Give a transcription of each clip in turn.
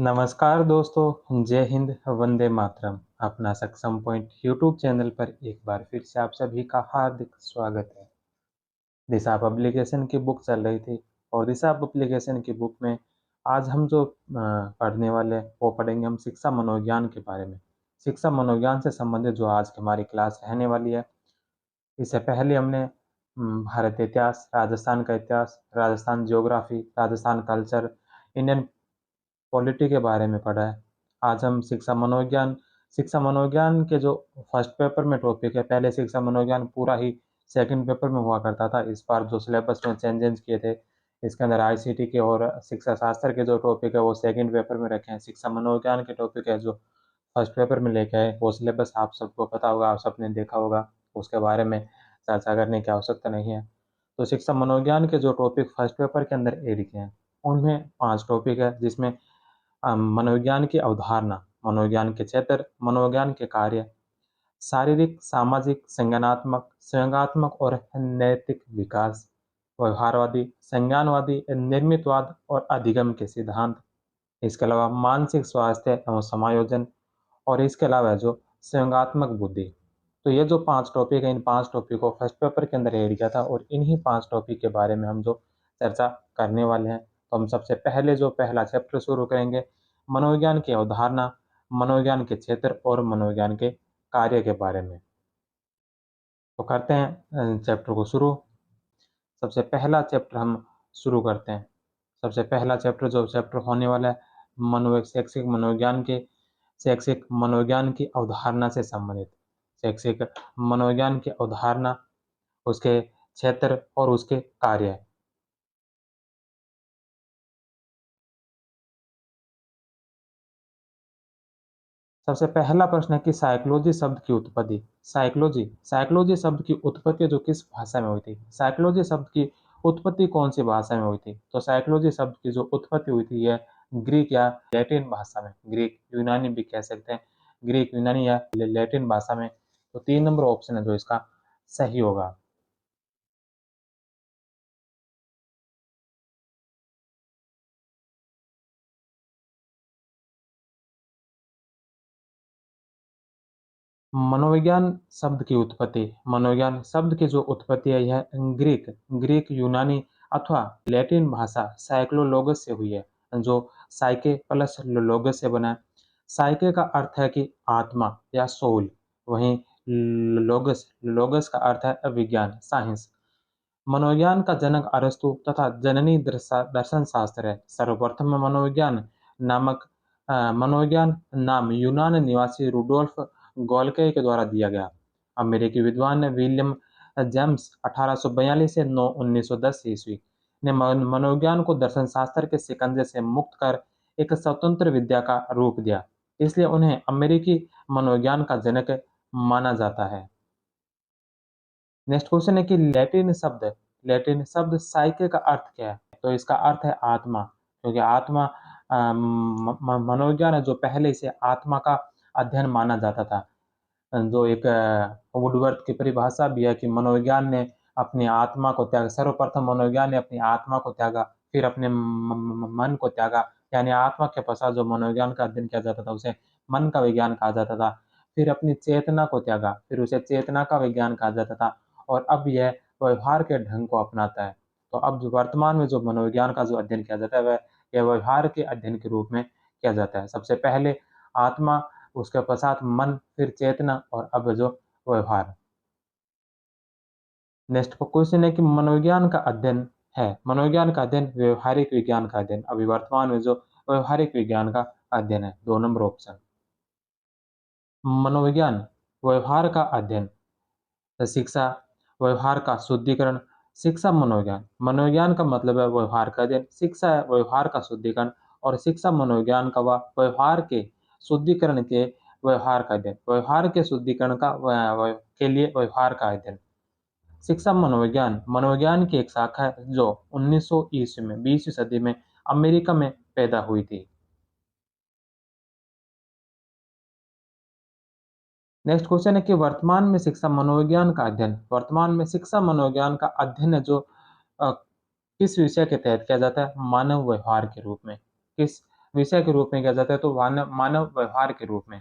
नमस्कार दोस्तों, जय हिंद, वंदे मातरम। अपना सक्षम पॉइंट यूट्यूब चैनल पर एक बार फिर से आप सभी का हार्दिक स्वागत है। दिशा पब्लिकेशन की बुक चल रही थी और दिशा पब्लिकेशन की बुक में आज हम जो पढ़ने वाले हैं वो पढ़ेंगे हम शिक्षा मनोविज्ञान के बारे में। शिक्षा मनोविज्ञान से संबंधित जो आज की हमारी क्लास रहने वाली है। इससे पहले हमने भारत इतिहास, राजस्थान का इतिहास, Rajasthan geography, Rajasthan culture, Indian polity के बारे में पढ़ा है। आज हम शिक्षा मनोविज्ञान के जो फर्स्ट पेपर में टॉपिक है, पहले शिक्षा मनोविज्ञान पूरा ही सेकंड पेपर में हुआ करता था। इस बार जो सिलेबस में चेंजेस किए थे, इसके अंदर आईसीटी के और शिक्षा शास्त्र के जो टॉपिक है वो सेकंड पेपर में रखे हैं। शिक्षा मनोविज्ञान के टॉपिक है जो फर्स्ट पेपर में लेके आए, वो सिलेबस आप सबको पता होगा, आप सबने देखा होगा, उसके बारे में चर्चा करने की आवश्यकता नहीं है। तो शिक्षा मनोविज्ञान के जो टॉपिक फर्स्ट पेपर के अंदर ऐड किए हैं, उनमें 5 टॉपिक है, जिसमें मनोविज्ञान की अवधारणा, मनोविज्ञान के क्षेत्र, मनोविज्ञान के कार्य, शारीरिक, सामाजिक, संज्ञानात्मक, संयोगात्मक और नैतिक विकास, व्यवहारवादी, संज्ञानवादी, निर्मितवाद और अधिगम के सिद्धांत। इसके अलावा मानसिक स्वास्थ्य एवं समायोजन और इसके अलावा जो संयोगात्मक बुद्धि। तो ये जो 5 टॉपिक है, इन 5 टॉपिक को फर्स्ट पेपर के अंदर ऐड किया था और इन्हीं 5 टॉपिक के बारे में हम जो चर्चा करने वाले हैं। तो हम सबसे पहले जो पहला चैप्टर शुरू करेंगे, मनोविज्ञान की अवधारणा, मनोविज्ञान के क्षेत्र और मनोविज्ञान के कार्य के बारे में। तो करते हैं चैप्टर को शुरू। सबसे पहला चैप्टर हम शुरू करते हैं। सबसे पहला चैप्टर जो चैप्टर होने वाला है, शैक्षिक मनोविज्ञान की अवधारणा से संबंधित। शैक्षिक मनोविज्ञान की अवधारणा, उसके क्षेत्र और उसके कार्य। सबसे पहला प्रश्न है कि साइकोलॉजी शब्द की उत्पत्ति। साइकोलॉजी शब्द की उत्पत्ति जो किस भाषा में हुई थी? साइकोलॉजी शब्द की उत्पत्ति कौन सी भाषा में हुई थी? तो साइकोलॉजी शब्द की जो उत्पत्ति हुई थी यह ग्रीक या लैटिन भाषा में, ग्रीक यूनानी भी कह सकते हैं, ग्रीक यूनानी या लैटिन भाषा में। तो 3 नंबर ऑप्शन है जो इसका सही होगा। मनोविज्ञान शब्द की उत्पत्ति, मनोविज्ञान शब्द की जो उत्पत्ति है यह ग्रीक यूनानी अथवा लैटिन भाषा साइक्लोलोगस से हुई है, जो साइके प्लस लोगस से बना है। साइके का अर्थ है कि आत्मा या सोल, वहीं लोगस लोगस का अर्थ है विज्ञान, साइंस। मनोविज्ञान का जनक अरस्तु तथा जननी दर्शन शास्त्र है। सर्वप्रथम नामक मनोविज्ञान नाम यूनान निवासी रुडोल्फ गोल्के के द्वारा दिया गया। अमेरिकी विद्वान विलियम जेम्स 1842 से 1910 ईस्वी ने मनोविज्ञान को दर्शन शास्त्र के शिकंजे से मुक्त कर एक स्वतंत्र विद्या का रूप दिया। इसलिए उन्हें अमेरिकी मनोविज्ञान का जनक माना जाता है। नेक्स्ट क्वेश्चन है कि लैटिन शब्द साइके का अर्थ क्या है? तो इसका अर्थ है आत्मा, क्योंकि आत्मा मनोविज्ञान है जो पहले से आत्मा का अध्ययन माना जाता था। जो एक वुडवर्थ की परिभाषा भी है कि मनोविज्ञान ने अपनी आत्मा को त्यागा, सर्वप्रथम मनोविज्ञान ने अपनी आत्मा को त्यागा, फिर अपने मन को त्यागा। यानी आत्मा के पश्चात जो मनोविज्ञान का अध्ययन किया जाता था उसे मन का विज्ञान कहा जाता था। फिर अपनी चेतना को त्यागा, फिर उसे चेतना का विज्ञान कहा जाता था और अब यह व्यवहार के ढंग को अपनाता है। तो अब जो वर्तमान में जो मनोविज्ञान का जो अध्ययन किया जाता है वह यह व्यवहार के अध्ययन के रूप में किया जाता है। सबसे पहले आत्मा, उसके पश्चात मन, फिर चेतना और अब जो व्यवहार। नेक्स्ट क्वेश्चन है कि मनोविज्ञान का अध्ययन व्यवहारिक विज्ञान का अध्ययन। अभी वर्तमान में जो व्यवहारिक विज्ञान का अध्ययन है, 2 नंबर ऑप्शन। मनोविज्ञान व्यवहार का अध्ययन, शिक्षा, व्यवहार का शुद्धिकरण। शिक्षा मनोविज्ञान, मनोविज्ञान का मतलब है व्यवहार का अध्ययन, शिक्षा है व्यवहार का शुद्धिकरण और शिक्षा मनोविज्ञान का व्यवहार के शुद्धिकरण के व्यवहार का अध्ययन, व्यवहार के शुद्धिकरण का के लिए व्यवहार का अध्ययन। शिक्षा मनोविज्ञान मनोविज्ञान की एक शाखा है जो 1900 ईस्वी में, 20वीं सदी में अमेरिका में पैदा हुई थी। नेक्स्ट क्वेश्चन है कि वर्तमान में शिक्षा मनोविज्ञान का अध्ययन, वर्तमान में शिक्षा मनोविज्ञान का अध्ययन है जो किस विषय के तहत किया जाता है? मानव व्यवहार के रूप में। किस विषय के रूप में किया जाता है, तो मानव व्यवहार के रूप में।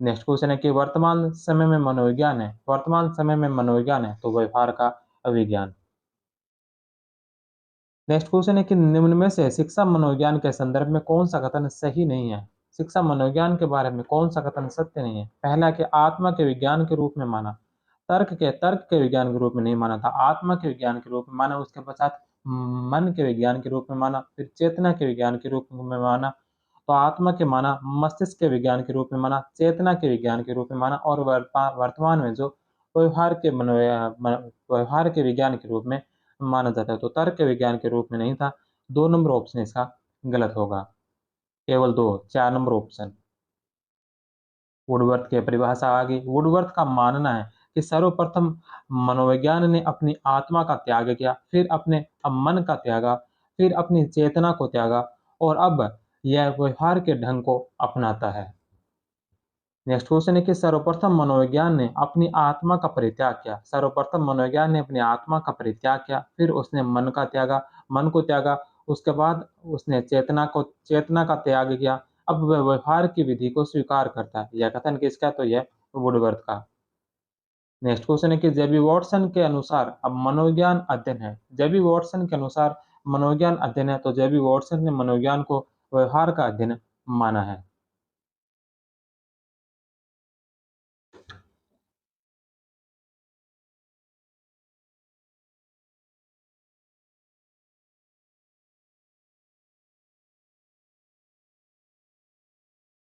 नेक्स्ट क्वेश्चन है कि वर्तमान समय में मनोविज्ञान है, वर्तमान समय में मनोविज्ञान है तो व्यवहार का विज्ञान। नेक्स्ट क्वेश्चन है कि निम्न में से शिक्षा मनोविज्ञान के संदर्भ में कौन सा कथन सही नहीं है? शिक्षा मनोविज्ञान के बारे में कौन सा कथन सत्य नहीं है? पहला कि आत्मा के विज्ञान के रूप में माना, तर्क के विज्ञान के रूप में नहीं माना था, आत्मा के विज्ञान के रूप में माना, उसके पश्चात मन के विज्ञान के रूप में माना, फिर चेतना के विज्ञान के रूप में माना, तो आत्मा के माना, मस्तिष्क के विज्ञान के रूप में माना, चेतना के विज्ञान के रूप में माना, और वर्तमान में जो व्यवहार के व्यवहार के विज्ञान के रूप में माना जाता है, तो तर्क के विज्ञान के रूप में नहीं था। 2 नंबर ऑप्शन इसका गलत होगा। केवल 2, 4 नंबर ऑप्शन। वुडवर्थ की परिभाषा आ गई। वुडवर्थ का मानना है कि सर्वप्रथम मनोविज्ञान ने अपनी आत्मा का त्याग किया, फिर अपने मन का त्यागा, फिर अपनी चेतना को त्यागा, और अब यह व्यवहार के ढंग को अपनाता है। नेक्स्ट क्वेश्चन है कि सर्वप्रथम मनोविज्ञान ने अपनी आत्मा का परित्याग किया। सर्वप्रथम मनोविज्ञान ने अपनी आत्मा का परित्याग किया, फिर उसने मन को त्यागा, उसके बाद उसने चेतना का त्याग किया। अब वह व्यवहार की विधि को स्वीकार करता है। यह कथन किसका? तो यह वुडवर्थ का। नेक्स्ट क्वेश्चन है कि जेबी वॉटसन के अनुसार अब मनोविज्ञान अध्ययन है। जेबी वॉटसन के अनुसार मनोविज्ञान अध्ययन है, तो जेबी वॉटसन ने मनोविज्ञान को व्यवहार का अध्ययन माना है।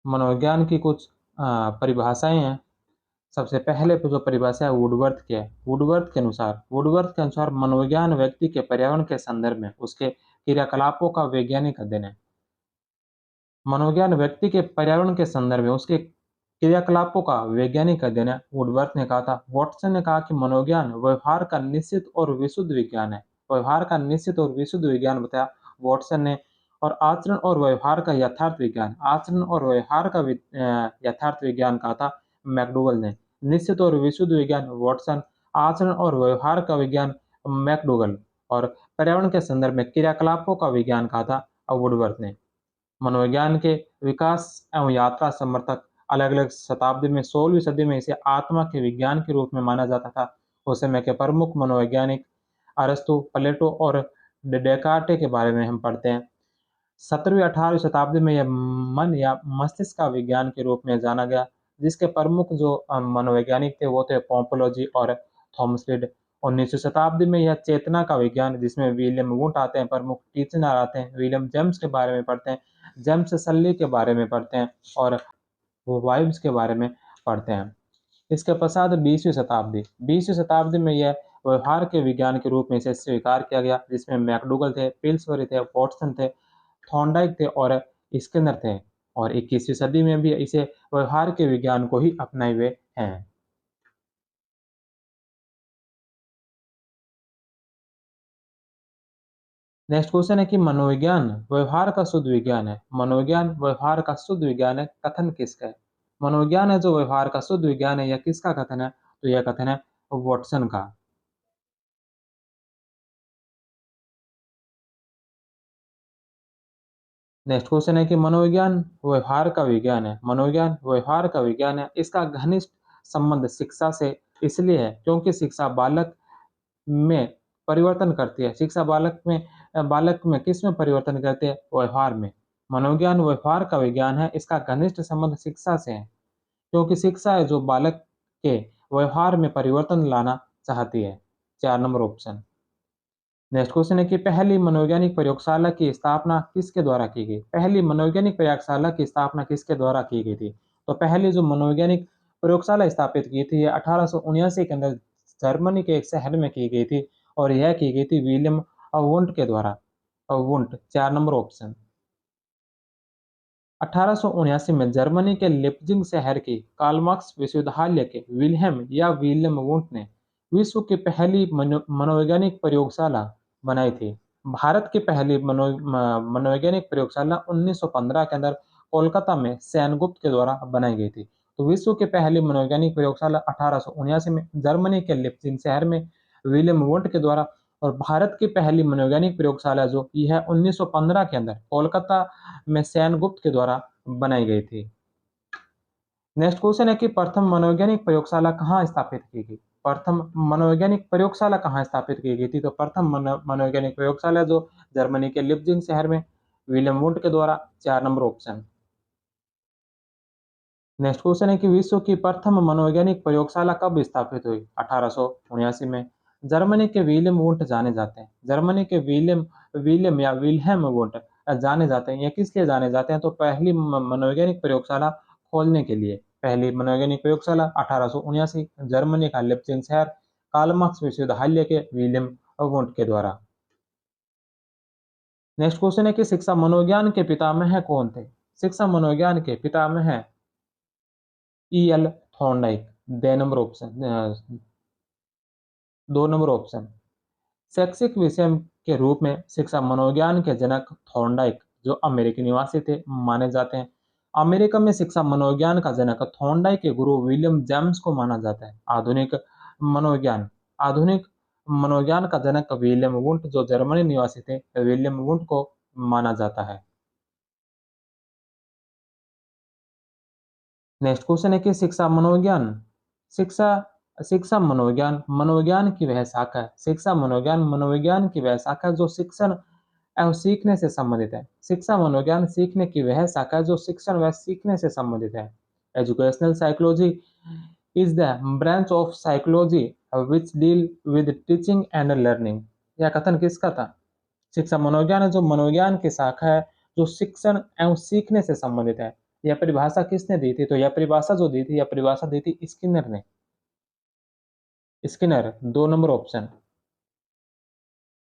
मनोविज्ञान की कुछ परिभाषाएं हैं। सबसे पहले जो परिभाषा है वुडवर्थ की है। वुडवर्थ के अनुसार मनोविज्ञान व्यक्ति के पर्यावरण के संदर्भ में उसके क्रियाकलापों का वैज्ञानिक अध्ययन है। मनोविज्ञान व्यक्ति के पर्यावरण के संदर्भ में उसके क्रियाकलापों का वैज्ञानिक अध्ययन है, वुडवर्थ ने कहा था। वॉटसन ने कहा कि मनोविज्ञान व्यवहार का निश्चित और विशुद्ध विज्ञान है। व्यवहार का निश्चित और विशुद्ध विज्ञान बताया वॉटसन ने। और आचरण और व्यवहार का यथार्थ विज्ञान, आचरण और व्यवहार का यथार्थ विज्ञान कहा था मैकडूगल ने। निश्चित और विशुद्ध विज्ञान वॉटसन, आचरण और व्यवहार का विज्ञान मैकडूगल, और पर्यावरण के संदर्भ में क्रियाकलापों का विज्ञान कहा था वुडवर्थ ने। मनोविज्ञान के विकास एवं यात्रा समर्थक अलग अलग शताब्दी में 16वीं सदी में इसे आत्मा के विज्ञान के रूप में माना जाता था। उस समय के प्रमुख मनोवैज्ञानिक अरस्तु, प्लेटो और डेकार्टे के बारे में हम पढ़ते हैं। 17वीं-18वीं शताब्दी में यह मन या मस्तिष्क का विज्ञान के रूप में जाना गया, जिसके प्रमुख जो मनोवैज्ञानिक थे वो थे पोम्पोलोजी और थॉमस रीड। 19वीं शताब्दी में यह चेतना का विज्ञान, जिसमें विलियम वुंट आते हैं, प्रमुख टीचर आते हैं, विलियम जेम्स के बारे में पढ़ते हैं, जेम्स सल्ली के बारे में पढ़ते हैं, और वाइब्स के बारे में पढ़ते हैं। इसके पश्चात 20वीं शताब्दी में यह व्यवहार के विज्ञान के रूप में इसे स्वीकार किया गया, जिसमें मैकडूगल थे, पिल्सबरी थे, वॉटसन थे, थॉर्नडाइक थे और स्किनर थे। और 21वीं सदी में भी इसे व्यवहार के विज्ञान को ही अपनाए हुए हैं। नेक्स्ट क्वेश्चन है कि मनोविज्ञान व्यवहार का शुद्ध विज्ञान है। मनोविज्ञान व्यवहार का शुद्ध विज्ञान है, कथन किसका है? मनोविज्ञान है जो व्यवहार का शुद्ध विज्ञान है, यह किसका कथन है? तो यह कथन है वॉटसन का। नेक्स्ट क्वेश्चन है कि मनोविज्ञान व्यवहार का विज्ञान है। मनोविज्ञान व्यवहार का विज्ञान है, इसका घनिष्ठ संबंध शिक्षा से इसलिए है क्योंकि शिक्षा बालक में परिवर्तन करती है। शिक्षा बालक में किस में परिवर्तन करती है? व्यवहार में। मनोविज्ञान व्यवहार का विज्ञान है, इसका घनिष्ठ संबंध शिक्षा से है क्योंकि शिक्षा है जो बालक के व्यवहार में परिवर्तन लाना चाहती है। 4 नंबर ऑप्शन। नेक्स्ट क्वेश्चन है कि पहली मनोवैज्ञानिक प्रयोगशाला की स्थापना किसके द्वारा की गई? पहली मनोवैज्ञानिक प्रयोगशाला की स्थापना किसके द्वारा की गई थी? तो पहली जो मनोवैज्ञानिक प्रयोगशाला स्थापित की थी, यह 1879 के अंदर जर्मनी के एक शहर में की गई थी, और यह की गई थी विलियम वुंट के द्वारा। Won't, 4 number option. 1879 में जर्मनी के लिप्जिंग शहर की कार्ल मार्क्स विश्वविद्यालय के विलियम वुंट ने विश्व की पहली मनोवैज्ञानिक प्रयोगशाला बनाई थी। भारत की पहली मनोवैज्ञानिक प्रयोगशाला 1915 के अंदर कोलकाता में सेनगुप्त के द्वारा बनाई गई थी। तो विश्व की पहली मनोवैज्ञानिक प्रयोगशाला 1879 में जर्मनी के लिप्जिंग शहर में विलियम वुंट के द्वारा और भारत की पहली मनोवैज्ञानिक प्रयोगशाला जो की है 1915 के अंदर कोलकाता में सेनगुप्त के द्वारा बनाई गई थी। नेक्स्ट क्वेश्चन है कि प्रथम मनोवैज्ञानिक प्रयोगशाला कहाँ स्थापित की गई? प्रथम मनोवैज्ञानिक प्रयोगशाला कहाँ स्थापित की गई थी? तो प्रथम मनोवैज्ञानिक प्रयोगशाला जो जर्मनी के लिप्जिंग शहर में विलियम वुंट के द्वारा, 4 नंबर ऑप्शन। नेक्स्ट क्वेश्चन है कि विश्व की प्रथम मनोवैज्ञानिक प्रयोगशाला कब स्थापित हुई? 1879 में। जर्मनी के विलियम वुंट जाने जाते हैं। जर्मनी के विलियम या विल्हेम वुंट जाने जाते हैं। ये किस लिए जाने जाते हैं? तो पहली मनोवैज्ञानिक प्रयोगशाला खोलने के लिए। पहली मनोवैज्ञानिक प्रयोगशाला 1879 जर्मनी का लिप्जिंग शहर, कार्ल मार्क्स विश्वविद्यालय के विलियम वुंट के द्वारा। नेक्स्ट क्वेश्चन है कि शिक्षा मनोविज्ञान के पितामह कौन थे? शिक्षा मनोविज्ञान के पितामह E L. Thorndike, 2 number option. 2 number option. शैक्षिक विषय के रूप में शिक्षा मनोविज्ञान के जनक थॉर्नडाइक जो अमेरिकी निवासी थे माने जाते हैं। अमेरिका में शिक्षा मनोविज्ञान का जनक थॉर्नडाइक के गुरु विलियम जेम्स को माना जाता है। मनोविज्ञान आधुनिक मनोविज्ञान का जनक विलियम वुंट जो जर्मनी निवासी थे, विलियम वुंट को माना जाता है। नेक्स्ट क्वेश्चन है कि शिक्षा शिक्षा मनोविज्ञान मनोविज्ञान की वह शाखा है। शिक्षा मनोविज्ञान मनोविज्ञान की वह शाखा है जो शिक्षण एवं सीखने से संबंधित है। शिक्षा मनोविज्ञान सीखने की वह शाखा है जो शिक्षण व सीखने से संबंधित है। Educational psychology is the branch of psychology which deal with teaching and learning. यह कथन किसका था? शिक्षा मनोविज्ञान है जो मनोविज्ञान की शाखा है जो शिक्षण एवं सीखने से संबंधित है। यह परिभाषा किसने दी थी? तो यह परिभाषा जो दी थी, यह परिभाषा दी थी स्किनर ने। Skinner, 2 number option.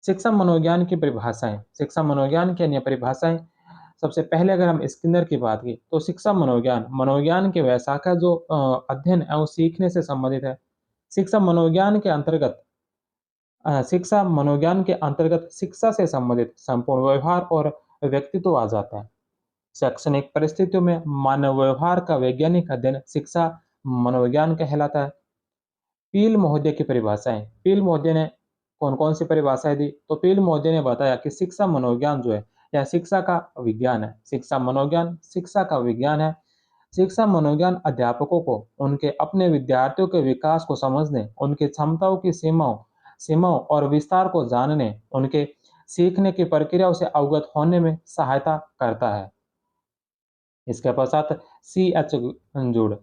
शिक्षा मनोविज्ञान की परिभाषाएं। शिक्षा मनोविज्ञान की अन्य परिभाषाएं। सबसे पहले अगर हम स्किनर की बात की तो शिक्षा मनोविज्ञान मनोविज्ञान की वह शाखा जो अध्ययन एवं सीखने से संबंधित है। शिक्षा मनोविज्ञान के अंतर्गत शिक्षा मनोविज्ञान के अंतर्गत शिक्षा से संबंधित संपूर्ण व्यवहार और व्यक्तित्व आ जाता है। शैक्षणिक परिस्थितियों में मानव व्यवहार का वैज्ञानिक अध्ययन शिक्षा मनोविज्ञान कहलाता है। पील महोदय की परिभाषाएं। पील महोदय ने कौन कौन सी परिभाषाएं दी? तो पील महोदय ने बताया कि शिक्षा मनोविज्ञान जो है यह शिक्षा का विज्ञान है। शिक्षा मनोविज्ञान शिक्षा का विज्ञान है। शिक्षा मनोविज्ञान अध्यापकों को उनके अपने विद्यार्थियों के विकास को समझने, उनकी क्षमताओं की सीमाओं सीमाओं और विस्तार को जानने, उनके सीखने की प्रक्रियाओं से अवगत होने में सहायता करता है। इसके पश्चात सी एच जुड़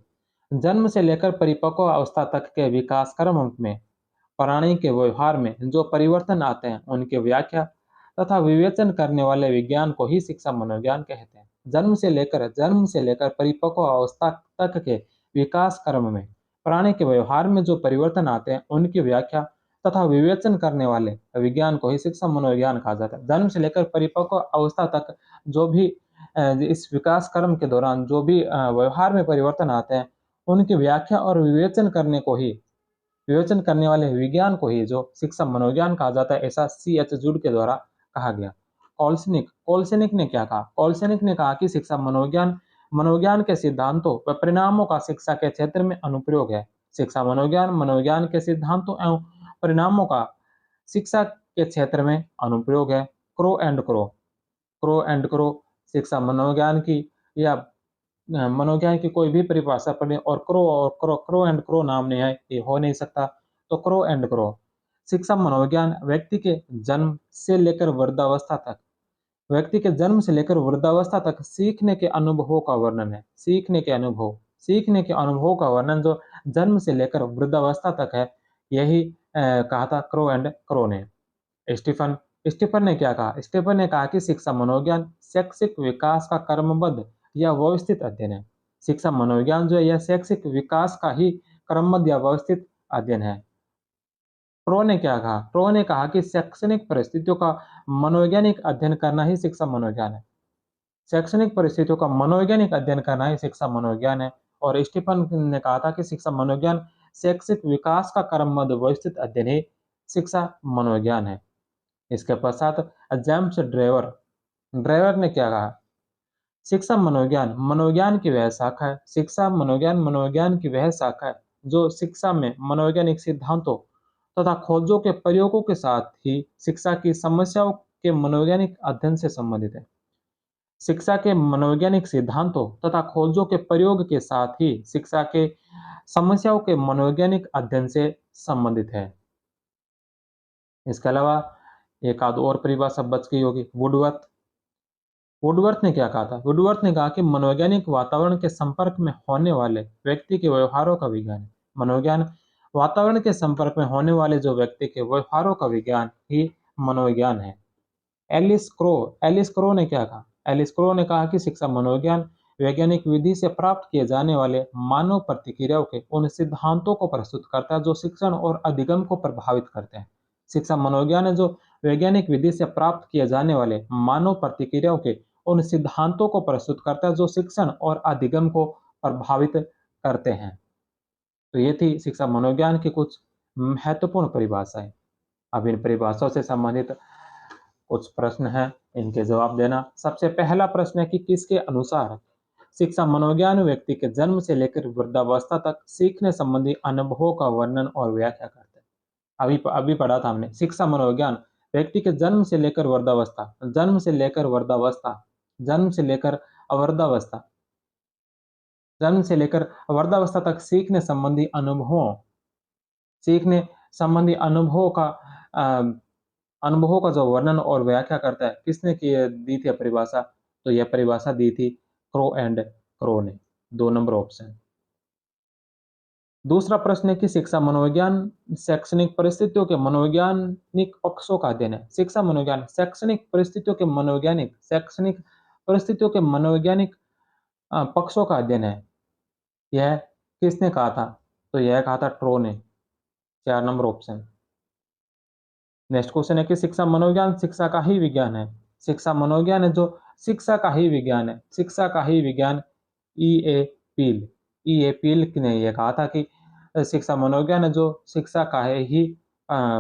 जन्म से लेकर परिपक्व अवस्था तक के विकास क्रम में प्राणी के व्यवहार में जो परिवर्तन आते हैं उनकी व्याख्या तथा विवेचन करने वाले विज्ञान को ही शिक्षा मनोविज्ञान कहते हैं। जन्म से लेकर परिपक्व अवस्था तक के विकास क्रम में प्राणी के व्यवहार में जो परिवर्तन आते हैं उनकी व्याख्या तथा विवेचन करने वाले विज्ञान को ही शिक्षा मनोविज्ञान कहा जाता है। जन्म से लेकर परिपक्व अवस्था तक जो भी इस विकास क्रम के दौरान जो भी व्यवहार में परिवर्तन आते हैं उनकी व्याख्या और विवेचन करने वाले विज्ञान को ही जो शिक्षा मनोविज्ञान कहा जाता है, ऐसा सी एच जुड के द्वारा कहा गया। कॉलसेनिक ने क्या कहा? कॉलसेनिक ने कहा कि शिक्षा मनोविज्ञान मनोविज्ञान के सिद्धांतों व परिणामों का शिक्षा के क्षेत्र में अनुप्रयोग है। शिक्षा मनोविज्ञान मनोविज्ञान के सिद्धांतों एवं परिणामों का शिक्षा के क्षेत्र में अनुप्रयोग है। क्रो एंड क्रो शिक्षा मनोविज्ञान की या मनोविज्ञान की कोई भी परिभाषा पढ़े और क्रो एंड क्रो नाम नहीं है, ये हो नहीं सकता। तो क्रो एंड क्रो शिक्षा मनोविज्ञान व्यक्ति के जन्म से लेकर वृद्धावस्था तक सीखने के अनुभवों का वर्णन है। सीखने के अनुभवों का वर्णन जो जन्म से लेकर वृद्धावस्था तक है, यही कहा था क्रो एंड क्रो ने। स्टीफन स्टीफन ने क्या कहा? स्टीफन ने कहा कि शिक्षा मनोविज्ञान शैक्षिक विकास का क्रमबद्ध या व्यवस्थित अध्ययन है। शिक्षा मनोविज्ञान जो है यह शैक्षिक विकास का ही क्रमबद्ध या व्यवस्थित अध्ययन है। प्रो ने क्या कहा? प्रो ने कहा कि शैक्षणिक परिस्थितियों का मनोवैज्ञानिक अध्ययन करना ही शिक्षा मनोविज्ञान है। शैक्षणिक परिस्थितियों का मनोवैज्ञानिक अध्ययन करना ही शिक्षा मनोविज्ञान है। और स्टीफन ने कहा था कि शिक्षा मनोविज्ञान शैक्षिक विकास का क्रमबद्ध व्यवस्थित अध्ययन ही शिक्षा मनोविज्ञान है। इसके पश्चात जेम्स ड्रेवर ने क्या कहा? शिक्षा मनोविज्ञान मनोविज्ञान की वह शाखा है। शिक्षा मनोविज्ञान मनोविज्ञान की वह शाखा है जो शिक्षा में मनोवैज्ञानिक सिद्धांतों तथा खोजों के प्रयोगों के साथ ही शिक्षा की समस्याओं के मनोवैज्ञानिक अध्ययन से संबंधित है। शिक्षा के मनोवैज्ञानिक सिद्धांतों तथा खोजों के प्रयोग के साथ ही शिक्षा के समस्याओं के मनोवैज्ञानिक अध्ययन से संबंधित है। इसके अलावा एक आध और परिभाषा बच गई होगी, वुडवर्थ। वुडवर्थ ने क्या कहा था? वुडवर्थ ने कहा कि मनोवैज्ञानिक वातावरण के संपर्क में होने वाले व्यक्ति के व्यवहारों का विज्ञान है। मनोविज्ञान वातावरण के संपर्क में होने वाले जो व्यक्ति के व्यवहारों का विज्ञान ही मनोविज्ञान है। एलिस क्रो ने क्या कहा? एलिस क्रो ने कहा कि शिक्षा मनोविज्ञान वैज्ञानिक विधि से प्राप्त किए जाने वाले मानव प्रतिक्रियाओं के उन सिद्धांतों को प्रस्तुत करता है जो शिक्षण और अधिगम को प्रभावित करते हैं। शिक्षा मनोविज्ञान है जो वैज्ञानिक विधि से प्राप्त किए जाने वाले मानव प्रतिक्रियाओं के उन सिद्धांतों को प्रस्तुत करता है जो शिक्षण और अधिगम को प्रभावित करते हैं। तो ये थी शिक्षा मनोविज्ञान की कुछ महत्वपूर्ण परिभाषाएं। अब इन परिभाषाओं से संबंधित कुछ प्रश्न हैं, इनके जवाब देना। सबसे पहला प्रश्न है कि किसके अनुसार शिक्षा मनोविज्ञान व्यक्ति के जन्म से लेकर वृद्धावस्था तक सीखने संबंधी अनुभवों का वर्णन और व्याख्या करते हैं। अभी पढ़ा था हमने, शिक्षा मनोविज्ञान व्यक्ति के जन्म से लेकर वृद्धावस्था, जन्म से लेकर वृद्धावस्था, जन्म से लेकर अवृद्धावस्था, जन्म से लेकर वृद्धावस्था तक सीखने संबंधी अनुभवों का जो वर्णन और व्याख्या करता है, किसने दी थी परिभाषा? तो यह परिभाषा दी थी क्रो एंड क्रो ने। 2 नंबर ऑप्शन। दूसरा प्रश्न है कि शिक्षा मनोविज्ञान शैक्षणिक परिस्थितियों के मनोवैज्ञानिक पक्षों का अध्ययन है। शिक्षा मनोविज्ञान शैक्षणिक परिस्थितियों के मनोवैज्ञानिक पक्षों का अध्ययन है। यह किसने कहा था? तो यह कहा था ट्रो ने। 4 नंबर ऑप्शन। नेक्स्ट क्वेश्चन है कि शिक्षा मनोविज्ञान शिक्षा का ही विज्ञान है। शिक्षा मनोविज्ञान है जो शिक्षा का ही विज्ञान है। शिक्षा का ही विज्ञान। ई ए पील ने यह कहा था कि शिक्षा मनोविज्ञान है जो शिक्षा का ही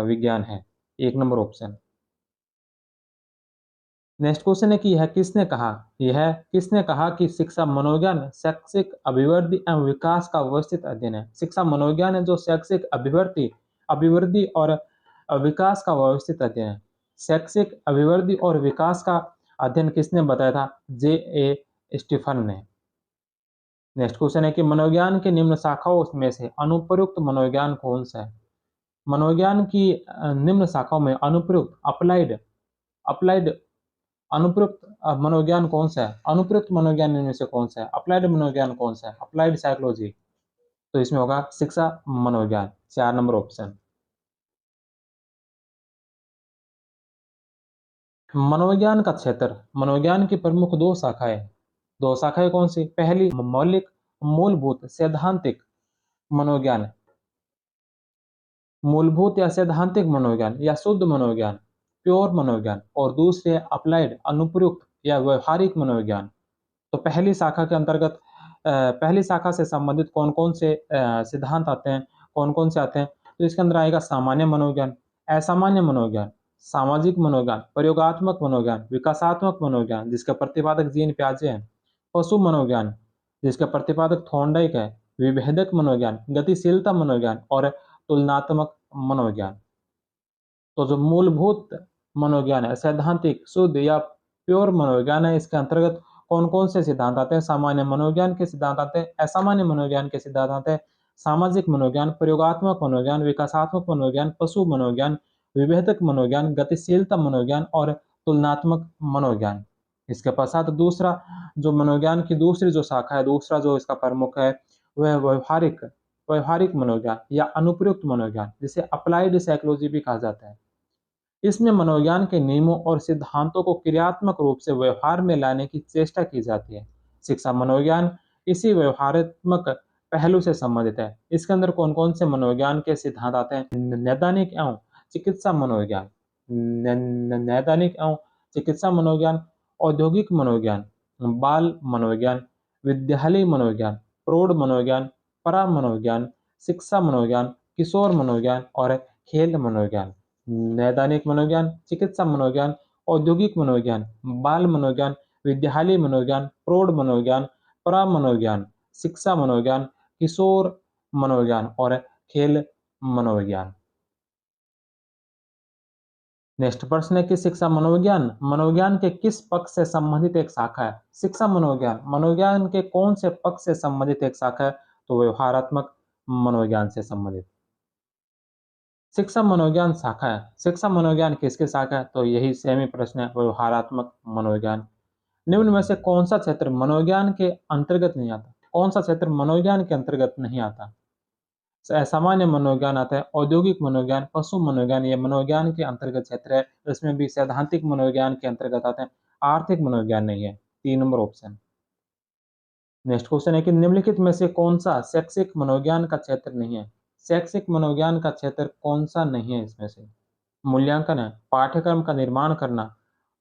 विज्ञान है। 1 नंबर ऑप्शन। नेक्स्ट क्वेश्चन है कि यह किसने कहा कि शिक्षा मनोविज्ञान शैक्षिक अभिवृद्धि एवं विकास का व्यवस्थित अध्ययन है। शिक्षा मनोविज्ञान है जो शैक्षिक अभिवृद्धि और विकास का व्यवस्थित अध्ययन है। शैक्षिक अभिवृद्धि और विकास का अध्ययन किसने बताया था? जे ए स्टीफन ने। नेक्स्ट क्वेश्चन है कि मनोविज्ञान के निम्न शाखाओं में से अनुप्रयुक्त मनोविज्ञान कौन सा है? मनोविज्ञान की निम्न शाखाओं में अप्लाइड अनुप्रयुक्त मनोविज्ञान कौन सा है? अनुप्रयुक्त मनोविज्ञान इनमें से कौन सा है? अप्लाइड मनोविज्ञान कौन सा है? Applied psychology. तो इसमें होगा शिक्षा मनोविज्ञान। 4 नंबर ऑप्शन। मनोविज्ञान का क्षेत्र। मनोविज्ञान की प्रमुख 2 शाखाएं। 2 शाखाएं कौन सी? पहली मूलभूत सैद्धांतिक मनोविज्ञान, मूलभूत या सैद्धांतिक मनोविज्ञान या शुद्ध मनोविज्ञान, प्योर मनोविज्ञान। और दूसरे अप्लाइड अनुप्रयुक्त या व्यवहारिक मनोविज्ञान। तो पहली शाखा के अंतर्गत पहली शाखा से संबंधित कौन-कौन से सिद्धांत आते हैं, कौन-कौन से आते हैं? तो इसके अंदर आएगा सामान्य मनोविज्ञान, असामान्य मनोविज्ञान, सामाजिक मनोविज्ञान, प्रयोगात्मक मनोविज्ञान, विकासात्मक मनोविज्ञान जिसके प्रतिपादक जीन पियाजे हैं, पशु मनोविज्ञान जिसके प्रतिपादक थॉर्नडाइक है, विभेदक मनोविज्ञान, गतिशीलता मनोविज्ञान और तुलनात्मक मनोविज्ञान। तो जो मूलभूत मनोविज्ञान है, सैद्धांतिक, शुद्ध या प्योर मनोविज्ञान है, इसके अंतर्गत कौन-कौन से सिद्धांत आते हैं? सामान्य मनोविज्ञान के सिद्धांत आते हैं, असामान्य मनोविज्ञान के सिद्धांत आते हैं, सामाजिक मनोविज्ञान, प्रयोगात्मक मनोविज्ञान, विकासात्मक मनोविज्ञान, पशु मनोविज्ञान, विभेदक मनोविज्ञान, गतिशीलता मनोविज्ञान और तुलनात्मक मनोविज्ञान। इसके पश्चात दूसरा जो मनोविज्ञान की दूसरी जो शाखा है, दूसरा जो इसका प्रमुख है, वह व्यवहारिक मनोविज्ञान या अनुप्रयुक्त मनोविज्ञान, जिसे अप्लाइड साइकोलॉजी भी कहा जाता है। इसमें मनोविज्ञान के नियमों और सिद्धांतों को क्रियात्मक रूप से व्यवहार में लाने की चेष्टा की जाती है। शिक्षा मनोविज्ञान इसी व्यवहारात्मक पहलू से संबंधित है। इसके अंदर कौन-कौन से मनोविज्ञान के सिद्धांत आते हैं? नैदानिक एवं चिकित्सा मनोविज्ञान, नैदानिक एवं चिकित्सा मनोविज्ञान, औद्योगिक मनोविज्ञान, बाल मनोविज्ञान, विद्यालयी मनोविज्ञान, प्रौढ़ मनोविज्ञान, परा मनोविज्ञान, शिक्षा मनोविज्ञान, किशोर मनोविज्ञान और खेल मनोविज्ञान। नैदानिक मनोविज्ञान, चिकित्सा मनोविज्ञान, औद्योगिक मनोविज्ञान, बाल मनोविज्ञान, विद्यालयी मनोविज्ञान, प्रौढ़ मनोविज्ञान, परा मनोविज्ञान, शिक्षा मनोविज्ञान, किशोर मनोविज्ञान और खेल मनोविज्ञान। नेक्स्ट प्रश्न है कि शिक्षा मनोविज्ञान मनोविज्ञान के किस पक्ष से संबंधित एक शाखा है? शिक्षा मनोविज्ञान मनोविज्ञान के कौन से पक्ष से संबंधित एक शाखा है? तो व्यवहारात्मक मनोविज्ञान से संबंधित शिक्षा मनोविज्ञान शाखा है। शिक्षा मनोविज्ञान किसकी शाखा है? तो यही सेम ही प्रश्न है, व्यवहारात्मक मनोविज्ञान। निम्न में से कौन सा क्षेत्र मनोविज्ञान के अंतर्गत नहीं आता? कौन सा क्षेत्र मनोविज्ञान के अंतर्गत नहीं आता? सामान्य मनोविज्ञान आता है, औद्योगिक मनोविज्ञान, पशु मनोविज्ञान, ये मनोविज्ञान के अंतर्गत क्षेत्र है। इसमें भी सैद्धांतिक मनोविज्ञान के अंतर्गत आते हैं, आर्थिक मनोविज्ञान नहीं है। 3 नंबर ऑप्शन। नेक्स्ट क्वेश्चन है कि निम्नलिखित में से कौन सा शैक्षिक मनोविज्ञान का क्षेत्र नहीं है? शैक्षिक मनोविज्ञान का क्षेत्र कौन सा नहीं है इसमें से? मूल्यांकन है, पाठ्यक्रम का निर्माण करना,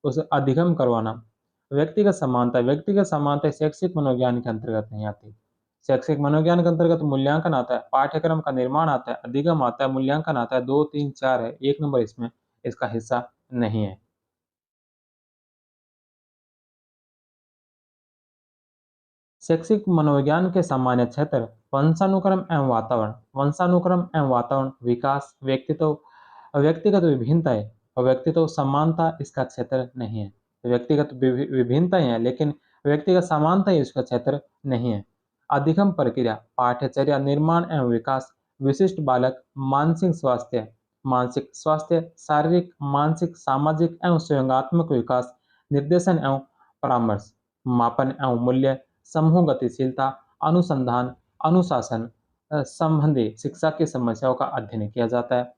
उसे अधिगम करवाना, व्यक्तिगत समानता शैक्षिक मनोविज्ञान के अंतर्गत नहीं आती। शैक्षिक मनोविज्ञान के अंतर्गत मूल्यांकन आता है, पाठ्यक्रम का निर्माण आता है, अधिगम आता है, मूल्यांकन आता है। 2, 3, 4 है, 1 नंबर इसमें इसका हिस्सा नहीं है। शैक्षिक मनोविज्ञान के सामान्य क्षेत्र वंशानुक्रम एवं वातावरण, विकास, व्यक्तिगत विभिन्नताएं और व्यक्तित्व समानता इसका क्षेत्र नहीं है। व्यक्तिगत विभिन्नताएं हैं, लेकिन व्यक्तिगत समानता इसका क्षेत्र नहीं है। अधिगम प्रक्रिया, पाठ्यचर्या, निर्माण एवं विकास, विशिष्ट बालक, मानसिक स्वास्थ्य, शारीरिक, मानसिक, सामाजिक एवं संयोगात्मक विकास, निर्देशन एवं परामर्श, मापन एवं मूल्य, समूह गतिशीलता, अनुसंधान, अनुशासन संबंधी शिक्षा की समस्याओं का अध्ययन किया जाता है।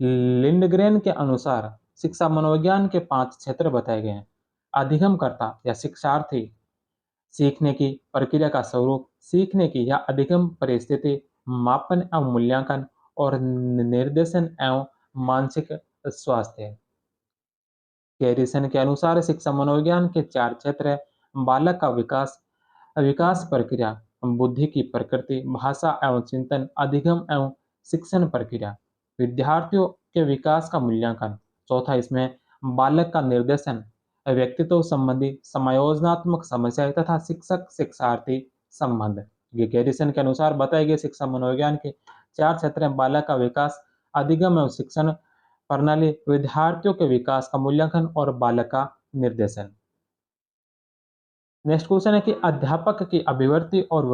लिंडग्रेन के अनुसार शिक्षा मनोविज्ञान के 5 क्षेत्र बताए गए हैं। अधिगमकर्ता या शिक्षार्थी, सीखने की प्रक्रिया का स्वरूप, सीखने की या अधिगम परिस्थिति, मापन एवं मूल्यांकन और निर्देशन एवं मानसिक स्वास्थ्य। गैरिसन के अनुसार शिक्षा मनोविज्ञान के 4 क्षेत्र है। बालक का विकास, विकास प्रक्रिया, बुद्धि की प्रकृति, भाषा एवं चिंतन, अधिगम एवं शिक्षण प्रक्रिया, विद्यार्थियों के विकास का मूल्यांकन। चौथा इसमें बालक का निर्देशन, व्यक्तित्व संबंधी समायोजनात्मक समस्याएं तथा शिक्षक शिक्षार्थी संबंध। ये गैरिसन के अनुसार बताए गए शिक्षा मनोविज्ञान के 4 क्षेत्र हैं। बालक का विकास, अधिगम एवं शिक्षण प्रणाली, विद्यार्थियों के विकास का मूल्यांकन और बालक का निर्देशन। नेक्स्ट क्वेश्चन है कि अध्यापक की अभिवृत्ति और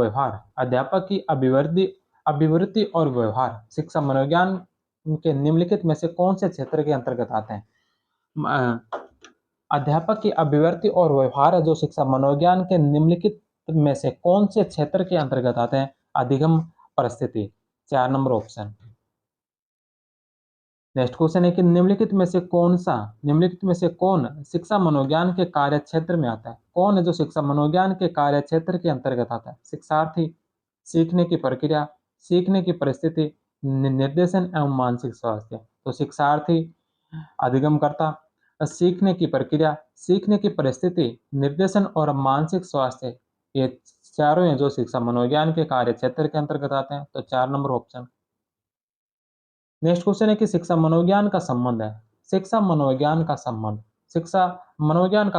व्यवहार शिक्षा मनोविज्ञान के निम्नलिखित में से कौन से क्षेत्र के अंतर्गत आते हैं? अध्यापक की अभिवृत्ति और व्यवहार है जो शिक्षा मनोविज्ञान के निम्नलिखित में से कौन से क्षेत्र के अंतर्गत आते हैं? अधिगम परिस्थिति। 4 नंबर ऑप्शन। नेक्स्ट क्वेश्चन है कि निम्नलिखित में से कौन शिक्षा मनोविज्ञान के कार्य क्षेत्र में आता है? कौन है जो शिक्षा मनोविज्ञान के कार्य क्षेत्र के अंतर्गत आता है? शिक्षार्थी, सीखने की प्रक्रिया, सीखने की परिस्थिति, निर्देशन एवं मानसिक स्वास्थ्य। तो शिक्षार्थी, अधिगमकर्ता, सीखने की प्रक्रिया, सीखने की परिस्थिति, निर्देशन और मानसिक स्वास्थ्य, ये चारों हैं जो शिक्षा मनोविज्ञान के कार्य क्षेत्र के अंतर्गत आते हैं। तो 4 नंबर ऑप्शन। नेक्स्ट क्वेश्चन है कि शिक्षा मनोविज्ञान का संबंध है। शिक्षा मनोविज्ञान का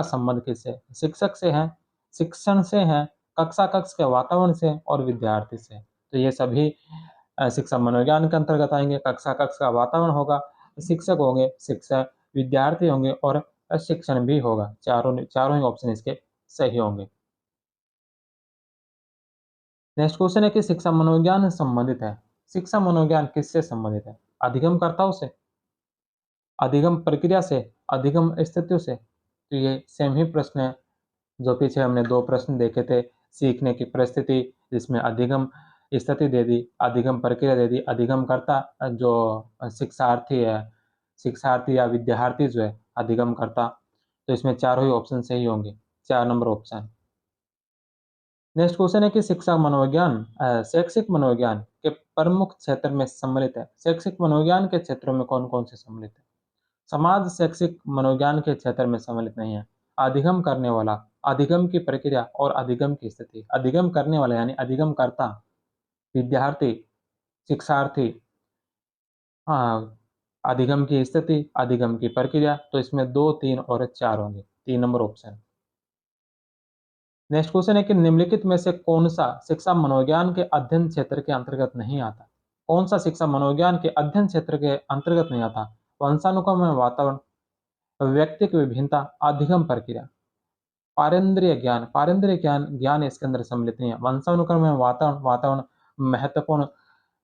संबंध किससे? शिक्षक से है, शिक्षण से है, कक्षा कक्ष के वातावरण से और विद्यार्थी से। तो ये सभी शिक्षा मनोविज्ञान के अंतर्गत आएंगे। कक्षा कक्ष का वातावरण होगा, शिक्षक होंगे, शिक्षक विद्यार्थी होंगे और शिक्षण भी होगा। चारों ही ऑप्शन इसके सही होंगे। नेक्स्ट क्वेश्चन है कि शिक्षा मनोविज्ञान संबंधित है। शिक्षा मनोविज्ञान किससे संबंधित है? अधिगमकर्ताओं से, अधिगम प्रक्रिया से, अधिगम स्थितियों से। तो ये सेम ही प्रश्न है जो पीछे हमने 2 प्रश्न देखे थे। सीखने की परिस्थिति जिसमें अधिगम स्थिति दे दी, अधिगम प्रक्रिया दे दी, अधिगमकर्ता जो शिक्षार्थी है, शिक्षार्थी या विद्यार्थी जो है अधिगमकर्ता। तो इसमें चारों ही ऑप्शन सही होंगे। 4 नंबर ऑप्शन। नेक्स्ट क्वेश्चन है कि शैक्षिक मनोविज्ञान के प्रमुख क्षेत्र में सम्मिलित है। शैक्षिक मनोविज्ञान के क्षेत्रों में कौन-कौन से सम्मिलित है? समाज शैक्षिक मनोविज्ञान के क्षेत्र में सम्मिलित नहीं है। अधिगम करने वाला, अधिगम की प्रक्रिया और अधिगम की स्थिति। अधिगम करने वाला यानी अधिगमकर्ता, विद्यार्थी, शिक्षार्थी, अधिगम की स्थिति, अधिगम की प्रक्रिया। तो इसमें 2, 3 और 4 होंगे। 3 नंबर ऑप्शन। नेक्स्ट क्वेश्चन है कि निम्नलिखित में से कौन सा शिक्षा मनोविज्ञान के अध्ययन क्षेत्र के अंतर्गत नहीं आता? कौन सा शिक्षा मनोविज्ञान के अध्ययन क्षेत्र के अंतर्गत नहीं आता? वंशानुक्रम में वातावरण, व्यक्तिक विभिन्नता, अधिगम प्रक्रिया। पारेंद्रिय ज्ञान ज्ञान इसके अंदर सम्मिलित नहीं है। वंशानुक्रम में वातावरण महत्वपूर्ण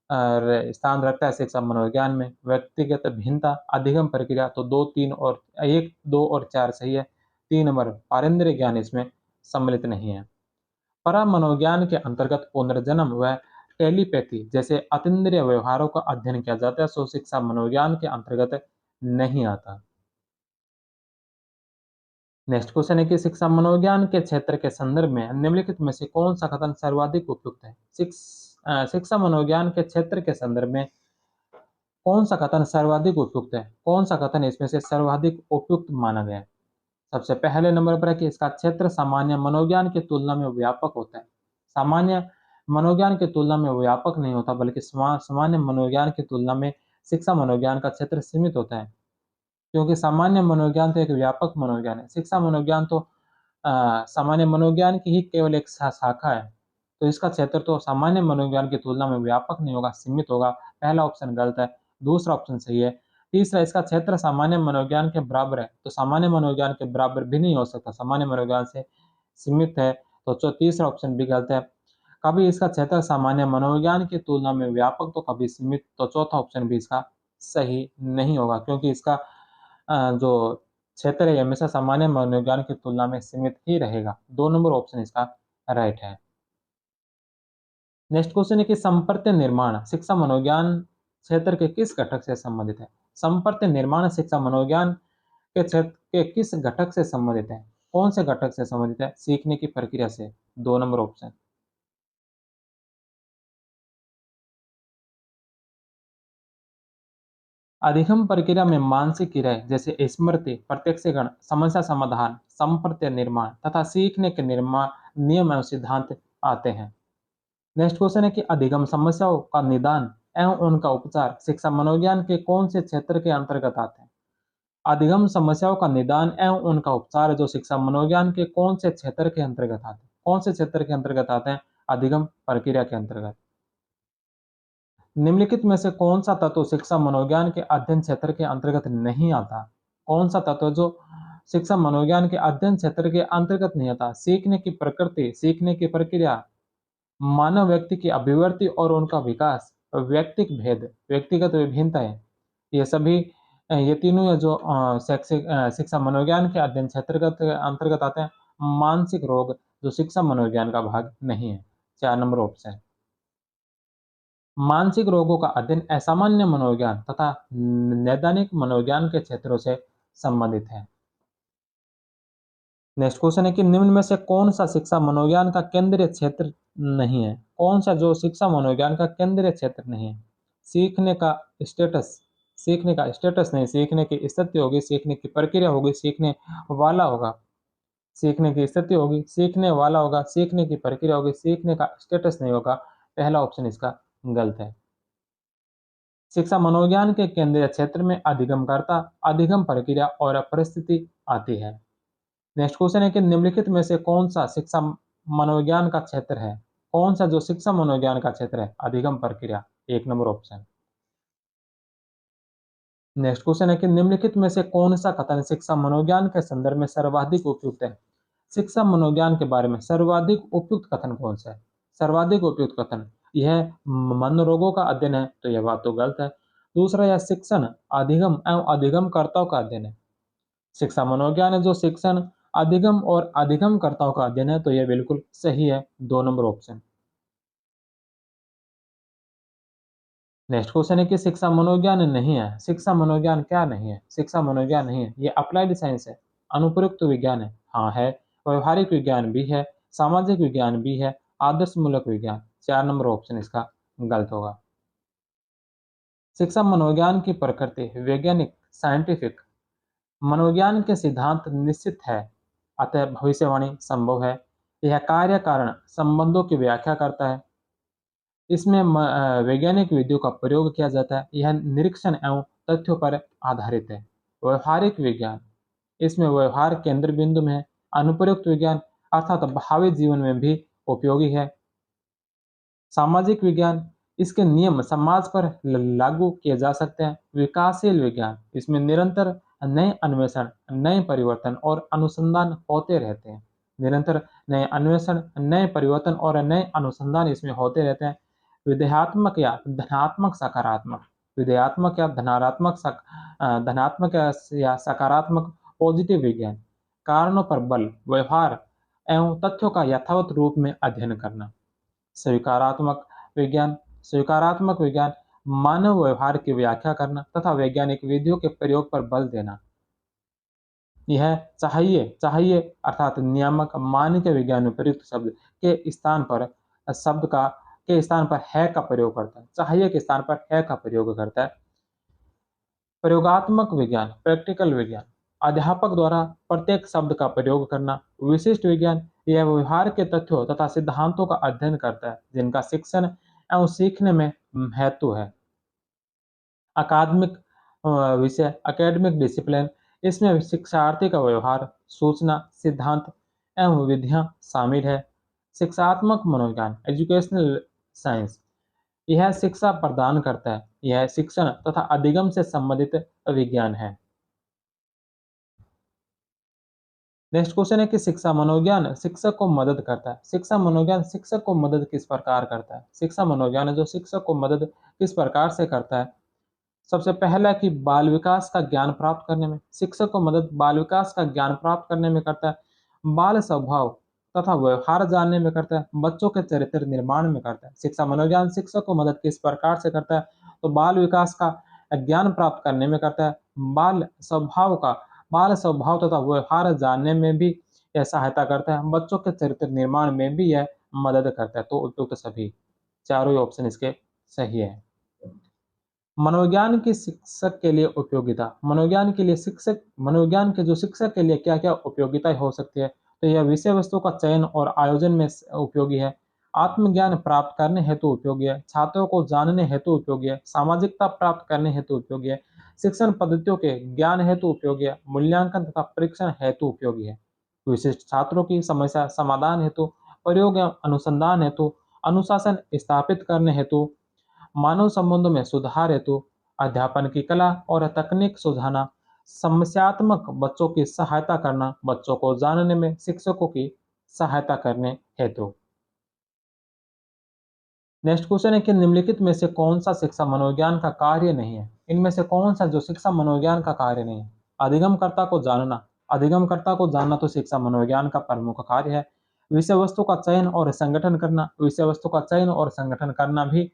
स्थान रखता है शिक्षा मनोविज्ञान में। व्यक्तिगत भिन्नता, अधिगम प्रक्रिया, तो 2, 3 और 1, 2 और 4 सही है। 3 नंबर पारेंद्रिय ज्ञान इसमें सम्मिलित नहीं है। परा मनोविज्ञान के अंतर्गत पुनर्जन्म व टेलीपैथी जैसे अतीन्द्रिय व्यवहारों का अध्ययन किया जाता है, सो शिक्षा मनोविज्ञान के अंतर्गत नहीं आता। नेक्स्ट क्वेश्चन है कि शिक्षा मनोविज्ञान के क्षेत्र के संदर्भ में निम्नलिखित में से कौन सा कथन सर्वाधिक उपयुक्त है? शिक्षा मनोविज्ञान के क्षेत्र के संदर्भ में कौन सा कथन सर्वाधिक उपयुक्त है? कौन सा कथन इसमें से सर्वाधिक उपयुक्त माना गया है? सबसे पहले नंबर पर है कि इसका क्षेत्र सामान्य मनोविज्ञान की तुलना में व्यापक होता है। सामान्य मनोविज्ञान की तुलना में व्यापक नहीं होता, बल्कि सामान्य मनोविज्ञान की तुलना में शिक्षा मनोविज्ञान का क्षेत्र सीमित होता है, क्योंकि सामान्य मनोविज्ञान तो एक व्यापक मनोविज्ञान है। शिक्षा मनोविज्ञान तो सामान्य मनोविज्ञान की ही केवल एक शाखा है, तो इसका क्षेत्र तो सामान्य मनोविज्ञान की तुलना में व्यापक नहीं होगा, सीमित होगा। पहला ऑप्शन गलत है, दूसरा ऑप्शन सही है। तीसरा, इसका क्षेत्र सामान्य मनोविज्ञान के बराबर है, तो सामान्य मनोविज्ञान के बराबर भी नहीं हो सकता, सामान्य मनोविज्ञान से सीमित है, तो तीसरा ऑप्शन भी गलत है। कभी इसका क्षेत्र सामान्य मनोविज्ञान की तुलना में व्यापक तो कभी सीमित, तो चौथा ऑप्शन भी इसका सही नहीं होगा, क्योंकि इसका जो क्षेत्र है हमेशा सामान्य मनोविज्ञान की तुलना में सीमित ही रहेगा। 2 नंबर ऑप्शन इसका राइट है। नेक्स्ट क्वेश्चन है कि संपर्त्य निर्माण शिक्षा मनोविज्ञान क्षेत्र के किस घटक से संबंधित है? संपर्त्य निर्माण शिक्षा मनोविज्ञान के क्षेत्र के किस घटक से संबंधित है? कौन से घटक से संबंधित है? सीखने की प्रक्रिया से। 2 नंबर ऑप्शन। अधिगम प्रक्रिया में मानसिक क्रियाएं जैसे स्मृति, प्रत्यक्षीकरण, समस्या समाधान, संपर्त्य निर्माण तथा सीखने के निर्माण नियम एवं सिद्धांत आते हैं। नेक्स्ट क्वेश्चन है कि अधिगम समस्याओं का निदान एवं उनका उपचार शिक्षा मनोविज्ञान के कौन से क्षेत्र के अंतर्गत आते हैं? अधिगम समस्याओं का निदान एवं उनका उपचार जो शिक्षा मनोविज्ञान के कौन से क्षेत्र के अंतर्गत आते हैं? कौन से क्षेत्र के अंतर्गत आते हैं? अधिगम प्रक्रिया के अंतर्गत। निम्नलिखित में से कौन सा तत्व शिक्षा मनोविज्ञान के अध्ययन क्षेत्र के अंतर्गत नहीं आता? कौन सा तत्व जो शिक्षा मनोविज्ञान के अध्ययन क्षेत्र के अंतर्गत नहीं आता? सीखने की प्रकृति, सीखने की प्रक्रिया, मानव व्यक्ति की अभिव्यक्ति और उनका विकास, व्यक्तिक भेद, व्यक्तिगत विभिन्नताएं, ये सभी ये तीनों है जो शिक्षा मनोविज्ञान के अध्ययन क्षेत्र के अंतर्गत आते हैं। मानसिक रोग जो शिक्षा मनोविज्ञान का भाग नहीं है। 4 नंबर ऑप्शन। मानसिक रोगों का अध्ययन असामान्य मनोविज्ञान तथा नैदानिक मनोविज्ञान के क्षेत्रों से संबंधित है। नेक्स्ट क्वेश्चन है कि निम्न में से कौन सा शिक्षा मनोविज्ञान का केंद्रीय क्षेत्र नहीं है? कौन सा जो शिक्षा मनोविज्ञान का केंद्रीय क्षेत्र नहीं है? सीखने का स्टेटस, सीखने का स्टेटस नहीं, सीखने की स्थिति होगी, सीखने की प्रक्रिया होगी, सीखने वाला होगा। सीखने की स्थिति होगी, सीखने वाला होगा, सीखने की प्रक्रिया होगी, सीखने का स्टेटस नहीं होगा। पहला ऑप्शन इसका गलत है। शिक्षा मनोविज्ञान के केंद्रीय क्षेत्र में अधिगमकर्ता, अधिगम प्रक्रिया और परिस्थिति आती है। नेक्स्ट क्वेश्चन है कि निम्नलिखित में से कौन सा शिक्षा मनोविज्ञान का क्षेत्र है? कौन सा जो शिक्षा मनोविज्ञान का क्षेत्र है? अधिगम प्रक्रिया। 1 नंबर ऑप्शन। नेक्स्ट क्वेश्चन है कि निम्नलिखित में से कौन सा कथन शिक्षा मनोविज्ञान के संदर्भ में सर्वाधिक उपयुक्त है? शिक्षा मनोविज्ञान के बारे में सर्वाधिक उपयुक्त कथन कौन सा है? सर्वाधिक उपयुक्त कथन यह मनोरोगों का अध्ययन है, तो यह बात तो गलत है। दूसरा, यह शिक्षण, अधिगम एवं अधिगमकर्ताओं का अध्ययन है। शिक्षा मनोविज्ञान है जो शिक्षण, अधिगम और अधिगमकर्ताओं का अध्ययन है, तो यह बिल्कुल सही है। 2 नंबर ऑप्शन। नेक्स्ट क्वेश्चन है कि शिक्षा मनोविज्ञान नहीं है। शिक्षा मनोविज्ञान क्या नहीं है? शिक्षा मनोविज्ञान नहीं है, ये अप्लाइड साइंस है, अनुप्रयुक्त विज्ञान है। हाँ है, व्यवहारिक विज्ञान भी है, सामाजिक विज्ञान भी है, आदर्शमूलक विज्ञान। 4 नंबर ऑप्शन इसका गलत होगा। शिक्षा मनोविज्ञान की प्रकृति वैज्ञानिक, साइंटिफिक। मनोविज्ञान के सिद्धांत निश्चित है, अतः भविष्यवाणी संभव है। यह कार्य कारण संबंधों की व्याख्या करता है। इसमें वैज्ञानिक विधियों का प्रयोग किया जाता है। यह निरीक्षण एवं तथ्यों पर आधारित है। व्यवहारिक विज्ञान, इसमें व्यवहार केंद्र बिंदु में है। अनुप्रयुक्त विज्ञान अर्थात भावी जीवन में भी उपयोगी है। सामाजिक विज्ञान, इसके नियम समाज पर लागू किए जा सकते हैं। विकासशील विज्ञान, इसमें निरंतर नए अन्वेषण, नए परिवर्तन और अनुसंधान होते रहते हैं। निरंतर नए अन्वेषण, नए परिवर्तन और नए अनुसंधान इसमें होते रहते हैं। विधेयात्मक या धनात्मक सकारात्मक, विधेयात्मक या धनात्मक या सकारात्मक पॉजिटिव विज्ञान, कारणों पर बल, व्यवहार एवं तथ्यों का यथावत रूप में अध्ययन करना। स्वीकारात्मक विज्ञान, स्वीकारात्मक विज्ञान मानव व्यवहार की व्याख्या करना तथा वैज्ञानिक विधियों के प्रयोग पर बल देना। यह चाहिए चाहिए अर्थात नियामक मान के विज्ञान में प्रयुक्त शब्द के स्थान पर शब्द का के स्थान पर है का प्रयोग करता है। चाहिए के स्थान पर है का प्रयोग करता है। प्रयोगात्मक विज्ञान, प्रैक्टिकल विज्ञान, अध्यापक द्वारा प्रत्येक शब्द का प्रयोग करना। विशिष्ट विज्ञान, यह व्यवहार के तथ्यों तथा सिद्धांतों का अध्ययन करता है जिनका शिक्षण एवं सीखने में महत्व है। अकादमिक विषय, एकेडमिक डिसिप्लिन, इसमें शिक्षार्थी का व्यवहार, सूचना, सिद्धांत एवं विधियां शामिल है। शिक्षात्मक मनोविज्ञान, एजुकेशनल साइंस, यह शिक्षा प्रदान करता है। यह शिक्षण तथा अधिगम से संबंधित विज्ञान है। नेक्स्ट क्वेश्चन है कि शिक्षा मनोविज्ञान शिक्षक को मदद करता है। शिक्षा मनोविज्ञान शिक्षक को मदद किस प्रकार करता है? शिक्षा मनोविज्ञान है जो शिक्षक को मदद किस प्रकार से करता है? सबसे पहला कि बाल विकास का ज्ञान प्राप्त करने में, शिक्षक को मदद बाल विकास का ज्ञान प्राप्त करने में करता है। बाल स्वभाव तथा व्यवहार जानने में करता है। बच्चों के चरित्र निर्माण में करता है। शिक्षा मनोविज्ञान शिक्षक को मदद किस प्रकार से करता है? तो बाल विकास का ज्ञान प्राप्त करने में करता है। बाल स्वभाव तथा व्यवहार जानने में भी यह सहायता करता है। बच्चों के चरित्र निर्माण में भी यह मदद करता है। तो उपयुक्त सभी चारों ही ऑप्शन इसके सही है। मनोविज्ञान की शिक्षक के लिए उपयोगिता, मनोविज्ञान के जो शिक्षक के लिए क्या क्या उपयोगिता हो सकती है? तो यह विषय वस्तु का चयन और आयोजन में उपयोगी है। आत्मज्ञान प्राप्त करने हेतु उपयोगी है। छात्रों को जानने हेतु उपयोगी है। सामाजिकता प्राप्त करने हेतु उपयोगी है। शिक्षण पद्धतियों के ज्ञान हेतु उपयोगी है। मूल्यांकन तथा परीक्षण हेतु उपयोगी है। विशिष्ट छात्रों की समस्या समाधान हेतु, प्रयोग एवं अनुसंधान हेतु, अनुशासन स्थापित करने हेतु, मानव संबंधों में सुधार हेतु, अध्यापन की कला और तकनीक सुधारना, समस्यात्मक बच्चों की सहायता करना, बच्चों को जानने में शिक्षकों की सहायता करने हेतु। नेक्स्ट क्वेश्चन है कि निम्नलिखित में से कौन सा शिक्षा मनोविज्ञान का कार्य नहीं है? इनमें से कौन सा जो शिक्षा मनोविज्ञान का कार्य नहीं है? अधिगमकर्ता को जानना, अधिगमकर्ता को जानना तो शिक्षा मनोविज्ञान का प्रमुख कार्य है। विषय वस्तु का चयन और संगठन करना, विषय वस्तु का चयन और संगठन करना भी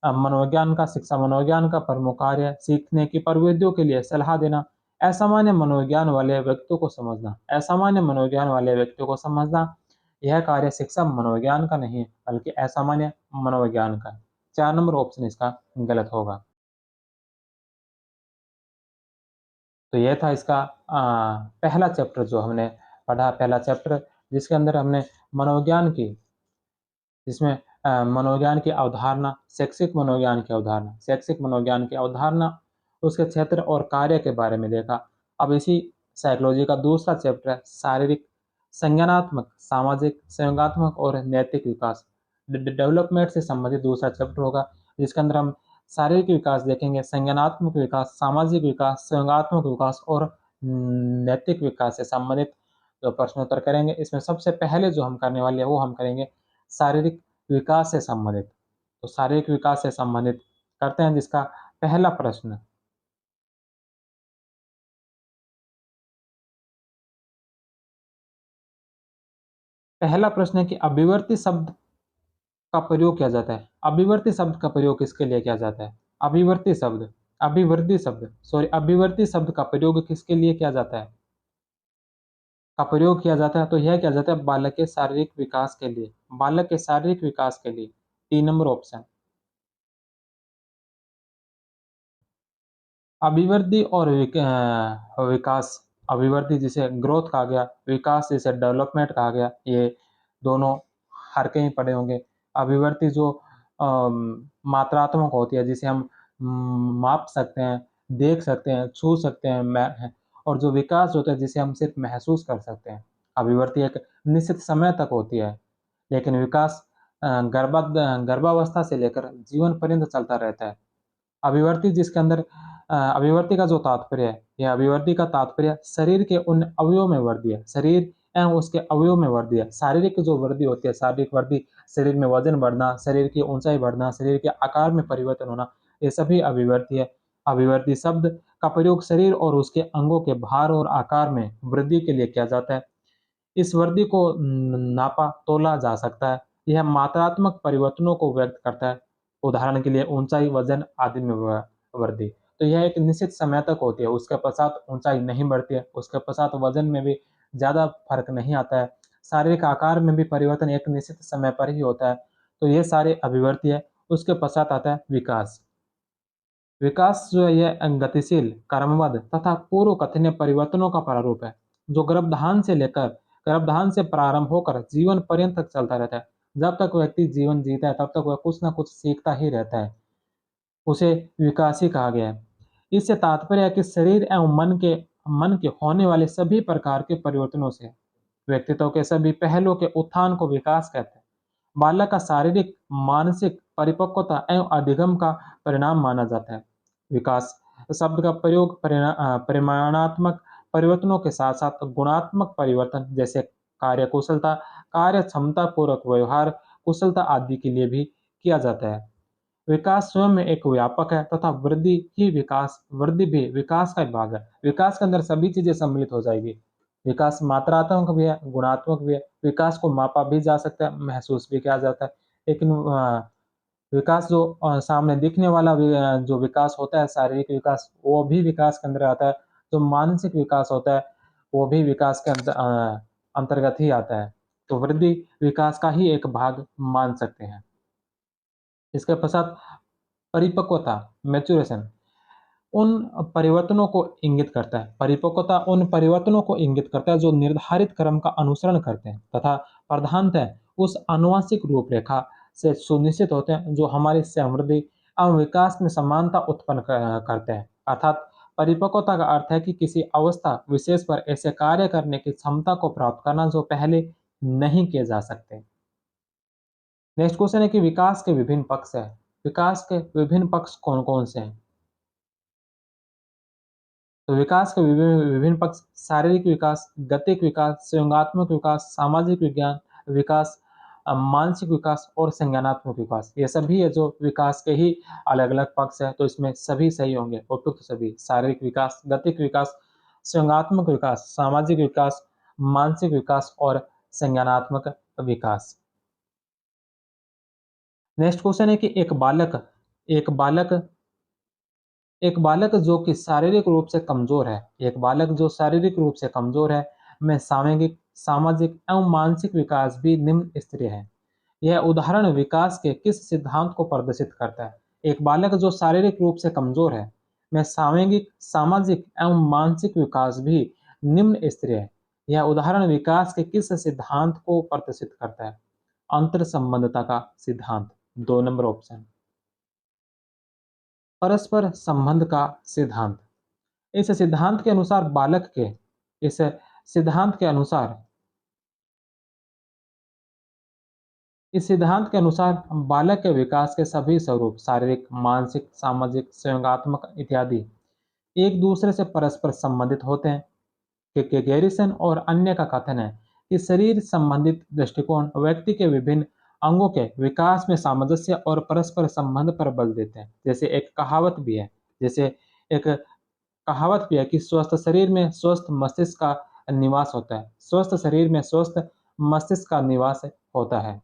शिक्षा मनोविज्ञान का प्रमुख कार्य है। सीखने की प्रवृत्तियों के लिए सलाह देना, असामान्य मनोविज्ञान वाले व्यक्तियों को समझना, असामान्य मनोविज्ञान वाले व्यक्तियों को समझना, यह कार्य शिक्षा मनोविज्ञान का नहीं है बल्कि असामान्य मनोविज्ञान का है। 4 नंबर ऑप्शन इसका गलत होगा। तो यह था इसका पहला चैप्टर जो हमने पढ़ा, पहला चैप्टर जिसके अंदर हमने मनोविज्ञान की, जिसमें मनोविज्ञान की अवधारणा, शैक्षिक मनोविज्ञान की अवधारणा, शैक्षिक मनोविज्ञान की अवधारणा, उसके क्षेत्र और कार्य के बारे में देखा। अब इसी साइकोलॉजी का दूसरा चैप्टर है शारीरिक, संज्ञानात्मक, सामाजिक, संयोगात्मक और नैतिक विकास। डेवलपमेंट से संबंधित दूसरा चैप्टर होगा जिसके अंदर हम शारीरिक विकास देखेंगे, संज्ञानात्मक विकास, सामाजिक विकास, संयोगात्मक विकास और नैतिक विकास से संबंधित जो प्रश्नोत्तर करेंगे। इसमें सबसे पहले जो हम करने वाले हैं वो हम करेंगे शारीरिक विकास से संबंधित। तो शारीरिक विकास से संबंधित करते हैं जिसका पहला प्रश्न, पहला प्रश्न है कि अभिवर्ती शब्द का प्रयोग किया जाता है। अभिवर्ती शब्द का प्रयोग किसके लिए किया जाता है? अभिवर्ती शब्द, अभिवर्ती शब्द का प्रयोग किसके लिए किया जाता है? तो यह किया जाता है बालक के शारीरिक विकास के लिए, बालक के शारीरिक विकास के लिए। 3 नंबर ऑप्शन। अभिवृद्धि और विकास, अभिवृद्धि जिसे ग्रोथ कहा गया, विकास जिसे डेवलपमेंट कहा गया, ये दोनों हर कहीं पढ़े होंगे। अभिवृद्धि जो मात्रात्मक होती है जिसे हम माप सकते हैं, देख सकते हैं, छू सकते हैं, और जो विकास होता है जिसे हम सिर्फ महसूस कर सकते हैं। अभिवृद्धि एक निश्चित समय तक होती है, लेकिन विकास गर्भावस्था से लेकर जीवन पर्यंत चलता रहता है। अभिवर्ती जिसके अंदर अभिवर्ती का जो तात्पर्य है, यह अभिवर्ती का तात्पर्य शरीर के उन अवयवों में वृद्धि है। शरीर एवं उसके अवयवों में वृद्धि है। शारीरिक जो वृद्धि होती है, शारीरिक वृद्धि, शरीर में वजन बढ़ना, शरीर की ऊंचाई बढ़ना, शरीर के आकार में परिवर्तन होना, ये सभी अभिवर्ती है। अभिवर्ती शब्द का प्रयोग शरीर और उसके अंगों के भार और आकार में वृद्धि के लिए किया जाता है। इस वृद्धि को नापा तोला जा सकता है। यह मात्रात्मक परिवर्तनों को व्यक्त करता है। उदाहरण के लिए ऊंचाई, वजन आदि में वृद्धि। तो यह एक निश्चित समय तक होती है, उसके पश्चात ऊंचाई नहीं बढ़ती है, उसके पश्चात वजन में भी ज्यादा फर्क नहीं आता है। शारीरिक आकार में भी परिवर्तन एक निश्चित समय पर ही होता है। तो ये सारे अभिवर्ती है। उसके पश्चात आता है विकास। विकास जो है यह गतिशील, क्रमबद्ध तथा पूर्व कथनीय परिवर्तनों का प्रारूप है, जो गर्भधान से प्रारंभ होकर जीवन पर्यंत तक चलता रहता है। जब तक व्यक्ति जीवन जीता है, तब तक वह कुछ ना कुछ सीखता ही रहता है। उसे विकास ही कहा गया है। इससे तात्पर्य है कि शरीर एवं मन के होने वाले सभी प्रकार के परिवर्तनों से व्यक्तित्व के सभी पहलुओं के उत्थान को विकास कहते हैं। बालक का शारीरिक, मानसिक परिपक्वता एवं अधिगम का परिणाम माना जाता है। विकास शब्द का प्रयोग परिमाणात्मक परिवर्तनों के साथ साथ गुणात्मक परिवर्तन जैसे कार्य कुशलता, कार्य क्षमता पूर्वक व्यवहार कुशलता आदि के लिए भी किया जाता है। विकास स्वयं में एक व्यापक है तथा वृद्धि भी विकास का एक भाग है। विकास के अंदर सभी चीजें सम्मिलित हो जाएगी। विकास मात्रात्मक भी है, गुणात्मक भी है। विकास को मापा भी जा सकता है, महसूस भी किया जाता है। लेकिन विकास जो सामने दिखने वाला जो विकास होता है, शारीरिक विकास, वो भी विकास के अंदर आता है। जो मानसिक विकास होता है, वो भी विकास के अंतर्गत ही आता है। तो वृद्धि विकास का ही एक भाग मान सकते हैं। इसके पश्चात परिपक्वता, मैच्योरेशन, उन परिवर्तनों को इंगित करता है। परिपक्वता उन परिवर्तनों को इंगित करता है जो निर्धारित क्रम का अनुसरण करते हैं तथा प्रधानतः उस आनुवंशिक रूपरेखा से सुनिश्चित होते हैं जो हमारी समृद्धि एवं विकास में समानता उत्पन्न करते हैं। अर्थात परिपक्वता का अर्थ है कि किसी अवस्था विशेष पर ऐसे कार्य करने की क्षमता को प्राप्त करना जो पहले नहीं किए जा सकते। नेक्स्ट क्वेश्चन है कि विकास के विभिन्न पक्ष है। विकास के विभिन्न पक्ष कौन कौन से हैं? तो विकास के विभिन्न विभिन्न पक्ष शारीरिक विकास, गतिक विकास, संयोगात्मक विकास, सामाजिक विज्ञान विकास, मानसिक विकास और संज्ञानात्मक विकास, ये सभी है जो विकास के ही अलग अलग पक्ष है। तो इसमें सभी सही होंगे, उपयुक्त सभी। शारीरिक विकास, गतिक विकास, संज्ञानात्मक विकास, सामाजिक विकास, मानसिक विकास और संज्ञानात्मक विकास। नेक्स्ट क्वेश्चन है कि एक बालक एक बालक जो कि शारीरिक रूप से कमजोर है, एक बालक जो शारीरिक रूप से कमजोर है, में सामूहिक, सामाजिक एवं मानसिक विकास भी निम्न स्तरीय है। यह उदाहरण विकास के किस सिद्धांत को प्रदर्शित करता है? एक बालक जो शारीरिक रूप से कमजोर है, में सामूहिक, सामाजिक एवं मानसिक विकास भी निम्न स्तरीय है। यह उदाहरण विकास के किस सिद्धांत को प्रदर्शित करता है? अंतर संबंधता का सिद्धांत, 2 नंबर ऑप्शन। परस्पर संबंध का सिद्धांत। इस सिद्धांत के अनुसार इस सिद्धांत के अनुसार इस सिद्धांत के अनुसार बालक के विकास के सभी स्वरूप शारीरिक, मानसिक, सामाजिक, संयोगात्मक इत्यादि एक दूसरे से परस्पर संबंधित होते हैं। के गैरिसन और अन्य का कथन है कि शरीर संबंधित दृष्टिकोण व्यक्ति के विभिन्न अंगों के विकास में सामंजस्य और परस्पर संबंध पर बल देते हैं। जैसे एक कहावत भी है जैसे एक कहावत भी है कि स्वस्थ शरीर में स्वस्थ मस्तिष्क का निवास होता है। स्वस्थ शरीर में स्वस्थ मस्तिष्क का निवास होता है।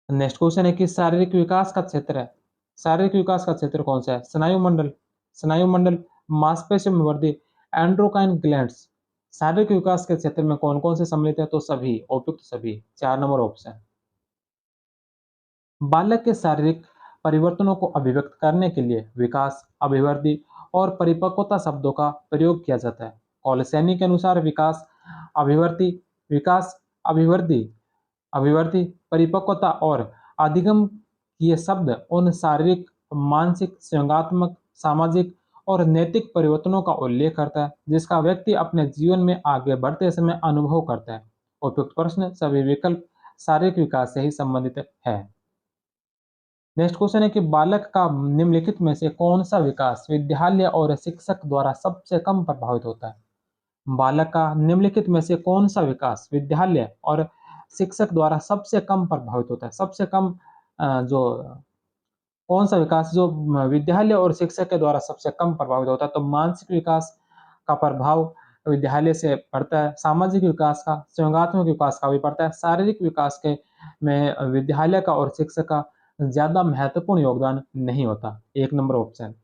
नेक्स्ट क्वेश्चन है कि शारीरिक विकास का क्षेत्र कौन सा है? स्नायु मंडल, मांसपेशियों में वृद्धि, एंड्रोक्राइन ग्लैंड्स। शारीरिक विकास के क्षेत्र में कौन कौन से सम्मिलित है? तो सभी, उपयुक्त सभी, 4 नंबर ऑप्शन। बालक के शारीरिक परिवर्तनों को अभिव्यक्त करने के लिए विकास, अभिवृद्धि और परिपक्वता शब्दों का प्रयोग किया जाता है। कॉलसैनी के अनुसार अभिवृद्धि विकास, अभिवृद्धि अभिवृद्धि, परिपक्वता और अधिगम, ये शब्द उन शारीरिक, मानसिक, संयोगात्मक, सामाजिक और नैतिक परिवर्तनों का उल्लेख करता है जिसका व्यक्ति अपने जीवन में आगे बढ़ते समय अनुभव करता है। उपयुक्त प्रश्न सभी विकल्प शारीरिक विकास से ही संबंधित है। नेक्स्ट क्वेश्चन है कि बालक का निम्नलिखित में से कौन सा विकास विद्यालय और शिक्षक द्वारा सबसे कम प्रभावित होता है? बालक का निम्नलिखित में से कौन सा विकास विद्यालय और शिक्षक द्वारा सबसे कम प्रभावित होता है? सबसे कम जो कौन सा विकास जो विद्यालय और शिक्षक के द्वारा सबसे कम प्रभावित होता है? तो मानसिक विकास का प्रभाव विद्यालय से पड़ता है, सामाजिक विकास का, संयोगात्मक विकास का भी पड़ता है, शारीरिक विकास के में विद्यालय का और शिक्षक का ज्यादा महत्वपूर्ण योगदान नहीं होता। एक नंबर ऑप्शन।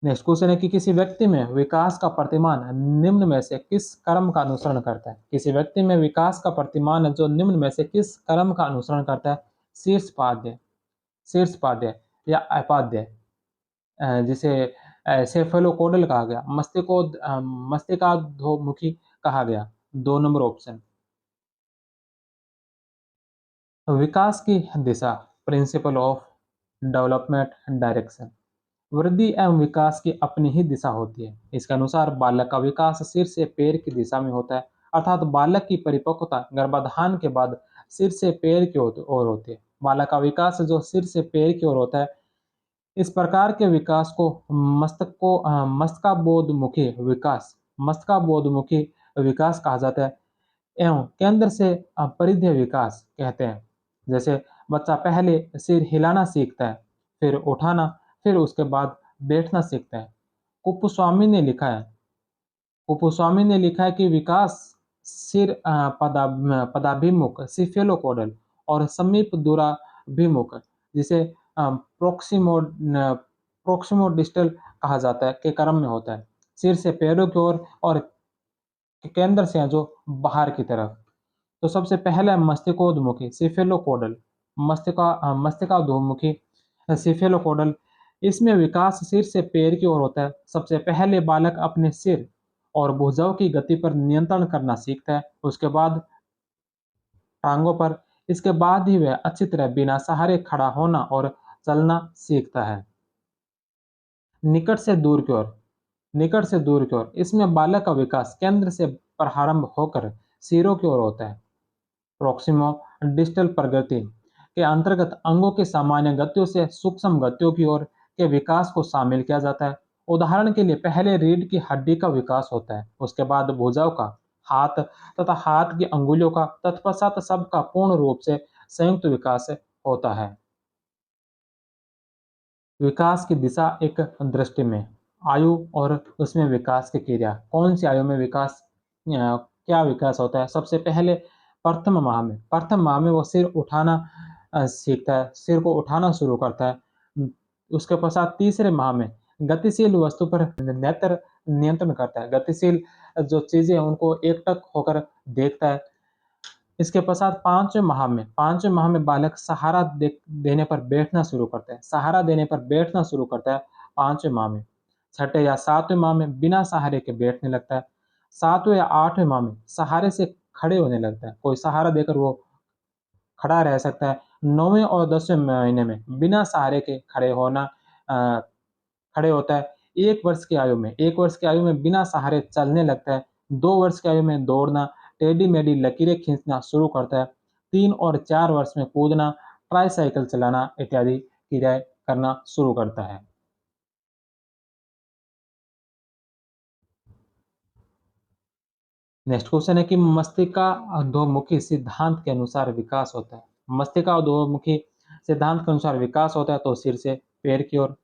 नेक्स्ट क्वेश्चन है कि किसी व्यक्ति में विकास का प्रतिमान निम्न में से किस कर्म का अनुसरण करता है? किसी व्यक्ति में विकास का प्रतिमान जो निम्न में से किस कर्म का अनुसरण करता है? शीर्षपाद्य, शीर्षपाद्य या अपाद्य, जिसे सेफेलोकोडल कहा गया, मस्तिष्काधोमुखी कहा गया। दो नंबर ऑप्शन। विकास की दिशा, प्रिंसिपल ऑफ डेवलपमेंट डायरेक्शन। वृद्धि एवं विकास की अपनी ही दिशा होती है। इसके अनुसार बालक का विकास सिर से पैर की दिशा में होता है, अर्थात बालक की परिपक्वता गर्भाधान के बाद सिर से पैर की ओर होती है। बालक का विकास जो सिर से पैर की ओर होता है, इस प्रकार के विकास को मस्तिष्काबोधमुखी विकास, मस्तिष्काबोधमुखी विकास कहा जाता है एवं केंद्र से परिधीय विकास कहते हैं। जैसे बच्चा पहले सिर हिलाना सीखता है, फिर उठाना, फिर उसके बाद बैठना सीखता है। कुप्पुस्वामी ने लिखा है कुप्पुस्वामी ने लिखा है कि विकास सिर पदाभिमुख सिफेलोकोडल और समीप दूराभिमुख, जिसे प्रोक्सिमोडिस्टल कहा जाता है, के क्रम में होता है। सिर से पैरों की ओर और केंद्र से जो बाहर की तरफ। तो सबसे पहला है मस्तिष्कोद्मुखी सिफेलोकोडल, मस्तिष्काधोमुखी सिफेलोकोडल। इसमें विकास सिर से पैर की ओर होता है। सबसे पहले बालक अपने सिर और भुजाओं की गति पर नियंत्रण करना सीखता है, उसके बाद टांगों पर। इसके बाद ही वह अच्छी तरह बिना सहारे खड़ा होना और चलना सीखता है। निकट से दूर की ओर, निकट से दूर की ओर, इसमें बालक का विकास केंद्र से प्रारंभ होकर सिरों की ओर होता है। प्रोक्सिमो डिस्टल प्रगति के अंतर्गत अंगों की सामान्य गतियों से सूक्ष्म गतियों की ओर के विकास को शामिल किया जाता है। उदाहरण के लिए पहले रीढ़ की हड्डी का विकास होता है, उसके बाद भुजाओं का, हाथ तथा हाथ की अंगुलियों का, तत्पश्चात सबका पूर्ण रूप से संयुक्त विकास होता है। विकास की दिशा एक दृष्टि में आयु और उसमें विकास की क्रिया, कौन सी आयु में विकास क्या विकास होता है? सबसे पहले प्रथम माह में वो सिर उठाना सीखता है, सिर को उठाना शुरू करता है। उसके पश्चात तीसरे माह में गतिशील वस्तु पर नेत्र नियंत्रण करता है, गतिशील जो चीजें हैं उनको एकटक होकर देखता है। इसके पश्चात पांचवें माह में बालक देने पर बैठना शुरू करता है, सहारा देने पर बैठना शुरू करता है पांचवें माह में। छठे या सातवें माह में बिना सहारे के बैठने लगता है। सातवें या आठवें माह में सहारे से खड़े होने लगता है, कोई सहारा देकर वो खड़ा रह सकता है। नौवें और 10वें महीने में बिना सहारे के खड़े होता है। एक वर्ष की आयु में बिना सहारे चलने लगता है। 2 वर्ष की आयु में दौड़ना, टेढ़ी मेढ़ी लकीरें खींचना शुरू करता है। 3 और 4 वर्ष में कूदना, ट्राईसाइकिल चलाना इत्यादि क्रियाएं करना शुरू करता है। नेक्स्ट क्वेश्चन है कि मस्तिष्का अधोमुखी सिद्धांत के अनुसार विकास होता है। मस्तिष्का अधोमुखी सिद्धांत के अनुसार विकास होता है तो सिर से पैर की ओर।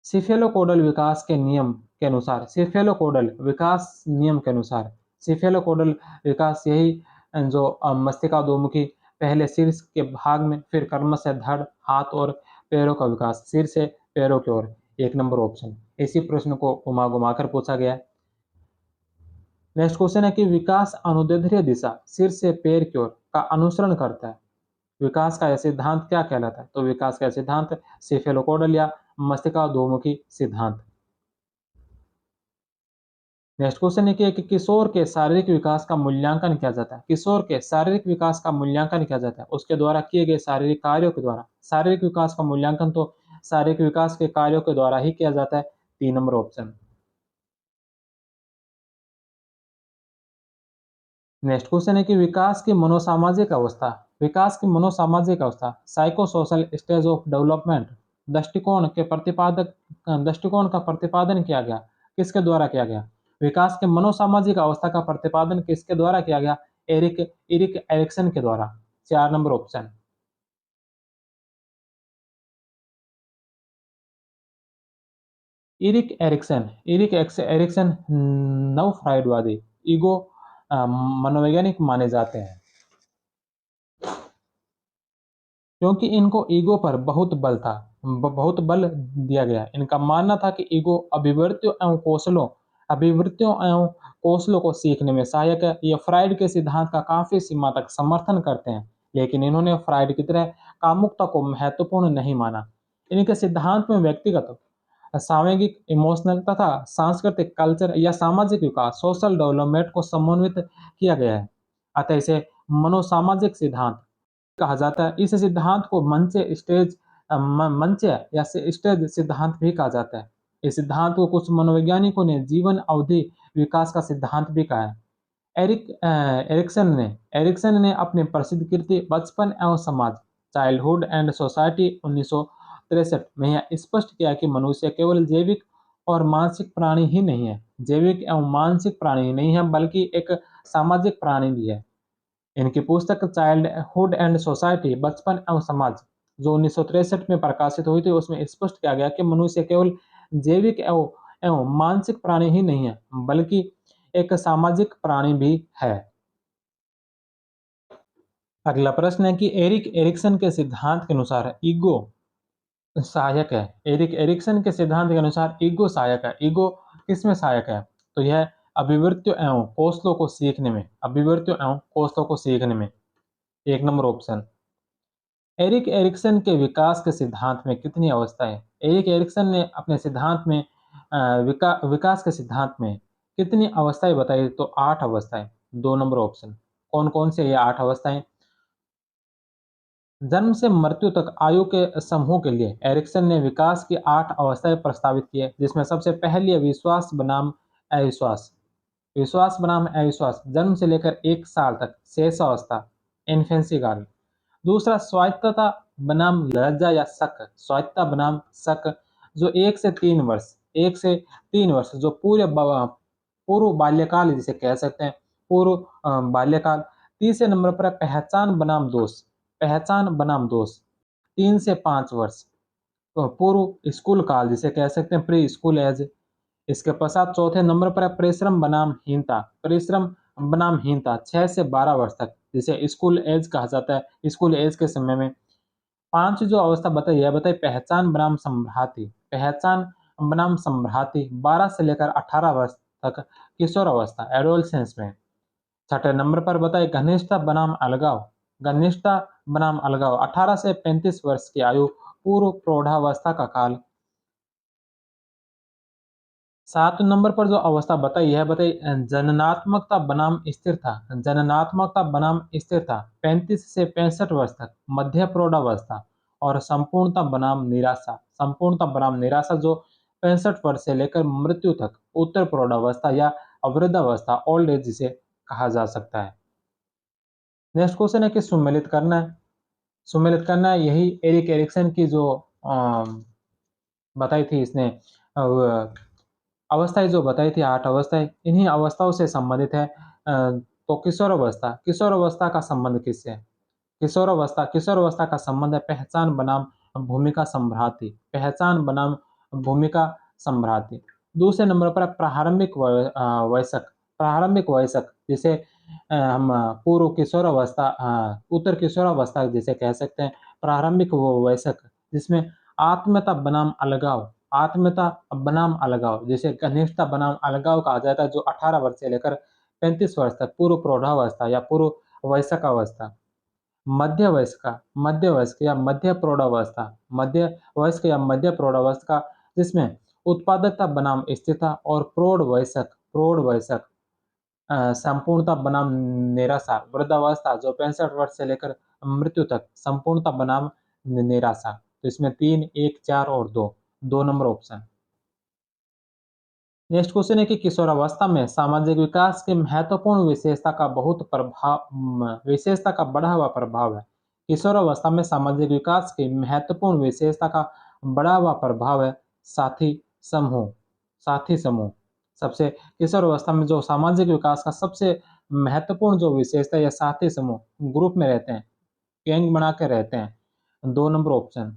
सिफेलोकोडल विकास के नियम के अनुसार, सिफेलोकोडल विकास नियम के अनुसार, सिफेलोकोडल विकास यही जो मस्तिष्काधोमुखी पहले सिर के भाग में, फिर क्रमशः धड़, हाथ और पैरों का विकास सिर से पैरों की ओर। एक नंबर ऑप्शन। इसी प्रश्न को घुमा घुमा कर पूछा गया है। नेक्स्ट क्वेश्चन है कि विकास अनुदैर्ध्य दिशा सिर से पैर की ओर का अनुसरण करता है। विकास का यह सिद्धांत क्या कहलाता है? तो विकास का सिद्धांत सिफेलोकोडल या मस्तिष्काधोमुखी सिद्धांत। नेक्स्ट क्वेश्चन है कि एक किशोर के शारीरिक विकास का मूल्यांकन किया जाता है। किशोर के शारीरिक विकास का मूल्यांकन किया जाता है उसके द्वारा किए गए शारीरिक कार्यों के द्वारा। शारीरिक विकास का मूल्यांकन तो शारीरिक विकास के कार्यों के द्वारा ही किया जाता है। 3 नंबर ऑप्शन। नेक्स्ट क्वेश्चन है कि विकास की मनोसामाजिक अवस्था। विकास की मनोसामाजिक अवस्था psycho social stage of development दृष्टिकोण का प्रतिपादन किया गया। किसके द्वारा किया गया? विकास के मनोसामाजिक अवस्था का प्रतिपादन किसके द्वारा किया गया? एरिक इरिक एरिक्सन के द्वारा। 4 नंबर ऑप्शन। इरिक एरिक्सन नव फ्राइडवादी ईगो मनोवैज्ञानिक माने जाते हैं, क्योंकि इनको ईगो पर बहुत बल दिया गया। इनका मानना था कि ईगो अभिवृत्तियों एवं कौशलों को सीखने में सहायक है। ये फ्राइड के सिद्धांत का काफी सीमा तक समर्थन करते हैं, लेकिन इन्होंने फ्राइड की तरह कामुकता को महत्वपूर्ण नहीं माना। इनके सिद्धांत में व्यक्तिगत, सामूहिक, इमोशनल तथा सांस्कृतिक कल्चर या सामाजिक विकास सोशल डेवलपमेंट को समन्वित किया गया है। अतः इसे मनोसामाजिक सिद्धांत कहा जाता है। इस सिद्धांत को मंच या स्टेज सिद्धांत भी कहा जाता है। इस सिद्धांत को कुछ मनोवैज्ञानिकों ने जीवन अवधि विकास का सिद्धांत भी कहा है। एरिक्सन ने अपनी प्रसिद्ध कृति बचपन एवं समाज चाइल्डहुड एंड सोसाइटी 1963 में यह स्पष्ट किया कि मनुष्य केवल जैविक एवं मानसिक प्राणी ही नहीं है, बल्कि एक सामाजिक प्राणी भी है। इनकी पुस्तक चाइल्डहुड एंड सोसाइटी बचपन एवं समाज जो 1963 में प्रकाशित हुई थी, उसमें स्पष्ट किया गया कि मनुष्य केवल जैविक एवं मानसिक प्राणी ही नहीं है, बल्कि एक सामाजिक प्राणी भी है। अगला प्रश्न है कि एरिक एरिक्सन के सिद्धांत के अनुसार ईगो सहायक है। एरिक एरिक्सन के सिद्धांत के अनुसार ईगो सहायक है। ईगो किसमें सहायक है? तो यह अभिवृत्तियों एवं कौशलों को सीखने में। 1 नंबर ऑप्शन। एरिक एरिक्सन के विकास के सिद्धांत में कितनी अवस्थाएं? एरिक एरिक्सन ने अपने सिद्धांत में विकास के सिद्धांत में कितनी अवस्थाएं बताई? तो 8 अवस्थाएं। 2 नंबर ऑप्शन। कौन कौन से ये 8 अवस्थाएं? जन्म से मृत्यु तक आयु के समूह के लिए एरिक्सन ने विकास की 8 अवस्थाएं प्रस्तावित की है, जिसमें सबसे पहली है विश्वास बनाम अविश्वास। विश्वास बनाम अविश्वास जन्म से लेकर 1 साल तक शेष अवस्था, इन्फेंसी काल। दूसरा स्वायत्तता बनाम लज्जा या शक, स्वायत्तता बनाम शक जो 1 से 3 वर्ष जो पूर्व बाल्यकाल जिसे कह सकते हैं, पूर्व बाल्यकाल। तीसरे नंबर पर है पहचान बनाम दोष 3 से 5 वर्ष, तो पूर्व स्कूल काल जिसे कह सकते हैं, प्री स्कूल एज। इसके पश्चात चौथे नंबर पर है परिश्रम बनाम हीनता 6 से 12 वर्ष तक, जिसे स्कूल एज कहा जाता है। स्कूल एज के समय में 5 जो अवस्था बताई है, बताई पहचान बनाम संभ्रांति 12 से लेकर 18 वर्ष तक किशोर अवस्था एडोलसेंस में। छठे नंबर पर बताए घनिष्ठता बनाम अलगाव 18 से 35 वर्ष की आयु, पूर्व प्रौढ़ावस्था का काल। 7 नंबर पर जो अवस्था बताई है, बताई जननात्मकता बनाम स्थिरता 35 से 65 वर्ष तक मध्य प्रौढ़ावस्था। और संपूर्णता बनाम निराशा जो 65 वर्ष से लेकर मृत्यु तक उत्तर प्रौढ़ावस्था या अवृद्धावस्था ओल्ड एज जिसे कहा जा सकता है। नेक्स्ट क्वेश्चन है कि सुमेलित करना यही एरिक एरिक्सन की जो बताई थी इसने अवस्थाएं जो बताई थी 8 अवस्थाएं, इन्हीं अवस्थाओं से संबंधित है। तो किशोर अवस्था का संबंध किससे है? किशोर अवस्था का संबंध है पहचान बनाम भूमिका संभ्रांति। दूसरे नंबर पर प्रारंभिक वयस्क जिसे हम पूर्व किशोर अवस्था उत्तर किशोर अवस्था जिसे कह सकते हैं, प्रारंभिक वयस्क जिसमें आत्मीयता बनाम अलगाव जिसे घनिष्ठता बनाम अलगाव कहा जाता है, जो 18 वर्ष से लेकर 35 वर्ष तक पूर्व प्रौढ़ावस्था या पूर्व वयस्क अवस्था। मध्य वयस्क या मध्य प्रौढ़ावस्था जिसमें उत्पादकता बनाम स्थिरता। और प्रौढ़ वयस्क संपूर्णता बनाम निराशा। वृद्धावस्था जो 65 वर्ष से लेकर मृत्यु तक संपूर्णता बनाम निराशा। तो इसमें 3, 1, 4 और 2, 2 नंबर ऑप्शन। नेक्स्ट क्वेश्चन है कि किशोरावस्था में सामाजिक विकास की महत्वपूर्ण विशेषता का बढ़ा हुआ प्रभाव है। किशोरावस्था में सामाजिक विकास की महत्वपूर्ण विशेषता का बढ़ा हुआ प्रभाव है साथी समूह। साथी समूह सबसे किशोरावस्था में जो सामाजिक विकास का सबसे महत्वपूर्ण जो विशेषता है, साथी समूह, ग्रुप में रहते हैं, गैंग बना के रहते हैं। 2 नंबर ऑप्शन।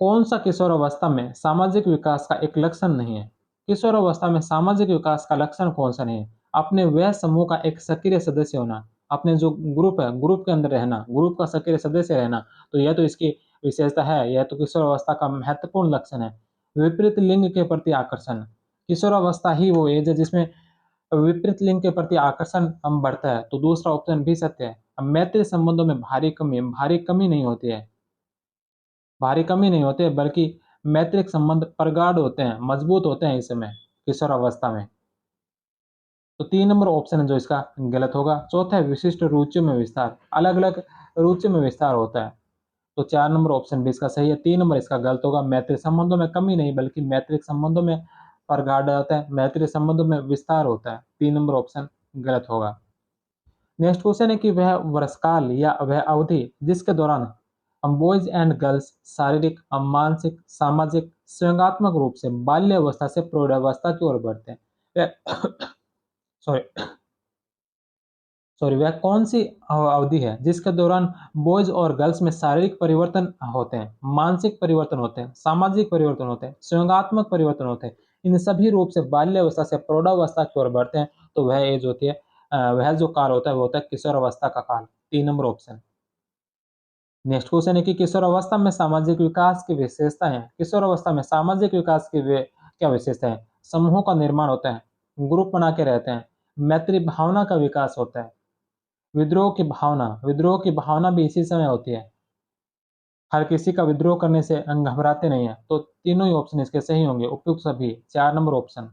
कौन सा किशोरावस्था में सामाजिक विकास का एक लक्षण नहीं है? किशोरावस्था में सामाजिक विकास का लक्षण कौन सा नहीं है? अपने वह समूह का एक सक्रिय सदस्य होना, अपने जो ग्रुप है, ग्रुप के अंदर रहना, ग्रुप का सक्रिय सदस्य रहना, तो यह तो इसकी विशेषता है, यह तो किशोरावस्था का महत्वपूर्ण लक्षण है। विपरीत लिंग के प्रति आकर्षण, किशोरावस्था ही वो एज है जिसमें विपरीत लिंग के प्रति आकर्षण बढ़ता है, तो दूसरा ऑप्शन भी सत्य है। मैत्री संबंधों में भारी कमी नहीं होती है। भारी कमी नहीं होते बल्कि मैत्रिक संबंध प्रगाढ़ होते हैं, मजबूत होते हैं इस समय किशोरावस्था में। तो 3 नंबर ऑप्शन है जो इसका गलत होगा। चौथा है विशिष्ट रुचियों में विस्तार, अलग-अलग रुचियों में विस्तार होता है। तो 4 नंबर ऑप्शन भी इसका सही है। 3 नंबर इसका गलत होगा। मैत्रिक संबंधों में कमी नहीं बल्कि मैत्रिक संबंधों में प्रगाढ़ होता है, मैत्रिक संबंधों में विस्तार होता है। 3 नंबर ऑप्शन गलत होगा। नेक्स्ट क्वेश्चन है कि वह वर्षकाल या वह अवधि जिसके दौरान हम बॉयज एंड गर्ल्स शारीरिक, मानसिक, सामाजिक, स्वयंगात्मक रूप से बाल्यावस्था से प्रौढ़ावस्था की ओर बढ़ते हैं, वह सॉरी सॉरी वह कौन सी अवधि है जिसके दौरान बॉयज और गर्ल्स में शारीरिक परिवर्तन होते हैं, मानसिक परिवर्तन होते हैं, सामाजिक परिवर्तन होते हैं, स्वयंगात्मक परिवर्तन होते हैं, इन सभी रूप से बाल्यावस्था से प्रौढ़ावस्था की ओर बढ़ते हैं, तो वह एज होती है, वह जो काल होता है वो होता है किशोरावस्था का काल। 3 नंबर ऑप्शन। नेक्स्ट क्वेश्चन है कि किशोरावस्था में सामाजिक विकास की विशेषता है। किशोरावस्था में सामाजिक विकास की क्या विशेषता है? समूहों का निर्माण होता है, ग्रुप बना के रहते हैं, मैत्री भावना का विकास होता है, विद्रोह की भावना भी इसी समय होती है। हर किसी का विद्रोह करने से घबराते नहीं है, तो तीनों ही ऑप्शन इसके सही होंगे, उपयुक्त सभी। 4 नंबर ऑप्शन।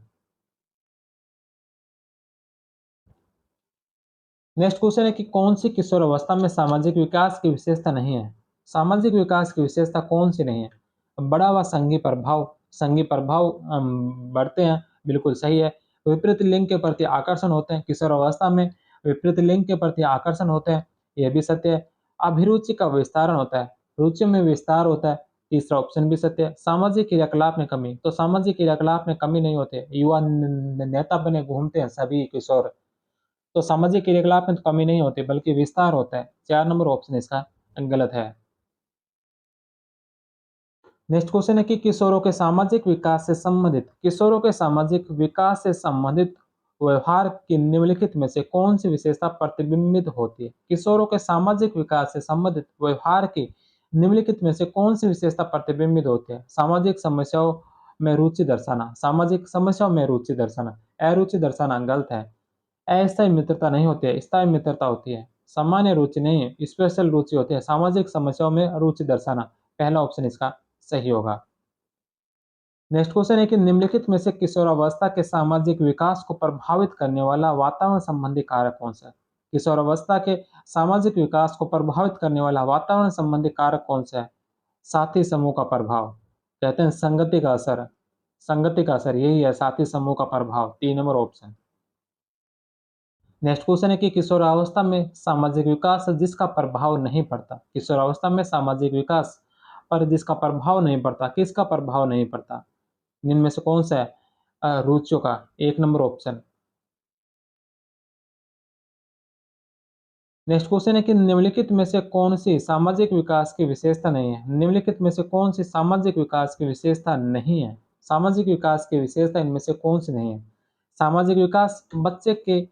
नेक्स्ट क्वेश्चन है कि कौन सी किशोर अवस्था में सामाजिक विकास की विशेषता नहीं है? सामाजिक विकास की विशेषता कौन सी नहीं है? बड़ा हुआ संघी प्रभाव बढ़ते हैं, बिल्कुल सही है। विपरीत लिंग के प्रति आकर्षण होते हैं, किशोर अवस्था में विपरीत लिंग के प्रति आकर्षण होते हैं, यह भी सत्य है। अभिरुचि का विस्तारण होता है, रुचि में विस्तार होता है, तीसरा ऑप्शन भी सत्य है। सामाजिक क्रियाकलाप में कमी, तो सामाजिक क्रियाकलाप में कमी नहीं होती है, युवा नेता बने घूमते हैं सभी किशोर, तो सामाजिक क्रियाकलाप में तो कमी नहीं होती बल्कि विस्तार होता है। 4 नंबर ऑप्शन इसका गलत है। नेक्स्ट क्वेश्चन है कि किशोरों के सामाजिक विकास से संबंधित व्यवहार की निम्नलिखित में से कौन सी विशेषता प्रतिबिंबित होती है? किशोरों के सामाजिक विकास से संबंधित व्यवहार की निम्नलिखित में से कौन सी विशेषता प्रतिबिंबित होती है? सामाजिक समस्याओं में रुचि दर्शाना, अरुचि दर्शाना गलत है। अस्थायी मित्रता नहीं होती है, स्थायी मित्रता होती है। सामान्य रुचि नहीं, स्पेशल रुचि होती है। सामाजिक समस्याओं में रुचि दर्शाना, पहला ऑप्शन इसका सही होगा। नेक्स्ट क्वेश्चन है कि निम्नलिखित में से किशोरावस्था के सामाजिक विकास को प्रभावित करने वाला वातावरण संबंधी कारक कौन सा है? किशोरावस्था के सामाजिक विकास को प्रभावित करने वाला वातावरण संबंधी कारक कौन सा है? साथी समूह का प्रभाव, कहते हैं संगति का असर यही है, साथी समूह का प्रभाव। 3 नंबर ऑप्शन। नेक्स्ट क्वेश्चन है कि किशोरावस्था में सामाजिक विकास जिसका प्रभाव नहीं पड़ता, किशोरावस्था में सामाजिक विकास पर जिसका प्रभाव नहीं पड़ता, किसका प्रभाव नहीं पड़ता, निम्न में से कौन सा है? रुचियों का, 1 नंबर ऑप्शन। नेक्स्ट क्वेश्चन है कि निम्नलिखित में से कौन सी सामाजिक विकास की विशेषता नहीं है? निम्नलिखित में से कौन सी सामाजिक विकास की विशेषता नहीं है? सामाजिक विकास की विशेषता इनमें से कौन सी नहीं है? सामाजिक विकास बच्चे के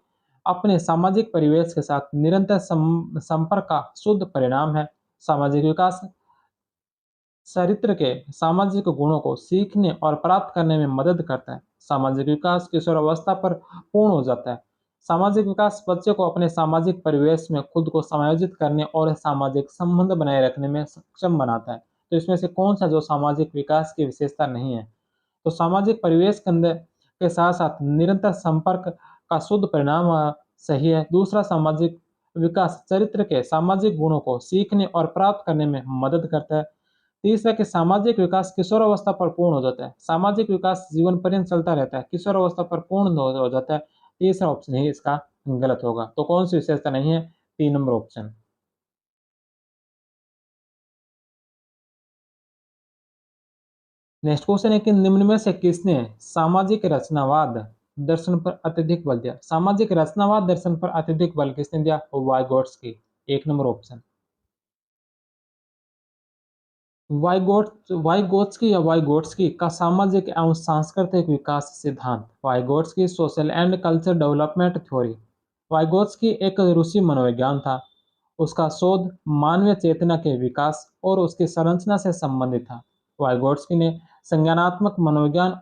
अपने सामाजिक परिवेश के साथ निरंतर संपर्क का शुद्ध परिणाम है। सामाजिक विकास चरित्र के सामाजिक गुणों को सीखने और प्राप्त करने में मदद करता है। सामाजिक विकास किशोरावस्था पर पूर्ण हो जाता है। सामाजिक विकास बच्चे को अपने सामाजिक परिवेश में खुद को समायोजित करने और सामाजिक संबंध बनाए रखने में सक्षम बनाता है। तो इसमें से कौन सा जो सामाजिक विकास की विशेषता नहीं है? तो सामाजिक परिवेश के अंदर के साथ साथ निरंतर संपर्क का शुद्ध परिणाम सही है। दूसरा, सामाजिक विकास चरित्र के सामाजिक गुणों को सीखने और प्राप्त करने में मदद करता है। तीसरा कि सामाजिक विकास किशोरावस्था पर पूर्ण हो जाता है। सामाजिक विकास जीवन पर्यंत चलता रहता है, किशोरावस्था पर पूर्ण हो जाता है। तीसरा ऑप्शन ही इसका गलत होगा। तो कौन-सी विशेषता नहीं है? 3 नंबर ऑप्शन। नेक्स्ट क्वेश्चन है कि निम्न में से किसने सामाजिक रचनावाद दर्शन पर अत्यधिक बल दिया? सामाजिक रचनावाद दर्शन पर अत्यधिक बल किसने दिया? वाइगोट्स्की। 1 नंबर ऑप्शन। वाइगोत्स्की या वाइगोट्स्की का सामाजिक एवं सांस्कृतिक विकास सिद्धांत। Vygotsky social and culture development theory. Vygotsky एक रूसी मनोविज्ञान था। उसका शोध मानवीय चेतना के विकास और उसकी संरचना से संबंधित था। वाइगोट्स्की ने संज्ञानात्मक मनोविज्ञान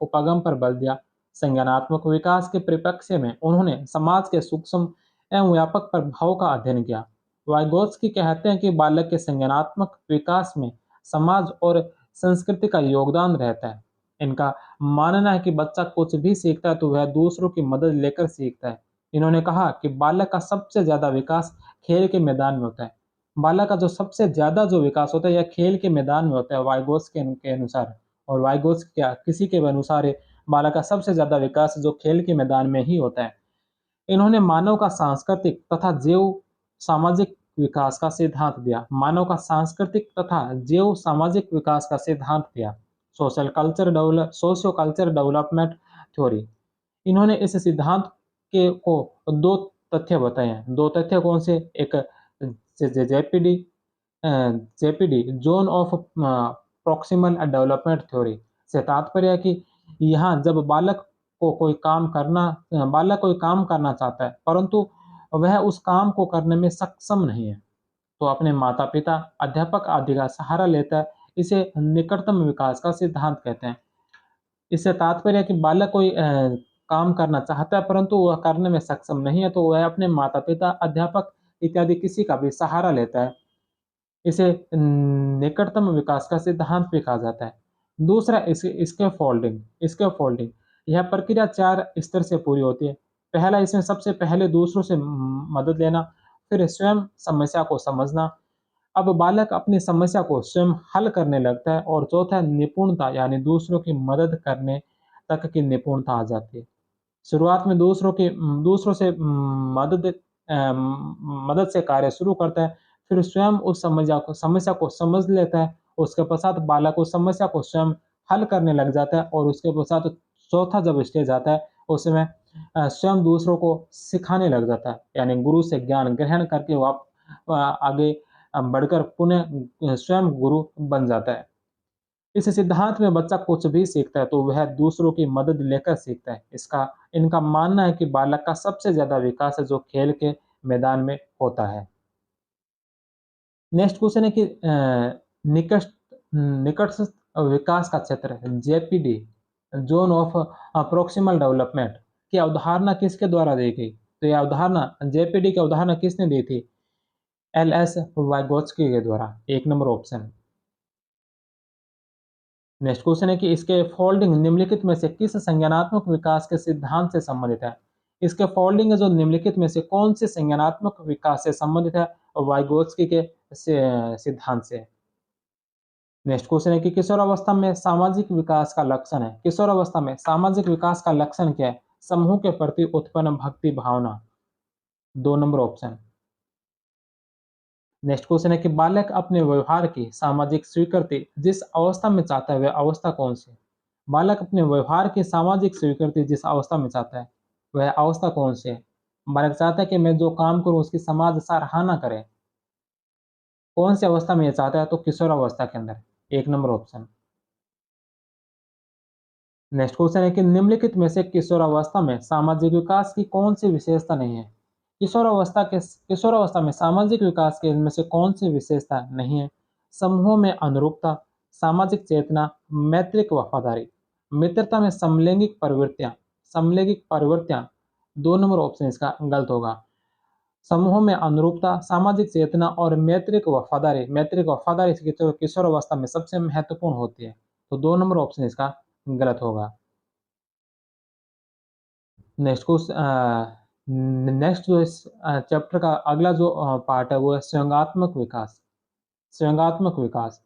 उपागम पर बल दिया। संज्ञानात्मक विकास के परिप्रेक्ष्य में उन्होंने समाज के सूक्ष्म एवं व्यापक प्रभाव का अध्ययन किया। वाइगोत्स्की कहते हैं कि बालक के संज्ञानात्मक विकास में समाज और संस्कृति का योगदान रहता है। इनका मानना है कि बच्चा कुछ भी सीखता है तो वह दूसरों की मदद लेकर सीखता है। इन्होंने कहा कि बालक का सबसे ज्यादा विकास खेल के मैदान में होता है। बालक का जो सबसे ज्यादा जो विकास होता है यह खेल के मैदान में होता है, वाइगोत्स्की के अनुसार। और वाइगोत्स्की क्या किसी के भी अनुसार है, बालक का सबसे ज्यादा विकास जो खेल के मैदान में ही होता है। इन्होंने मानव का सांस्कृतिक तथा जैव सामाजिक विकास का सिद्धांत दिया। मानव का सांस्कृतिक तथा जैव सामाजिक विकास का सिद्धांत दिया। Socio culture development theory. इन्होंने इस सिद्धांत के को दो तथ्य बताए हैं। दो तथ्य कौन से? एक ZPD ZPD zone of proximal development theory से तात्पर्य है कि यहाँ जब बालक कोई काम करना चाहता है परंतु वह उस काम को करने में सक्षम नहीं है, तो अपने माता-पिता, अध्यापक आदि का सहारा लेता है। इसे निकटतम विकास का सिद्धांत कहते हैं। इससे तात्पर्य है कि बालक कोई काम करना चाहता है परंतु वह करने में सक्षम नहीं है, तो वह अपने माता-पिता, अध्यापक इत्यादि किसी का भी सहारा लेता है। इसे निकटतम विकास का सिद्धांत भी कहा जाता है। दूसरा स्कैफोल्डिंग यह प्रक्रिया 4 स्तर से पूरी होती है। पहला, इसमें सबसे पहले दूसरों से मदद लेना, फिर स्वयं समस्या को समझना। अब बालक अपनी समस्या को स्वयं हल करने लगता है और चौथा निपुणता यानी दूसरों की मदद करने तक की निपुणता आ जाती है। शुरुआत में दूसरों से मदद से कार्य शुरू करता है, फिर स्वयं उस समस्या को समझ लेता है। उसके पश्चात बालक उस समस्या को स्वयं हल करने लग जाता है और उसके पश्चात चौथा जब स्टेज आता है, उसमें स्वयं दूसरों को सिखाने लग जाता है। यानी गुरु से ज्ञान ग्रहण करके वो आगे बढ़कर पुनः स्वयं गुरु बन जाता है। इस सिद्धांत में बच्चा कुछ भी सीखता है तो वह दूसरों की मदद लेकर सीखता है। इसका इनका मानना है कि बालक का सबसे ज्यादा विकास है जो खेल के मैदान में होता है। नेक्स्ट क्वेश्चन है कि निकट निकट विकास का क्षेत्र है JPD zone of proximal development की अवधारणा किसके द्वारा दी गई? तो यह अवधारणा जेपीडी की अवधारणा किसने दी थी? एल एस वाइगोत्स्की के द्वारा। 1 नंबर ऑप्शन। नेक्स्ट क्वेश्चन है कि इसके फोल्डिंग निम्नलिखित में से किस संज्ञानात्मक विकास के सिद्धांत से संबंधित है? इसके फोल्डिंग जो निम्नलिखित में से कौन से संज्ञानात्मक विकास से संबंधित है? वाइगोत्स्की के सिद्धांत से। नेक्स्ट क्वेश्चन है कि किशोरावस्था में सामाजिक विकास का लक्षण है। किशोरावस्था में सामाजिक विकास का लक्षण क्या है? समूह के प्रति उत्पन्न भक्ति भावना। 2 नंबर ऑप्शन। नेक्स्ट क्वेश्चन है कि बालक अपने व्यवहार की सामाजिक स्वीकृति जिस अवस्था में चाहता है वह अवस्था कौन सी है? बालक अपने व्यवहार की सामाजिक स्वीकृति जिस अवस्था में चाहता है वह अवस्था कौन सी है? बालक चाहता है कि मैं जो काम करूं उसकी समाज सराहना करे। कौन सी अवस्था में यह चाहता है? तो किशोरावस्था के अंदर। 1 नंबर ऑप्शन। नेक्स्ट क्वेश्चन है कि निम्नलिखित में से किशोरावस्था में सामाजिक विकास की कौन सी विशेषता नहीं है? किशोरावस्था में सामाजिक विकास के इनमें से कौन सी विशेषता नहीं है? समूहों में अनुरूपता, सामाजिक चेतना, मैत्रिक वफादारी। मित्रता में समलैंगिक प्रवृत्तियां। 2 नंबर ऑप्शन इसका गलत होगा। समूहों में अनुरूपता, सामाजिक चेतना और मैत्रिक वफादारी किशोरावस्था में सबसे महत्वपूर्ण होती है, तो 2 नंबर ऑप्शन इसका गलत होगा। नेक्स्ट जो इस चैप्टर का अगला जो पार्ट है वो है संयोगात्मक विकास। स्वयंगात्मक विकास।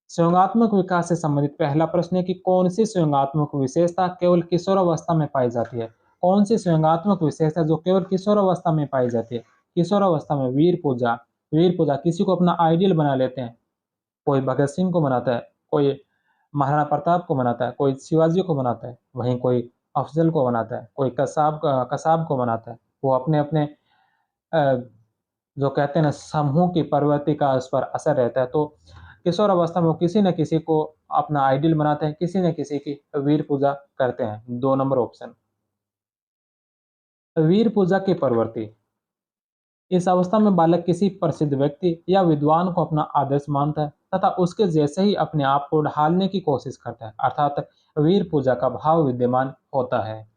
स्वयंगात्मक विकास से संबंधित पहला प्रश्न है कि कौन सी स्वयंगात्मक विशेषता केवल किशोरावस्था में पाई जाती है? कौन सी स्वयंगात्मक विशेषता जो केवल किशोरावस्था में पाई जाती है? किशोरावस्था में वीर पूजा किसी को अपना आइडियल बना लेते हैं। कोई भगत सिंह को बनाता है, कोई महाराणा प्रताप को बनाता है, कोई शिवाजी को बनाता है, वहीं कोई अफजल को बनाता है, कोई कसाब को बनाता है। वो अपने-अपने जो कहते हैं ना समूह की प्रवृत्ति का उस पर असर रहता है। तो किशोर अवस्था में वो किसी न किसी को अपना आइडियल बनाते हैं, किसी न किसी की वीर पूजा करते हैं। 2 नंबर ऑप्शन। वीर पूजा की प्रवृत्ति। इस अवस्था में बालक किसी प्रसिद्ध व्यक्ति या विद्वान को अपना आदर्श मानता है तथा उसके जैसे ही अपने आप को ढालने की कोशिश करता है, अर्थात वीर पूजा का भाव विद्यमान होता है।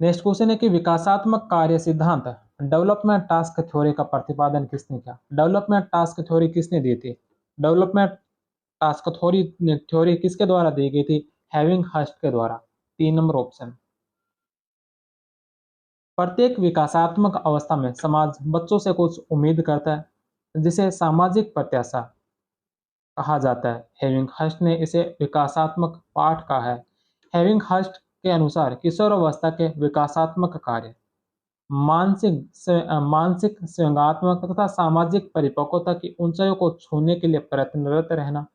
नेक्स्ट क्वेश्चन है कि विकासात्मक कार्य सिद्धांत डेवलपमेंट टास्क थ्योरी का प्रतिपादन किसने किया? डेवलपमेंट टास्क थ्योरी किसने दी थी? डेवलपमेंट टास्क थ्योरी थ्योरी किसके द्वारा दी गई थी? हैविंग हर्स्ट के द्वारा। 3 नंबर ऑप्शन। प्रत्येक विकासात्मक अवस्था में समाज बच्चों से कुछ उम्मीद करता है जिसे सामाजिक प्रत्याशा कहा जाता है। हेविंग हर्स्ट ने इसे विकासात्मक पाठ कहा है। हेविंग हर्स्ट के अनुसार किशोरावस्था के विकासात्मक कार्य मानसिक संज्ञानात्मक तथा सामाजिक परिपक्वता की ऊंचाइयों को छूने के लिए प्रयत्नरत रहना,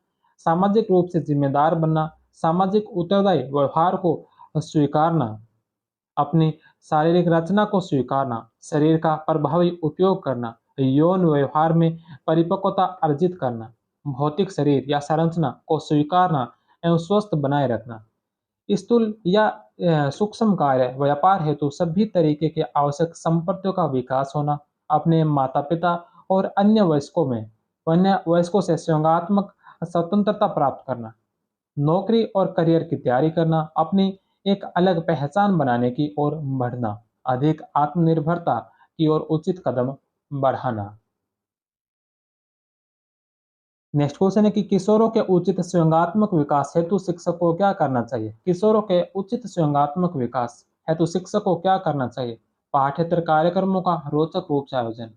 सामाजिक रूप से जिम्मेदार बनना, सामाजिक उत्तरदायी व्यवहार को स्वीकारना, अपनी शारीरिक रचना को स्वीकारना, शरीर का प्रभावी उपयोग करना, यौन व्यवहार में परिपक्वता अर्जित करना, भौतिक शरीर या संरचना को स्वीकारना एवं स्वस्थ बनाए रखना, स्थूल या सूक्ष्म कार्य व्यापार हेतु सभी तरीके के आवश्यक संपत्तियों का विकास होना, अपने माता पिता और अन्य वयस्कों से संज्ञानात्मक स्वतंत्रता प्राप्त करना, नौकरी और करियर की तैयारी करना, अपनी एक अलग पहचान बनाने की ओर बढ़ना, अधिक आत्मनिर्भरता की ओर उचित कदम बढ़ाना। नेक्स्ट क्वेश्चन है कि किशोरों के उचित स्वयंगात्मक विकास हेतु शिक्षक को क्या करना चाहिए? किशोरों के उचित स्वयंगात्मक विकास हेतु शिक्षक को क्या करना चाहिए? पाठ्येतर कार्यक्रमों का रोचक रूप से आयोजन।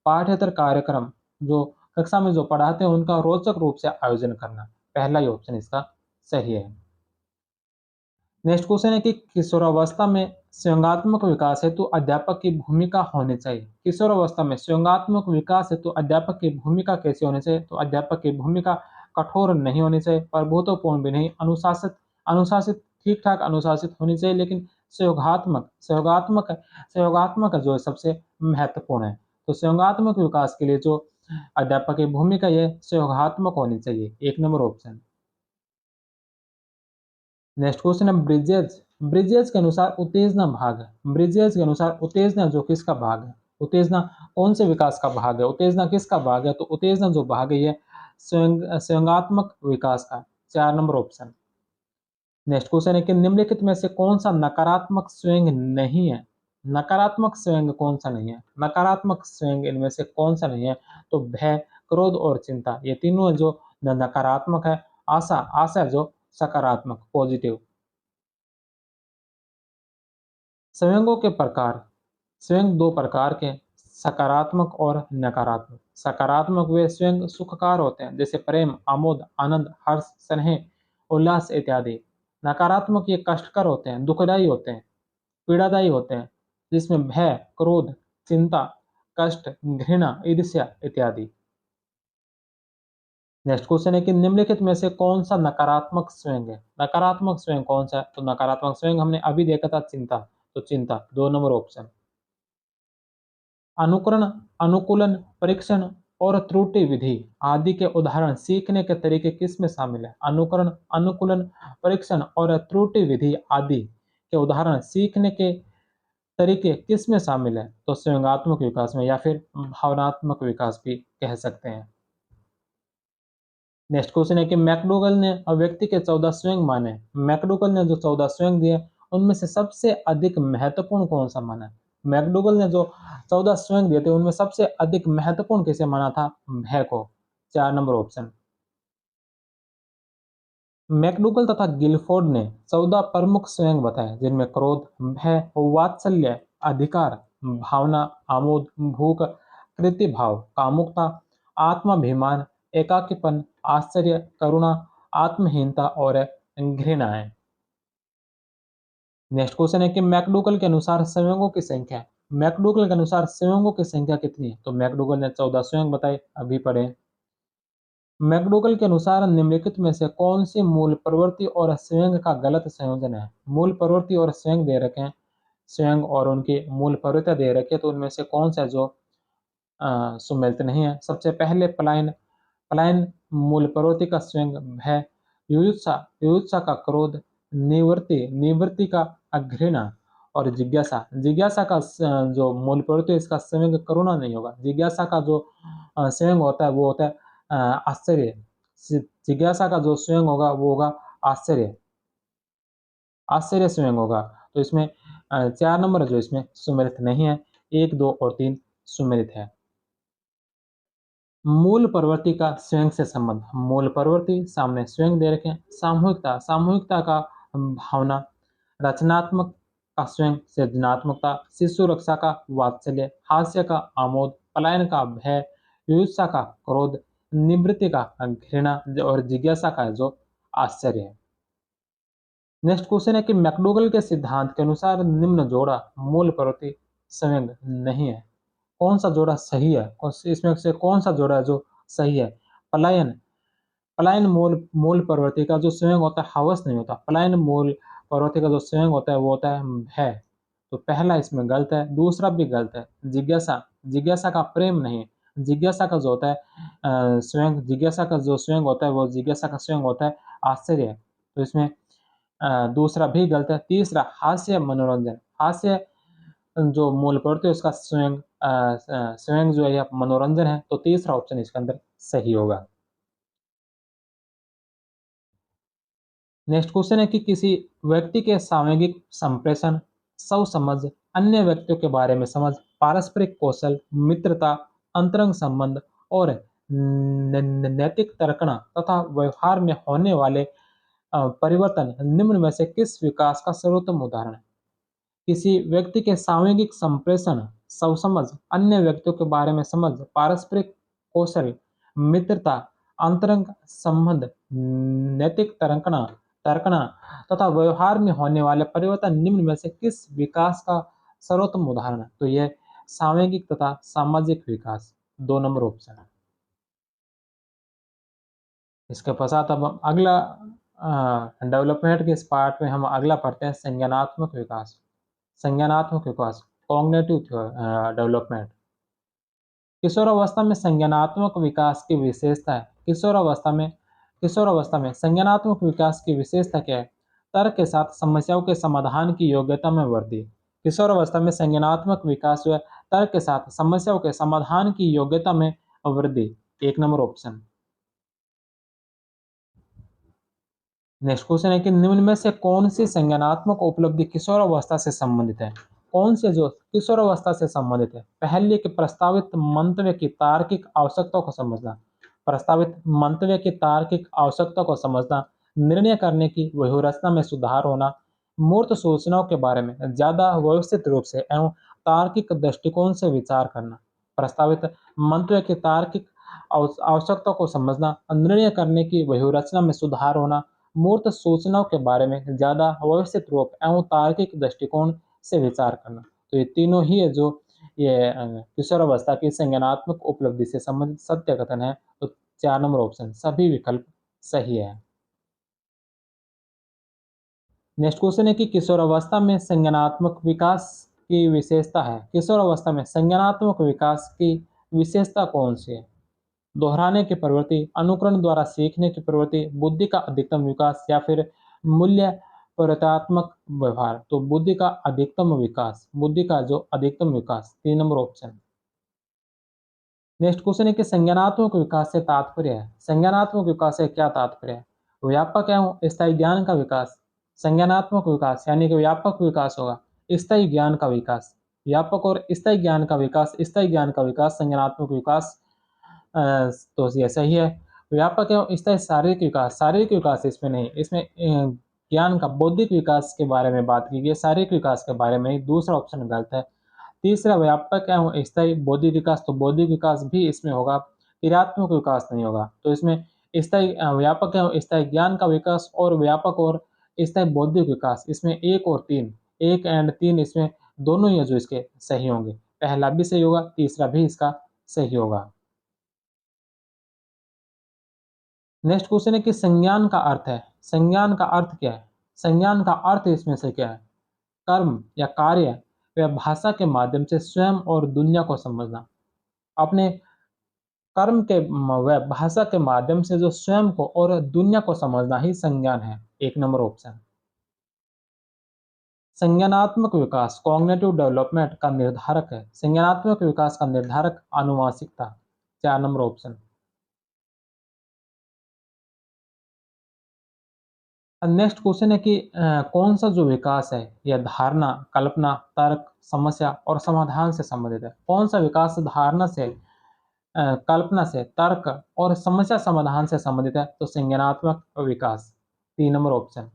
पाठ्येतर कार्यक्रम जो कक्षा में जो पढ़ाते हैं उनका रोचक रूप से आयोजन करना। पहला ही ऑप्शन इसका सही है। नेक्स्ट क्वेश्चन है कि किशोरावस्था में स्वयंगात्मक विकास हेतु अध्यापक की भूमिका होनी चाहिए। किशोरावस्था में स्वयंगात्मक विकास हेतु अध्यापक की भूमिका कैसी होनी चाहिए? तो अध्यापक की भूमिका कठोर नहीं होनी चाहिए, प्रभुत्वपूर्ण भी नहीं, अनुशासित अनुशासित ठीक ठाक अनुशासित होनी चाहिए, लेकिन सहयोगात्मक जो है सबसे महत्वपूर्ण है। तो सहयोगात्मक विकास के लिए जो अध्यापक की भूमिका है सहयोगात्मक होनी चाहिए। 1 नंबर ऑप्शन। नेक्स्ट क्वेश्चन है ब्रिजेज। ब्रिजेज के अनुसार उत्तेजना भाग है। ब्रिजेज के अनुसार उत्तेजना जो किसका भाग है? उत्तेजना कौन से विकास का भाग है? उत्तेजना किसका भाग है? तो उत्तेजना जो भाग है ये स्वयंगात्मक विकास का। 4 नंबर ऑप्शन। नेक्स्ट क्वेश्चन है कि निम्नलिखित में से कौन सा नकारात्मक स्वयं नहीं है? नकारात्मक स्वयं कौन सा नहीं है? नकारात्मक स्वयं इनमें से कौन सा नहीं है? तो भय, क्रोध और चिंता ये तीनों जो नकारात्मक है। आशा जो सकारात्मक पॉजिटिव। स्वयंगों के प्रकार। स्वयं 2 प्रकार के, सकारात्मक और नकारात्मक। सकारात्मक वे स्वयं सुखकार होते हैं जैसे प्रेम, आमोद, आनंद, हर्ष, स्नेह, उल्लास इत्यादि। नकारात्मक ये कष्टकर होते हैं, दुखदायी होते हैं, पीड़ादायी होते हैं, जिसमें भय, क्रोध, चिंता, कष्ट, घृणा, ईर्ष्या इत्यादि। नेक्स्ट क्वेश्चन है कि निम्नलिखित में से कौन सा नकारात्मक स्वयं है? नकारात्मक स्वयं कौन सा है? तो नकारात्मक स्वयं हमने अभी देखा था चिंता। तो चिंता 2 नंबर ऑप्शन। अनुकरण, अनुकूलन, परीक्षण और त्रुटि विधि आदि के उदाहरण सीखने के तरीके किसमें शामिल है? अनुकरण, अनुकूलन, परीक्षण और त्रुटि विधि आदि के उदाहरण सीखने के तरीके किसमें शामिल है? तो स्वयंगात्मक विकास में या फिर भावनात्मक विकास भी कह सकते हैं। नेक्स्ट क्वेश्चन है कि मैकडोगल ने व्यक्ति के 14 स्वयं माने। मैकडोगल ने जो 14 स्वयं दिए उनमें से सबसे अधिक महत्वपूर्ण कौन सा माना है? मैकडोगल ने जो 14 स्वयं दिए थे उनमें सबसे अधिक महत्वपूर्ण किसे माना था? भय को। 4 नंबर ऑप्शन। मैकडोगल तथा गिलफोर्ड ने 14 प्रमुख स्वयं बताए जिनमें क्रोध, भय, वात्सल्य, अधिकार, भावना, आमोद, भूख, कृति भाव, कामुकता, आत्माभिमान, एकाकीपन, आश्चर्य, करुणा, आत्महीनता और घृणा है। नेक्स्ट क्वेश्चन है कि मैकडूगल के अनुसार संयोगों की संख्या। मैकडूगल के अनुसार संयोगों की संख्या कितनी है? तो मैकडूगल ने 14 संयोग बताए, अभी पढ़े। मैकडूगल के अनुसार निम्नलिखित में से कौन सी मूल प्रवृत्ति और संयोग का गलत संयोजन है? मूल प्रवृत्ति और संयोग दे रखे हैं, संयोग और उनकी मूल प्रवृत्ति दे रखे, तो उनमें से कौन सा जो सुमेलित नहीं है? सबसे पहले पलायन। पलायन मूल प्रवृत्ति का संयोग भय, युयुत्सा, युयुत्सा का क्रोध, निवृत्ति, निवृत्ति का घृणा और जिज्ञासा। जिज्ञासा का जो मूल प्रवृत्ति है, इसका संयोग करुणा नहीं होगा। जिज्ञासा का जो संयोग होता है वो होता है आश्चर्य। जिज्ञासा का जो संयोग होगा वो होगा आश्चर्य, आश्चर्य संयोग होगा। तो इसमें 4 नंबर जो इसमें सुमेलित नहीं है, 1, 2 और 3 सुमेलित है। मूल प्रवृत्ति का स्वयं से संबंध। मूल प्रवृत्ति सामने स्वयं दे रखे हैं। सामूहिकता, सामूहिकता का भावना, रचनात्मक का स्वयं, सृजनात्मकता, शिशु रक्षा का वात्सल्य, हास्य का आमोद, पलायन का भय, युत्सा का क्रोध, निवृत्ति का घृणा और जिज्ञासा का जो आश्चर्य है। नेक्स्ट क्वेश्चन है कि मैकडूगल के सिद्धांत के अनुसार निम्न जोड़ा मूल प्रवृत्ति संयोग नहीं है, कौन सा जोड़ा सही है? इसमें से कौन सा जोड़ा है जो सही है? पलायन। पलायन मूल मूल प्रवृत्ति का जो संयोग होता है हवस नहीं होता। पलायन मूल प्रवृत्ति का जो संयोग होता है वो होता है भय। तो पहला इसमें गलत है, दूसरा भी गलत है। जिज्ञासा, जिज्ञासा का प्रेम नहीं है। जिज्ञासा का जो होता है स्वयं, जिज्ञासा का जो स्वयं होता है वो जिज्ञासा का स्वयं होता है आश्चर्य। तो इसमें दूसरा भी गलत है। तीसरा हास्य मनोरंजन। हास्य जो मूल प्रवृत्ति है उसका स्वयं स्वयं जो है यह मनोरंजन है। तो तीसरा ऑप्शन इसके अंदर सही होगा। नेक्स्ट क्वेश्चन है कि किसी व्यक्ति के सामूहिक संप्रेषण, समझ, अन्य व्यक्तियों के बारे में समझ, पारस्परिक कौशल, मित्रता, अंतरंग संबंध और नैतिक तर्कणा तथा व्यवहार में होने वाले परिवर्तन निम्न में से किस विकास का सर्वोत्तम उदाहरण है? किसी व्यक्ति के सामूहिक संप्रेषण, समझ, अन्य व्यक्तियों के बारे में समझ, पारस्परिक कौशल, मित्रता, अंतरंग संबंध, नैतिक तर्कना तर्कना तथा व्यवहार में होने वाले परिवर्तन निम्न में से किस विकास का सर्वोत्तम उदाहरण है? तो यह सामूहिक तथा सामाजिक विकास, 2 नंबर ऑप्शन है। इसके पश्चात अब हम अगला डेवलपमेंट के इस पार्ट में हम अगला पढ़ते हैं संज्ञानात्मक विकास। संज्ञानात्मक विकास, कॉग्निटिव डेवलपमेंट। किशोरावस्था में संज्ञानात्मक विकास की विशेषता है। किशोरावस्था में संज्ञानात्मक विकास की विशेषता क्या है? तर्क के साथ समस्याओं के समाधान की योग्यता में वृद्धि। किशोरावस्था में संज्ञानात्मक विकास जो है तर्क के साथ समस्याओं के समाधान की योग्यता में वृद्धि, 1 नंबर ऑप्शन। नेक्स्ट क्वेश्चन है कि निम्न में से कौन सी संज्ञानात्मक उपलब्धि किशोरावस्था से संबंधित है? कौन से जो किशोरावस्था से संबंधित है? पहले कि प्रस्तावित मंतव्य की तार्किक आवश्यकता को समझना, प्रस्तावित मंतव्य की तार्किक आवश्यकता को समझना, निर्णय करने की व्यूहरचना में सुधार होना, मूर्त सूचनाओं के बारे में ज्यादा व्यवस्थित रूप से एवं तार्किक दृष्टिकोण से विचार करना। प्रस्तावित मंतव्य की तार्किक आवश्यकता को समझना, निर्णय करने की व्यूहरचना में सुधार होना, मूर्त सूचनाओं के बारे में ज्यादा व्यवस्थित रूप एवं तार्किक दृष्टिकोण से विचार करना। तो ये तीनों ही है जो ये किशोरावस्था की संज्ञानात्मक उपलब्धि से संबंधित सत्य कथन है। तो 4 नंबर ऑप्शन सभी विकल्प सही है। नेक्स्ट क्वेश्चन है कि किशोरावस्था में संज्ञानात्मक विकास की विशेषता है। किशोरावस्था में संज्ञानात्मक विकास की विशेषता कौन सी है? दोहराने की प्रवृत्ति, अनुकरण द्वारा सीखने की प्रवृत्ति, बुद्धि का अधिकतम विकास या फिर मूल्य परिवर्तनात्मक व्यवहार। तो बुद्धि का अधिकतम विकास, बुद्धि का जो अधिकतम विकास, 3 नंबर ऑप्शन। नेक्स्ट क्वेश्चन है कि संज्ञानात्मक विकास से तात्पर्य है। संज्ञानात्मक विकास से क्या तात्पर्य है? व्यापक एवं स्थायी ज्ञान का विकास। संज्ञानात्मक विकास यानी कि व्यापक विकास होगा, स्थायी ज्ञान का विकास। व्यापक और स्थायी ज्ञान का विकास, स्थायी ज्ञान का विकास, संज्ञानात्मक विकास। तो ये सही है। व्यापक एवं स्थायी शारीरिक विकास, शारीरिक विकास इसमें नहीं, इसमें ज्ञान का बौद्धिक विकास के बारे में बात की गई है, शारीरिक विकास के बारे में। दूसरा ऑप्शन गलत है। तीसरा व्यापक एवं स्थायी बौद्धिक विकास, तो बौद्धिक विकास भी इसमें होगा, क्रियात्मक विकास नहीं होगा। तो इसमें स्थायी व्यापक एवं स्थायी ज्ञान का विकास और व्यापक और स्थायी बौद्धिक विकास, इसमें 1 और 3, 1 एंड 3 इसमें दोनों ही हैं जो इसके सही होंगे। पहला भी सही होगा, तीसरा भी इसका सही होगा। नेक्स्ट क्वेश्चन है कि संज्ञान का अर्थ है। संज्ञान का अर्थ क्या है? संज्ञान का अर्थ इसमें से क्या है? कर्म या कार्य व भाषा के माध्यम से स्वयं और दुनिया को समझना। अपने कर्म के व भाषा के माध्यम से जो स्वयं को और दुनिया को समझना ही संज्ञान है। 1 नंबर ऑप्शन। संज्ञानात्मक विकास कॉग्निटिव डेवलपमेंट का निर्धारक है। संज्ञानात्मक विकास का निर्धारक आनुवांशिकता। 4 नंबर ऑप्शन। नेक्स्ट क्वेश्चन है कि कौन सा जो विकास है यह धारणा, कल्पना, तर्क, समस्या और समाधान से संबंधित है? कौन सा विकास धारणा से, कल्पना से, तर्क और समस्या समाधान से संबंधित है? तो संज्ञानात्मक विकास। 3 नंबर ऑप्शन।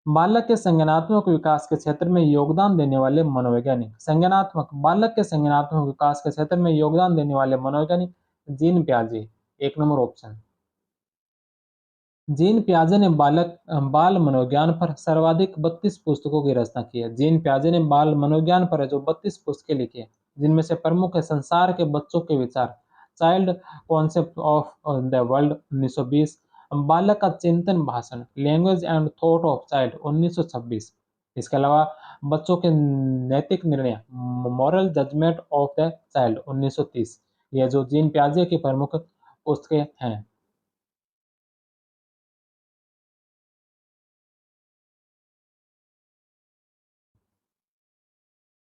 बालक के संज्ञानात्मक विकास के क्षेत्र में योगदान देने वाले मनोवैज्ञानिक। संज्ञानात्मक बालक के संज्ञानात्मक विकास के क्षेत्र में योगदान देने वाले मनोवैज्ञानिक जीन प्याजे। 1 number option. जीन पियाजे ने बाल मनोविज्ञान पर सर्वाधिक 32 पुस्तकों की रचना की है। जीन पियाजे ने बाल मनोविज्ञान पर जो 32 पुस्तकें लिखी है, जिनमें से प्रमुख है संसार के बच्चों के विचार, child concept of the world 1920, बालक का चिंतन भाषण, language and thought of child 1926। इसके अलावा बच्चों के नैतिक निर्णय, moral judgement of the child 1930। ये जो जीन पियाजे की प्रमुख पुस्तकें हैं।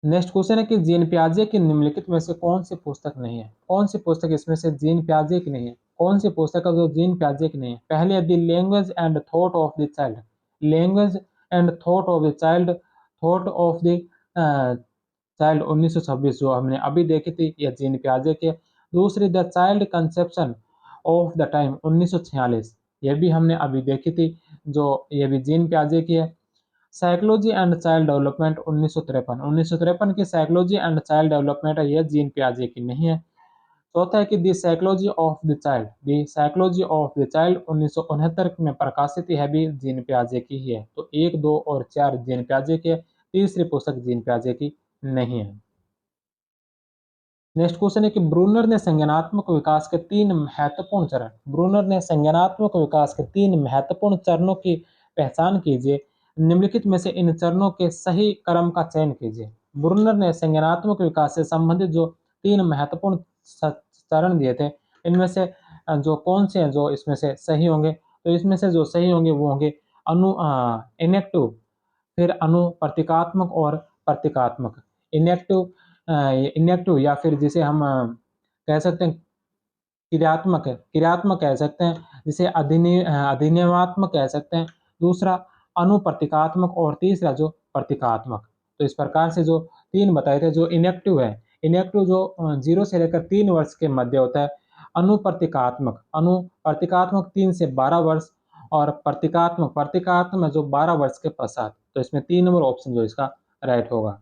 नेक्स्ट क्वेश्चन है कि जीन पियाजे की निम्नलिखित में से कौन सी पुस्तक नहीं है? कौन सी पुस्तक इसमें से जीन पियाजे की नहीं है? कौन सी पुस्तक है जो जीन पियाजे की नहीं है? पहले है the language and thought of the child. Language and thought of the child, thought of the child 1926 जो हमने अभी देखी थी, यह जीन पियाजे की है। दूसरी the child conception of the time 1946, यह भी हमने अभी देखी थी, जो ये भी जीन पियाजे की है। साइकोलॉजी एंड चाइल्ड डेवलपमेंट 1953, 1953 की साइकोलॉजी एंड चाइल्ड डेवलपमेंट है, यह जीन पियाजे की नहीं है। चौथा है कि the psychology of the child, the psychology of the child 1969 में प्रकाशित है, भी जीन पियाजे की ही है। तो 1, 2 और 4 जीन पियाजे के, तीसरी पुस्तक जीन पियाजे की नहीं है। नेक्स्ट क्वेश्चन है कि ब्रूनर ने संज्ञानात्मक विकास के 3 महत्वपूर्ण चरण, ब्रूनर ने संज्ञानात्मक विकास के 3 महत्वपूर्ण चरणों की पहचान कीजिए। निम्नलिखित में से इन चरणों के सही क्रम का चयन कीजिए। ब्रूनर ने संज्ञानात्मक विकास से संबंधित जो 3 महत्वपूर्ण चरण दिए थे, इनमें से जो कौन से हैं जो इसमें से सही होंगे? तो इसमें से जो सही होंगे वो होंगे इनेक्टिव, फिर प्रतीकात्मक और प्रतीकात्मक। इनेक्टिव, इनेक्टिव या फिर जिसे हम कह सकते हैं क्रियात्मक है, क्रियात्मक कह सकते हैं, जिसे अधिनियमात्मक कह सकते हैं। दूसरा अनुप्रतीकात्मक और तीसरा जो प्रतीकात्मक। तो इस प्रकार से जो 3 बताए थे, जो इनेक्टिव है, इनेक्टिव जो 0 से लेकर 3 वर्ष के मध्य होता है। अनुप्रतीकात्मक 3 से 12 वर्ष, और प्रतीकात्मक, प्रतीकात्मक जो 12 वर्ष के पश्चात। तो इसमें 3 नंबर ऑप्शन जो इसका राइट होगा।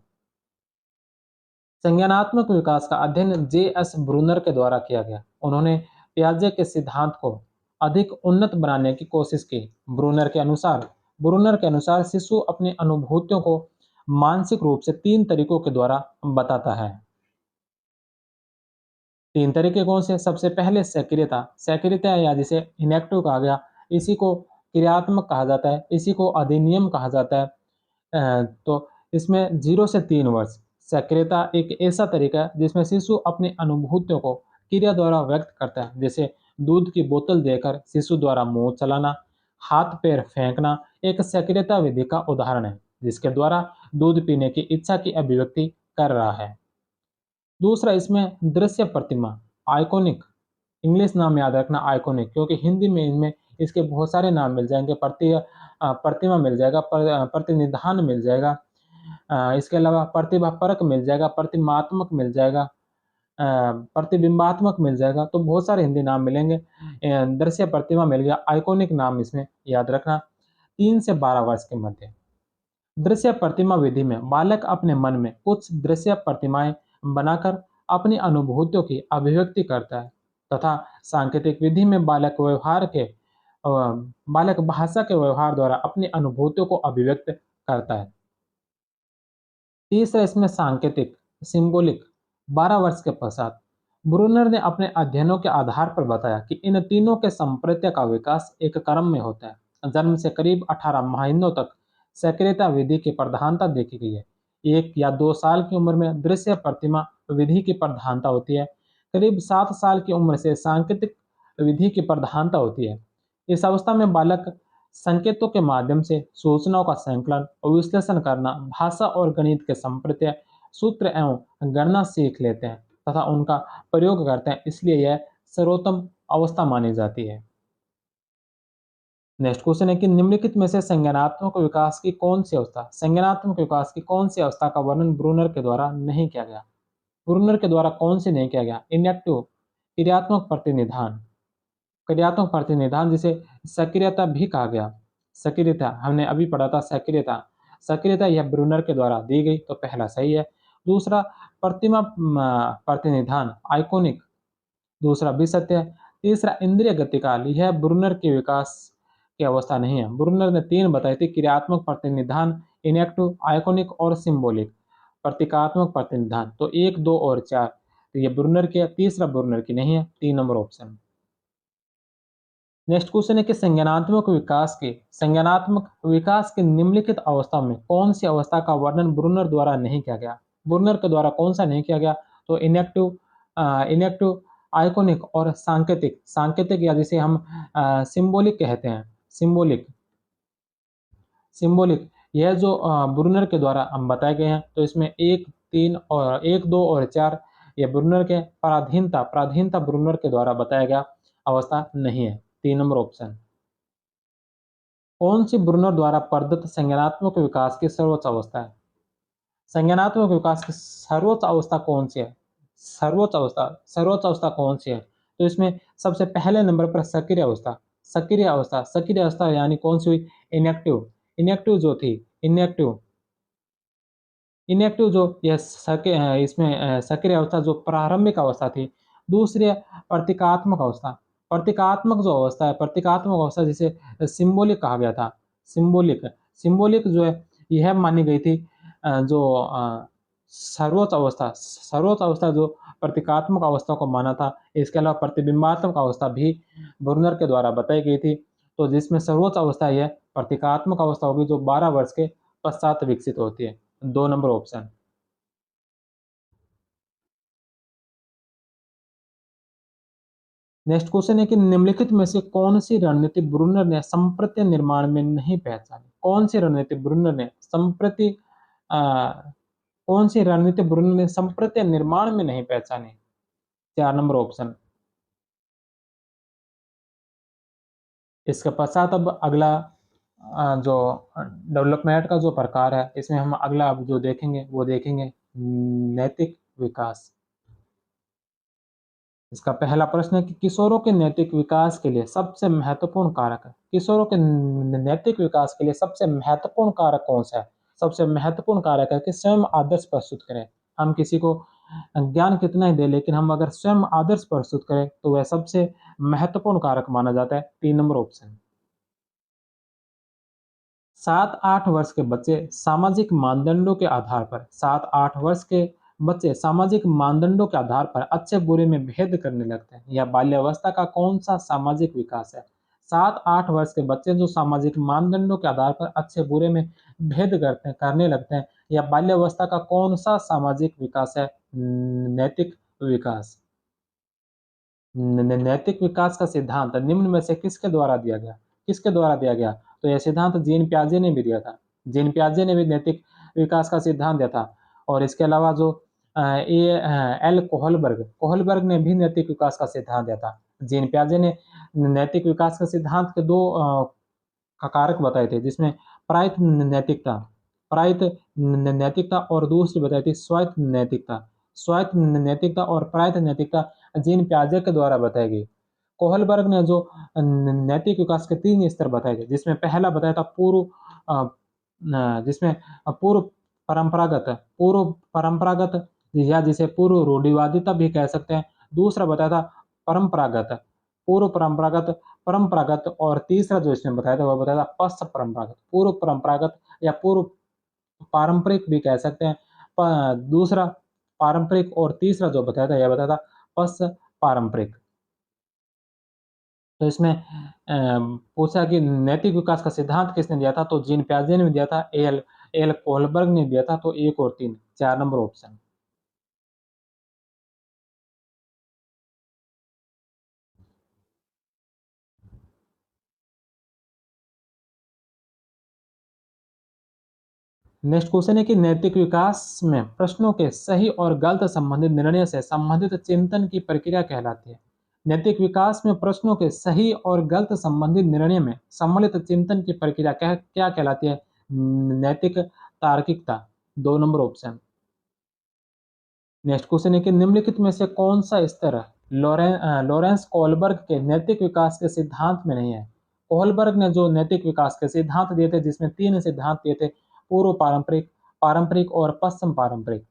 संज्ञानात्मक विकास का अध्ययन जे.एस. ब्रूनर के द्वारा किया गया। उन्होंने पियाजे के सिद्धांत को अधिक उन्नत बनाने की कोशिश की। ब्रूनर के अनुसार शिशु अपनी अनुभूतियों को मानसिक रूप से 3 तरीकों के द्वारा बताता है। 3 तरीके कौन से? सबसे पहले सक्रियता, सक्रियता या जिसे इनेक्टिव कहा गया, इसी को क्रियात्मक कहा जाता है, इसी को अधिनियम कहा जाता है। तो इसमें 0 से 3 वर्ष, सक्रियता एक ऐसा तरीका है जिसमें शिशु अपनी अनुभूतियों को क्रिया द्वारा व्यक्त करता है, जैसे दूध की बोतल देकर शिशु द्वारा मुंह चलाना, हाथ पैर फेंकना एक सक्रियता विधि का उदाहरण है, जिसके द्वारा दूध पीने की इच्छा की अभिव्यक्ति कर रहा है। दूसरा इसमें दृश्य प्रतिमा, आइकॉनिक, इंग्लिश नाम याद रखना आइकॉनिक, क्योंकि हिंदी में इनमें इसके बहुत सारे नाम मिल जाएंगे। प्रतिमा मिल जाएगा, प्रतिनिधान मिल जाएगा, इसके अलावा प्रतिभा परक मिल जाएगा, प्रतिमात्मक मिल जाएगा, प्रतिबिंबात्मक मिल जाएगा। तो बहुत सारे हिंदी नाम मिलेंगे। दृश्य प्रतिमा मिल गया, आइकॉनिक नाम इसमें याद रखना। 3 से 12 वर्ष के मध्य। दृश्य प्रतिमा विधि में बालक अपने मन में कुछ दृश्य प्रतिमाएं बनाकर अपनी अनुभूतियों की अभिव्यक्ति करता है तथा सांकेतिक विधि में बालक भाषा के व्यवहार द्वारा अपनी अनुभूतियों को अभिव्यक्त करता है। तीसरा इसमें सांकेतिक सिंबॉलिक 12 वर्ष के पश्चात ब्रूनर ने अपने अध्ययनों के आधार पर बताया कि इन तीनों के संप्रत्य का विकास एक क्रम में होता है। जन्म से करीब 18 महीनों तक सक्रियता विधि की प्रधानता देखी गई है। 1 या 2 साल की उम्र में दृश्य प्रतिमा विधि की प्रधानता होती है। करीब 7 साल की उम्र से सांकेतिक विधि की प्रधानता होती है। इस अवस्था में बालक संकेतों के माध्यम से सूचनाओं का संकलन और विश्लेषण करना, भाषा और गणित के संप्रत्यय, सूत्र एवं गणना सीख लेते हैं तथा उनका प्रयोग करते हैं, इसलिए यह सर्वोत्तम अवस्था मानी जाती है। नेक्स्ट क्वेश्चन है कि निम्नलिखित में से संज्ञानात्मक विकास की कौन सी अवस्था का वर्णन ब्रूनर के द्वारा नहीं किया गया? ब्रूनर के द्वारा कौन सी नहीं किया गया? इनएक्टिव क्रियात्मक प्रतिनिधान जिसे सक्रियता भी कहा गया। सक्रियता हमने अभी पढ़ा था। सक्रियता यह ब्रूनर के द्वारा दी गई, तो पहला सही है। दूसरा प्रतिमा प्रतिनिधान आइकोनिक, दूसरा भी सत्य है। तीसरा इंद्रिय गतिकाल, यह ब्रूनर के विकास की अवस्था नहीं है। ब्रूनर ने 3 बताई थी, क्रियात्मक प्रतिनिधान, इनएक्टिव, आइकोनिक और सिंबॉलिक प्रतीकात्मक प्रतिनिधान। तो 1, 2 और 4 तो ये ब्रूनर की है, तीसरा ब्रूनर की नहीं है, 3 नंबर ऑप्शन। नेक्स्ट क्वेश्चन है कि संज्ञानात्मक विकास की निम्नलिखित अवस्था में कौन सी अवस्था का वर्णन ब्रूनर द्वारा नहीं किया गया? ब्रूनर के द्वारा कौन सा नहीं किया गया? तो इनएक्टिव, आइकोनिक और सांकेतिक या जिसे हम सिंबॉलिक कहते हैं। सिंबॉलिक यह जो ब्रूनर के द्वारा हम बताए गए हैं, तो इसमें 1, 2 और 4 ये ब्रूनर के पराधीनता ब्रूनर के द्वारा बताया गया अवस्था नहीं है, 3 नंबर ऑप्शन। कौन सी ब्रूनर द्वारा प्रदत्त संज्ञानात्मक विकास की सर्वोच्च अवस्था है? संज्ञानात्मक विकास की सर्वोच्च अवस्था कौन सी है? सर्वोच्च अवस्था कौन सी है? तो इसमें सबसे पहले नंबर पर सक्रिय अवस्था यानी कौन सी हुई? इनएक्टिव जो थी, इनएक्टिव जो इसमें सक्रिय अवस्था जो प्रारंभिक अवस्था थी। दूसरी है प्रतीकात्मक अवस्था जिसे सिंबॉलिक कहा गया था। सिंबॉलिक जो है यह मानी गई थी जो सर्वोच्च अवस्था जो प्रतीकात्मक अवस्था को माना था। इसके अलावा प्रतिबिंबात्मक अवस्था भी ब्रूनर के द्वारा बताई गई थी। तो जिसमें सर्वोच्च अवस्था यह प्रतीकात्मक अवस्था होगी जो 12 वर्ष के पश्चात विकसित होती है, 2 नंबर ऑप्शन। नेक्स्ट क्वेश्चन है कि निम्नलिखित में से कौन सी रणनीति ब्रूनर ने संप्रत्य निर्माण में नहीं पहचानी? कौन सी रणनीति ब्रूनर ने संप्रत्य निर्माण में नहीं पहचानी? 4 नंबर ऑप्शन। इसके पश्चात अब अगला जो डेवलपमेंट का जो प्रकार है, इसमें हम अगला अब जो देखेंगे वो देखेंगे नैतिक विकास। इसका पहला प्रश्न है कि किशोरों के नैतिक विकास के लिए सबसे महत्वपूर्ण कारक है। किशोरों के नैतिक विकास के लिए सबसे महत्वपूर्ण कारक कौन सा है? सबसे महत्वपूर्ण कारक है कि स्वयं आदर्श प्रस्तुत करें। हम किसी को ज्ञान कितना ही दे, लेकिन हम अगर स्वयं आदर्श प्रस्तुत करें तो वह सबसे महत्वपूर्ण कारक माना जाता है, 3 नंबर ऑप्शन। 7-8 वर्ष के बच्चे सामाजिक मानदंडों के आधार पर 7-8 वर्ष के बच्चे सामाजिक मानदंडों के आधार पर अच्छे बुरे में भेद करने लगते हैं। यह बाल्यावस्था का कौन सा सामाजिक विकास है? 7-8 वर्ष के बच्चे जो सामाजिक मानदंडों के आधार पर अच्छे बुरे में भेद करने लगते हैं, यह बाल्यावस्था का कौन सा सामाजिक विकास है? नैतिक विकास। नैतिक विकास का सिद्धांत निम्न में से किसके द्वारा दिया गया? तो यह सिद्धांत जीन पियाजे ने भी दिया था। जीन पियाजे ने भी नैतिक विकास का सिद्धांत दिया था। और इसके अलावा जो एल कोहलबर्ग ने भी नैतिक विकास का सिद्धांत दिया था। जीन पियाजे ने नैतिक विकास के सिद्धांत के 2 कारक बताए थे, जिसमें प्रायित नैतिकता और दूसरी बताई थी स्वायत्त नैतिकता और प्रायित नैतिकता जीन पियाजे के द्वारा बताई गई। कोहलबर्ग ने जो नैतिक विकास के 3 स्तर बताए थे, जिसमें पहला बताया था जिसमें पूर्व परंपरागत पूर्व परंपरागत या जिसे पूर्व रूढ़िवादिता भी कह सकते हैं। दूसरा बताया था परंपरागत, पूर्व परंपरागत, परंपरागत और तीसरा जो इसमें बताया था वो बताया था पश्च परंपरागत, पूर्व परंपरागत या पूर्व पारंपरिक भी कह सकते हैं। दूसरा पारंपरिक और तीसरा जो बताया था यह बताया था पश्च पारंपरिक। तो इसमें पूछा कि नैतिक विकास का सिद्धांत किसने दिया था? तो जीन पियाजे ने दिया था, एल एल कोहलबर्ग ने दिया था। तो 1 और 3 4 नंबर ऑप्शन। नेक्स्ट क्वेश्चन है कि नैतिक विकास में प्रश्नों के सही और गलत संबंधित निर्णय से संबंधित चिंतन की प्रक्रिया कहलाती है। नैतिक विकास में प्रश्नों के सही और गलत संबंधित निर्णय में सम्मिलित चिंतन की प्रक्रिया क्या कहलाती है? नैतिक तार्किकता। 2 नंबर ऑप्शन। नेक्स्ट क्वेश्चन है कि निम्नलिखित में से कौन सा स्तर लॉरेंस कोहलबर्ग के नैतिक विकास के सिद्धांत में नहीं है? कोहलबर्ग ने जो नैतिक विकास के सिद्धांत दिए थे जिसमें 3 सिद्धांत दिए थे, पूर्व पारंपरिक, पारंपरिक और पश्चिम पारंपरिक।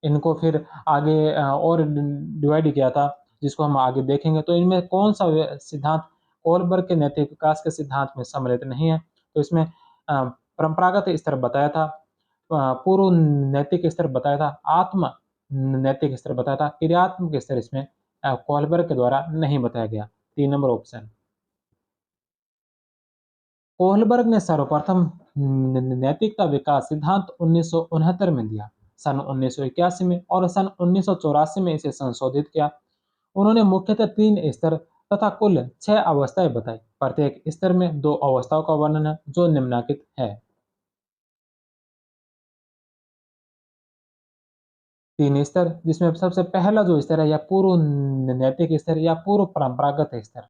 इनको फिर आगे और डिवाइड किया था जिसको हम आगे देखेंगे। तो इनमें कौन सा सिद्धांत कोहलबर्ग के नैतिक विकास के सिद्धांत में सम्मिलित नहीं है? तो इसमें परंपरागत स्तर बताया था, पूर्व नैतिक स्तर बताया था, आत्म नैतिक स्तर बताया था, क्रियात्मक स्तर इसमें कोहलबर्ग के द्वारा नहीं बताया गया। 3 नंबर ऑप्शन। कोहलबर्ग ने सर्वप्रथम नैतिकता विकास सिद्धांत 1969 में दिया, सन 1981 में और सन 1984 में इसे संशोधित किया। उन्होंने मुख्यतः 3 स्तर तथा कुल 6 अवस्थाएं बताई। प्रत्येक स्तर में 2 अवस्थाओं का वर्णन है जो निम्नलिखित है। 3 स्तर जिसमें सबसे पहला जो स्तर है या पूर्व नैतिक स्तर या पूर्व परंपरागत स्तर,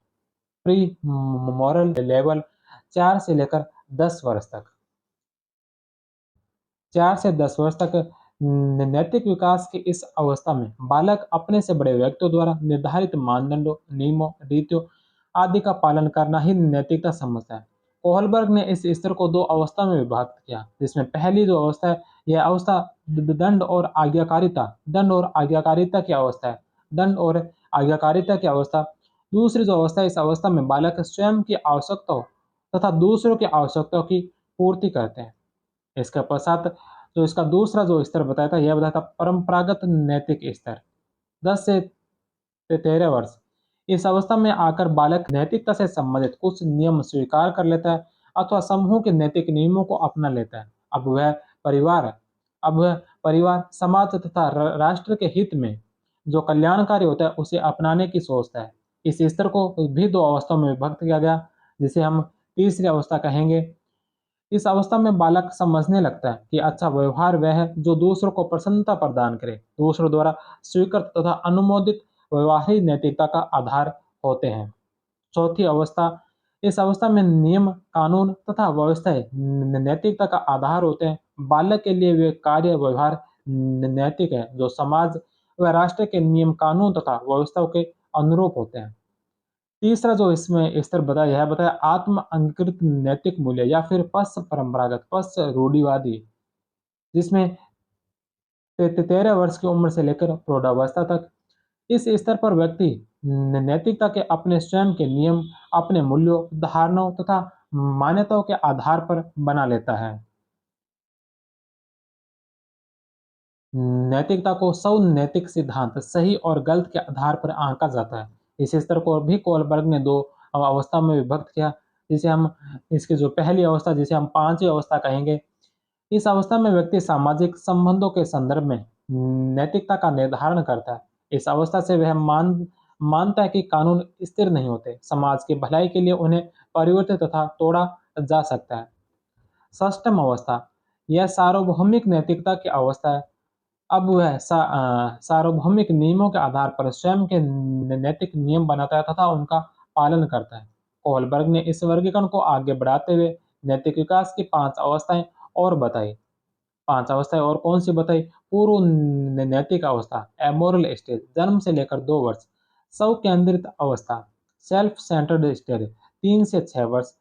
प्री मॉरल लेवल 4 से लेकर 10 वर्ष तक। 4 से 10 वर्ष तक नैतिक विकास की इस अवस्था में बालक अपने से बड़े व्यक्तियों द्वारा निर्धारित मानदंडों, नियमों, रीतियों आदि का पालन करना ही नैतिकता समझता है। कोहलबर्ग ने इस स्तर को 2 अवस्था में विभाजित किया, जिसमें पहली जो अवस्था है, यह अवस्था दंड और आज्ञाकारिता की अवस्था है। दंड और आज्ञाकारिता की अवस्था। दूसरी जो अवस्था है, इस अवस्था में बालक स्वयं की आवश्यकताओं तथा दूसरों की आवश्यकताओं की पूर्ति करते हैं। इसके पश्चात जो इसका दूसरा जो स्तर बताया था, यह बताया था परंपरागत नैतिक स्तर, 10 से 13 वर्ष। इस अवस्था में आकर बालक नैतिकता से संबंधित कुछ नियम स्वीकार कर लेता है अथवा समूह के नैतिक नियमों को अपना लेता है। परिवार अब वह परिवार, समाज तथा राष्ट्र के हित में जो कल्याणकारी होता है उसे अपनाने की सोचता है। इस स्तर को भी 2 अवस्थाओं में विभक्त किया गया, जिसे हम तीसरी अवस्था कहेंगे। इस अवस्था में बालक समझने लगता है कि अच्छा व्यवहार वह है जो दूसरों को प्रसन्नता प्रदान करे, दूसरों द्वारा स्वीकृत तथा अनुमोदित व्यवहार ही नैतिकता का आधार होते हैं। चौथी अवस्था, इस अवस्था में नियम, कानून तथा व्यवस्थाएं नैतिकता का आधार होते हैं। बालक के लिए वे कार्य व्यवहार नैतिक है जो समाज व राष्ट्र के नियम, कानून तथा व्यवस्थाओं के अनुरूप होते हैं। तीसरा जो इसमें स्तर बताया, यह बताया आत्म अंगीकृत नैतिक मूल्य या फिर पश्च परंपरागत, पश्च रूढ़िवादी, जिसमें 13 वर्ष की उम्र से लेकर प्रौढ़ावस्था तक। इस स्तर पर व्यक्ति नैतिकता के अपने स्वयं के नियम, अपने मूल्यों, धारणाओं तथा मान्यताओं के आधार पर बना लेता है। नैतिकता को सौ नैतिक सिद्धांत सही और गलत के आधार पर आंका जाता है। इस स्तर को भी कोलबर्ग ने 2 अवस्था में विभक्त किया, जिसे हम इसकी जो पहली अवस्था जिसे हम 5वीं अवस्था कहेंगे। इस अवस्था में व्यक्ति सामाजिक संबंधों के संदर्भ में नैतिकता का निर्धारण करता है। इस अवस्था से वह मानता है कि कानून स्थिर नहीं होते, समाज की भलाई के लिए उन्हें परिवर्तित तथा तोड़ा जा सकता है। षष्ठम अवस्था, यह सार्वभौमिक नैतिकता की अवस्था है। अब वह सार्वभौमिक नियमों के आधार पर स्वयं के नैतिक नियम बनाता है तथा उनका पालन करता है। कोहलबर्ग ने इस वर्गीकरण को आगे बढ़ाते हुए नैतिक विकास की 5 अवस्थाएं और बताई। 5 अवस्थाएं और कौन सी बताई? पूर्व नैतिक अवस्था, एमोरल स्टेज, जन्म से लेकर 2 वर्ष। स्व केंद्रित अवस्था, सेल्फ सेंटर्ड स्टेज, 3 से 6 वर्ष।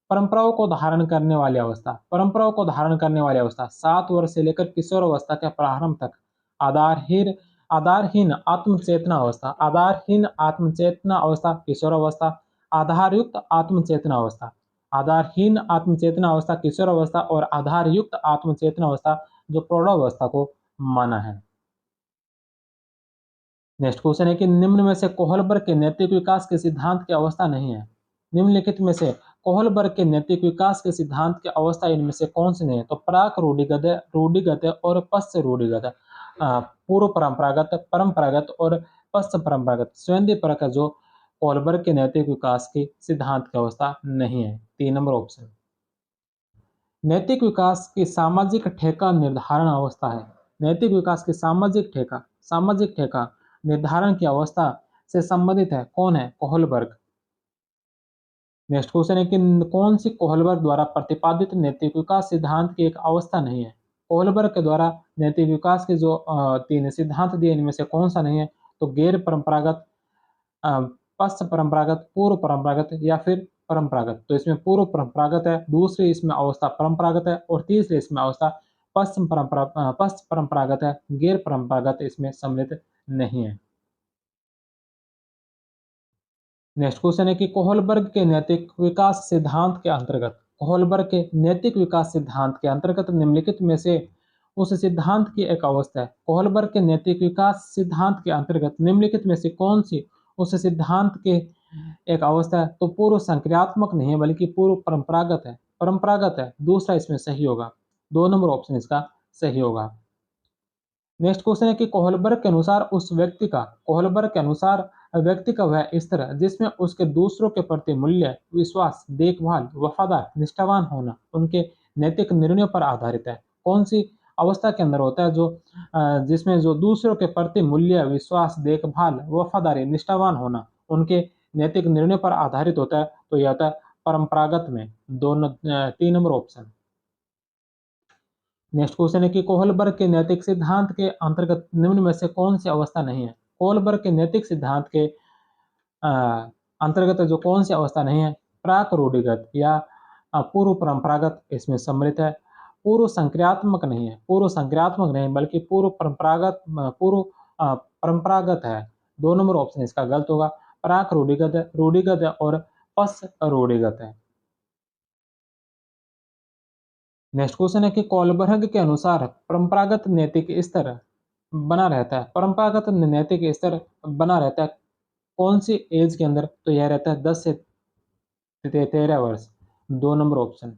परंपराओं को धारण करने वाली अवस्था, परंपराओं को धारण करने वाली अवस्था 7 वर्ष से लेकर किशोरावस्था के प्रारंभ तक। आधारहीन आधारहीन आत्मचेतना अवस्था, आधारहीन आत्मचेतना अवस्था किशोरावस्था। आधारयुक्त आत्मचेतना अवस्था, आधारहीन आत्मचेतना अवस्था किशोरावस्था और आधारयुक्त आत्मचेतना अवस्था जो प्रौढ़ावस्था को माना है। नेक्स्ट क्वेश्चन है कि निम्न में से कोहलबर्ग के नैतिक विकास के सिद्धांत की अवस्था नहीं है। निम्नलिखित में से कोहलबर्ग के नैतिक विकास के सिद्धांत की अवस्था इनमें से कौन सी नहीं है? तो प्राक रूढ़िगत और पश्च रूढ़िगत, पूर्व परंपरागत, परंपरागत और पश्च परंपरागत स्वयं परक जो कोहलबर्ग के नैतिक विकास के सिद्धांत की अवस्था नहीं है। 3 नंबर ऑप्शन। नैतिक विकास की सामाजिक ठेका निर्धारण अवस्था है। नैतिक विकास की सामाजिक ठेका निर्धारण की अवस्था से संबंधित है कौन है? कोहलबर्ग। नेक्स्ट क्वेश्चन है कि कौन सी कोहलबर्ग द्वारा प्रतिपादित नैतिक विकास सिद्धांत की एक अवस्था नहीं है? कोहलबर्ग के द्वारा नैतिक विकास के जो 3 सिद्धांत दिए इनमें से कौन सा नहीं है? तो गैर परंपरागत, अ, पश्च परंपरागत, पूर्व परंपरागत या फिर परंपरागत। तो इसमें पूर्व परंपरागत है, दूसरी इसमें अवस्था परंपरागत है और तीसरी इसमें अवस्था पश्च परंपरागत है। गैर परंपरागत इसमें सम्मिलित नहीं है। नेक्स्ट क्वेश्चन है कि कोहलबर्ग के नैतिक विकास सिद्धांत के अंतर्गत, कोहलबर्ग के नैतिक विकास सिद्धांत के अंतर्गत निम्नलिखित में से उस सिद्धांत की एक अवस्था है। कोहलबर्ग के नैतिक विकास सिद्धांत के अंतर्गत निम्नलिखित में से कौन सी उस सिद्धांत के एक अवस्था है? तो पूर्व संक्रियात्मक नहीं है बल्कि पूर्व परंपरागत है, परंपरागत है। दूसरा इसमें सही होगा, 2 नंबर ऑप्शन इसका सही होगा। नेक्स्ट क्वेश्चन है कि कोहलबर्ग के अनुसार उस व्यक्ति का, कोहलबर्ग के अनुसार व्यक्ति का वह स्तर जिसमें उसके दूसरों के प्रति मूल्य, विश्वास, देखभाल, वफादार, निष्ठावान होना उनके नैतिक निर्णयों पर आधारित है। कौन सी अवस्था के अंदर होता है जो जिसमें जो दूसरों के प्रति मूल्य, विश्वास, देखभाल, वफादारी, निष्ठावान होना उनके नैतिक निर्णयों पर आधारित होता है? तो यह होता है परंपरागत में। 3 नंबर ऑप्शन। नेक्स्ट क्वेश्चन है कि कोहलबर्ग के नैतिक सिद्धांत के अंतर्गत निम्न में से कौन सी अवस्था नहीं है? कोहलबर्ग के नैतिक सिद्धांत के अ, अंतर्गत जो कौन सी अवस्था नहीं है? प्राक रूढ़िगत या पूर्व परंपरागत इसमें सम्मिलित है। पूर्व संक्रियात्मक नहीं है, पूर्व संक्रियात्मक नहीं बल्कि पूर्व परंपरागत, परंपरागत है। 2 नंबर ऑप्शन इसका गलत होगा। प्राक रूढ़िगत है, रूढ़िगत है और पश्च रूढ़िगत है। नेक्स्ट क्वेश्चन है कि कोलबर्ग के अनुसार परंपरागत नैतिक स्तर बना रहता है, परंपरागत नैतिक स्तर बना रहता है कौन सी एज के अंदर? तो यह रहता है 10 से 13 वर्ष। 2 नंबर ऑप्शन।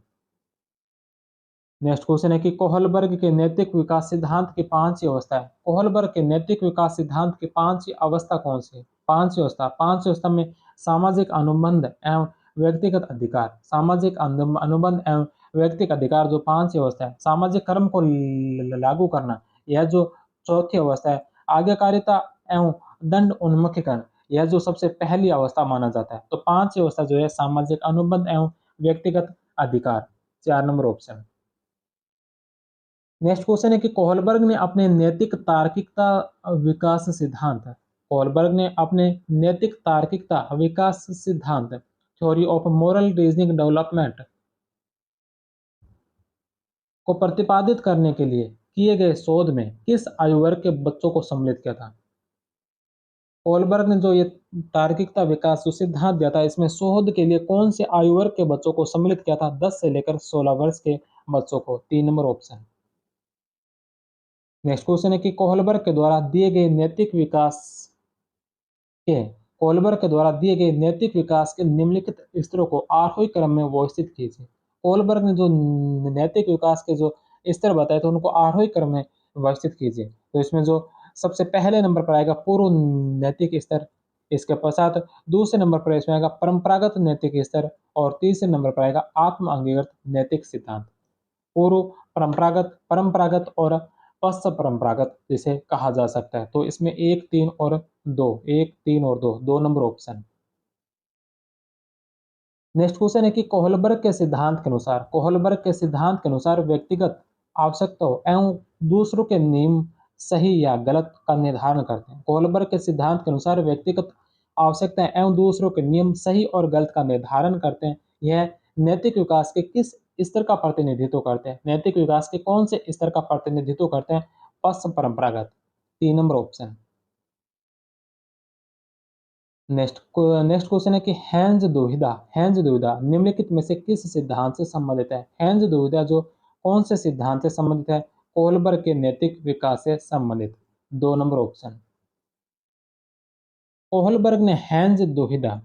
नेक्स्ट क्वेश्चन है कि कोहलबर्ग के नैतिक विकास सिद्धांत की 5वीं अवस्था है। कोहलबर्ग के नैतिक विकास सिद्धांत की 5वीं अवस्था कौन सी है? 5वीं अवस्था, 5वीं अवस्था में सामाजिक अनुबंध एवं व्यक्तिगत अधिकार, सामाजिक अनुबंध एवं व्यक्तिगत अधिकार जो 5वीं अवस्था है। सामाजिक कर्म को लागू करना, यह जो 4थी अवस्था है। आज्ञाकारिता एवं दंड उन्मुखीकरण, यह जो सबसे पहली अवस्था माना जाता है। तो 5वीं अवस्था जो है सामाजिक अनुबंध एवं व्यक्तिगत अधिकार। 4 नंबर ऑप्शन। नेक्स्ट क्वेश्चन है कि कोहलबर्ग ने अपने नैतिक तार्किकता विकास सिद्धांत, कोहलबर्ग ने अपने नैतिक तार्किकता विकास सिद्धांत theory of moral reasoning development को प्रतिपादित करने के लिए किए गए शोध में किस आयु वर्ग के बच्चों को सम्मिलित किया था? कोहलबर्ग ने जो ये तार्किकता विकास जो सिद्धांत दिया था इसमें शोध के लिए कौन से आयु वर्ग के बच्चों को सम्मिलित किया था? 10 से लेकर 16 वर्ष के बच्चों को। 3 नंबर ऑप्शन। नेक्स्ट क्वेश्चन है कि के कोहलबर्ग के द्वारा दिए गए नैतिक विकास के निम्नलिखित स्तरों को आरोही क्रम में व्यवस्थित कीजिए। कोहलबर्ग ने जो नैतिक विकास के जो स्तर बताए थे उनको आरोही क्रम में व्यवस्थित कीजिए। तो इसमें जो सबसे पहले नंबर पर आएगा पूर्व नैतिक स्तर, इसके पश्चात दूसरे नंबर पर इसमें आएगा परंपरागत नैतिक स्तर और तीसरे नंबर पर आएगा आत्म अंगीकृत नैतिक सिद्धांत। पूर्व परंपरागत, परंपरागत और पश्च परंपरागत जिसे कहा जा सकता है। तो इसमें 1, 3 और 2, 1, 3 और 2, 2 नंबर ऑप्शन। नेक्स्ट क्वेश्चन है कि कोहलबर्ग के सिद्धांत के अनुसार व्यक्तिगत आवश्यकताओं एवं दूसरों के नियम सही या गलत का निर्धारण करते हैं। कोहलबर्ग के सिद्धांत के अनुसार व्यक्तिगत आवश्यकताएं एवं दूसरों के नियम सही और गलत का निर्धारण करते हैं। यह नैतिक विकास के किस स्तर का प्रतिनिधित्व करते हैं? नैतिक विकास के कौन से स्तर का प्रतिनिधित्व करते हैं? पश्चिम परंपरागत, 3 नंबर ऑप्शन। नेक्स्ट क्वेश्चन है कि हेंज दुविधा निम्नलिखित में से किस सिद्धांत से संबंधित है? हेंज दुविधा जो कौन से सिद्धांत से संबंधित है? कोहलबर्ग के नैतिक विकास से संबंधित, 2 नंबर ऑप्शन। कोहलबर्ग ने हेंज दुविधा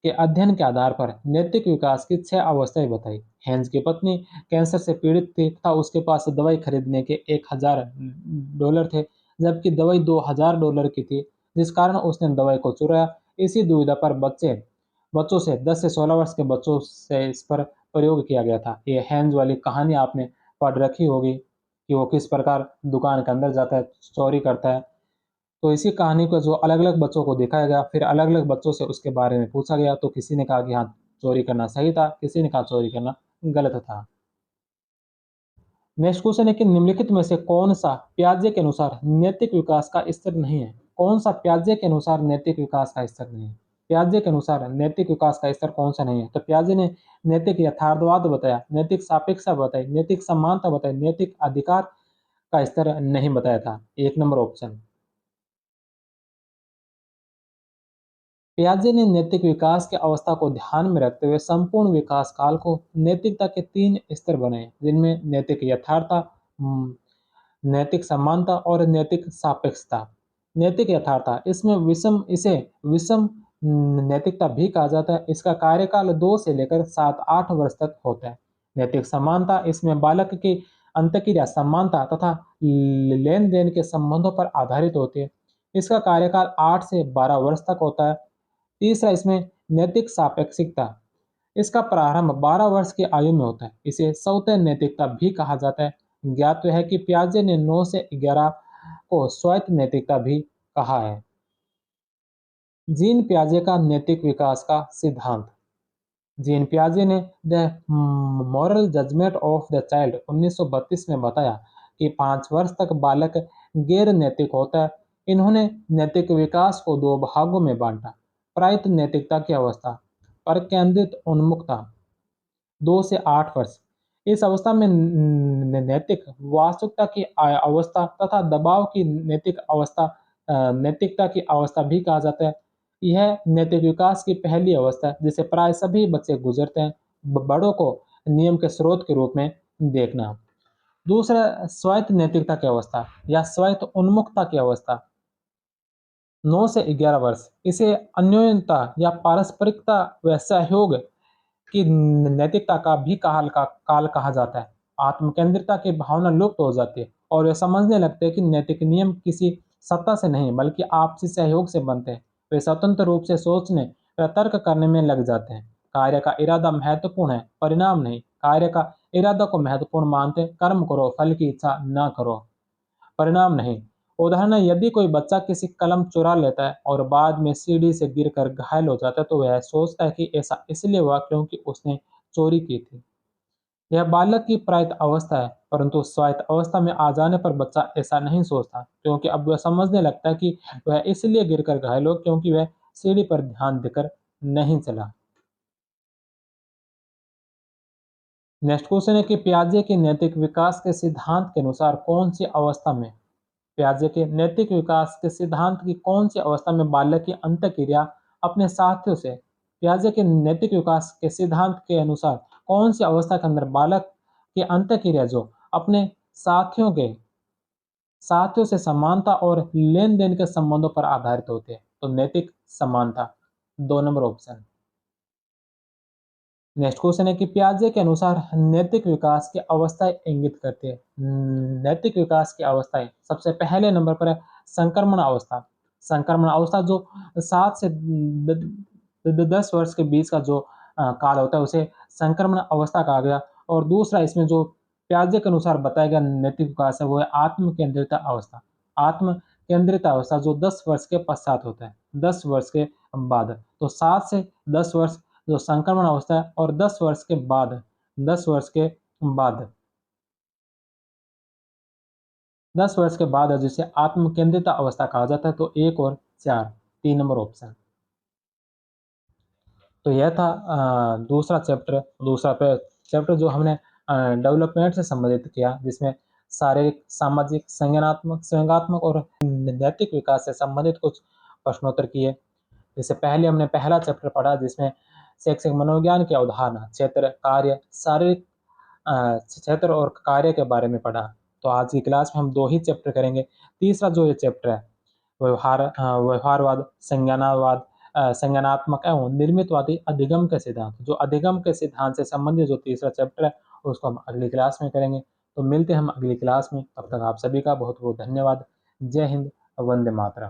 के अध्ययन के आधार पर नैतिक विकास की 6 अवस्थाएं बताई। हेंज की पत्नी कैंसर से पीड़ित थी तथा उसके पास दवाई खरीदने के $1000 थे, जबकि दवाई $2000 की थी, जिस कारण उसने दवाई को चुराया। इसी दुविधा पर बच्चों से 10 से 16 वर्ष के बच्चों से इस पर प्रयोग किया गया था। ये हेंज वाली कहानी आपने पढ़ रखी होगी कि वो किस प्रकार दुकान के अंदर जाता है, चोरी करता है। तो इसी कहानी को जो अलग-अलग बच्चों को दिखाया गया, फिर अलग-अलग बच्चों से उसके बारे में पूछा गया, तो किसी ने कहा कि हाँ, चोरी करना सही था, किसी ने कहा चोरी करना गलत था। नेक्स्ट क्वेश्चन है कि निम्नलिखित में से कौन-सा पियाजे के अनुसार नैतिक विकास का स्तर नहीं है? कौन-सा पियाजे के अनुसार नैतिक विकास का स्तर नहीं है? पियाजे के अनुसार नैतिक विकास का स्तर कौन-सा नहीं है? तो पियाजे ने नैतिक यथार्थवाद बताया, नैतिक सापेक्षता बताई, नैतिक समानता बताई, नैतिक अधिकार का स्तर नहीं बताया था। 1 नंबर ऑप्शन। पियाजे ने नैतिक विकास की अवस्था को ध्यान में रखते हुए संपूर्ण विकास काल को नैतिकता के 3 स्तर बनाए, जिनमें नैतिक यथार्थता, नैतिक समानता और नैतिक सापेक्षता। नैतिक यथार्थता इसे विषम नैतिकता भी कहा जाता है। इसका कार्यकाल 2 से लेकर 7-8 वर्ष तक होता है। नैतिक समानता इसमें बालक की अंतःक्रिया समानता तथा लेन देन के संबंधों पर आधारित होती है। इसका कार्यकाल 8 से 12 वर्ष तक होता है। तीसरा इसमें नैतिक सापेक्षिकता, इसका प्रारंभ 12 वर्ष की आयु में होता है। इसे सौतेन नैतिकता भी कहा जाता है। ज्ञात है कि पियाजे ने 9 से 11 को स्वायत्त नैतिकता भी कहा है। जीन पियाजे का नैतिक विकास का सिद्धांत। जीन पियाजे ने the moral judgement of the child 1932 में बताया कि 5 वर्ष तक बालक गैर नैतिक होता है। इन्होंने नैतिक विकास को 2 भागों में बांटा। प्रायत नैतिकता की अवस्था, पर केंद्रित उन्मुखता, 2 से 8 वर्ष। इस अवस्था में नैतिक वास्तविकता की अवस्था तथा दबाव की नैतिकता की अवस्था भी कहा जाता है। यह नैतिक विकास की पहली अवस्था है जिसे प्राय सभी बच्चे गुजरते हैं। बड़ों को नियम के स्रोत के रूप में देखना। दूसरा, स्वायत्त नैतिकता की अवस्था या स्वायत्त उन्मुखता की अवस्था, 9 से 11 वर्ष। इसे अन्योन्यता या पारस्परिकता व सहयोग की नैतिकता का भी काल कहा जाता है। आत्मकेंद्रिता की भावना लुप्त हो जाती है और वे समझने लगते हैं कि नैतिक नियम किसी सत्ता से नहीं बल्कि आपसी सहयोग से बनते हैं। वे स्वतंत्र रूप से सोचने व तर्क करने में लग जाते हैं। कार्य का इरादा महत्वपूर्ण है, परिणाम नहीं। कार्य का इरादा को महत्वपूर्ण मानते, कर्म करो, फल की इच्छा न करो, परिणाम नहीं। उदाहरण, यदि कोई बच्चा किसी कलम चुरा लेता है और बाद में सीढ़ी से गिरकर घायल हो जाता है, तो वह सोचता है कि ऐसा इसलिए हुआ क्योंकि उसने चोरी की थी। यह बालक की प्रायत अवस्था है, परंतु स्वायत्त अवस्था में आ जाने पर बच्चा ऐसा नहीं सोचता, क्योंकि अब वह समझने लगता है कि वह इसलिए गिरकर घायल हो क्योंकि वह सीढ़ी पर ध्यान देकर नहीं चला। नेक्स्ट क्वेश्चन है कि पियाजे के नैतिक विकास के सिद्धांत के अनुसार कौन सी अवस्था में पियाजे के नैतिक विकास के सिद्धांत की कौन सी अवस्था में बालक की अंतःक्रिया अपने साथियों से पियाजे के नैतिक विकास के सिद्धांत के अनुसार कौन सी अवस्था के अंदर बालक की अंतःक्रिया जो अपने साथियों से समानता और लेन देन के संबंधों पर आधारित होते हैं? तो नैतिक समानता, 2 नंबर ऑप्शन। नेक्स्ट क्वेश्चन है कि पियाजे के अनुसार नैतिक विकास की अवस्थाएं इंगित करती है। नैतिक विकास की अवस्थाएं सबसे पहले नंबर पर है संक्रमण अवस्था। संक्रमण अवस्था जो 7 से 10 वर्ष के बीच का जो काल होता है उसे संक्रमण अवस्था कहा गया। और दूसरा इसमें जो पियाजे के अनुसार बताया गया नैतिक विकास है वो है आत्म केंद्रित अवस्था। आत्म केंद्रित अवस्था जो 10 वर्ष के पश्चात होता है, 10 वर्ष के बाद। तो 7 से 10 वर्ष जो संक्रमण अवस्था है और 10 वर्ष के बाद 10 वर्ष के बाद है जिसे आत्म केंद्रित अवस्था कहा जाता है। तो 1 और 4, 3 नंबर ऑप्शन। तो यह था दूसरा चैप्टर जो हमने डेवलपमेंट से संबंधित किया, जिसमें शारीरिक, सामाजिक, संज्ञानात्मक और नैतिक विकास से संबंधित कुछ प्रश्नोत्तर किए। जैसे पहले हमने पहला चैप्टर पढ़ा जिसमें शैक्षिक मनोविज्ञान की अवधारणा, क्षेत्र, कार्य, शारीरिक क्षेत्र और कार्य के बारे में पढ़ा। तो आज की क्लास में हम 2 ही चैप्टर करेंगे। तीसरा जो ये चैप्टर है व्यवहारवाद, संज्ञानात्मक एवं निर्मितवादी अधिगम के सिद्धांत। जो अधिगम के सिद्धांत से संबंधित जो तीसरा चैप्टर है, उसको हम अगली क्लास में करेंगे। तो मिलते हैं हम अगली क्लास में, तब तक आप सभी का बहुत-बहुत धन्यवाद। जय हिंद, वंदे मातरम।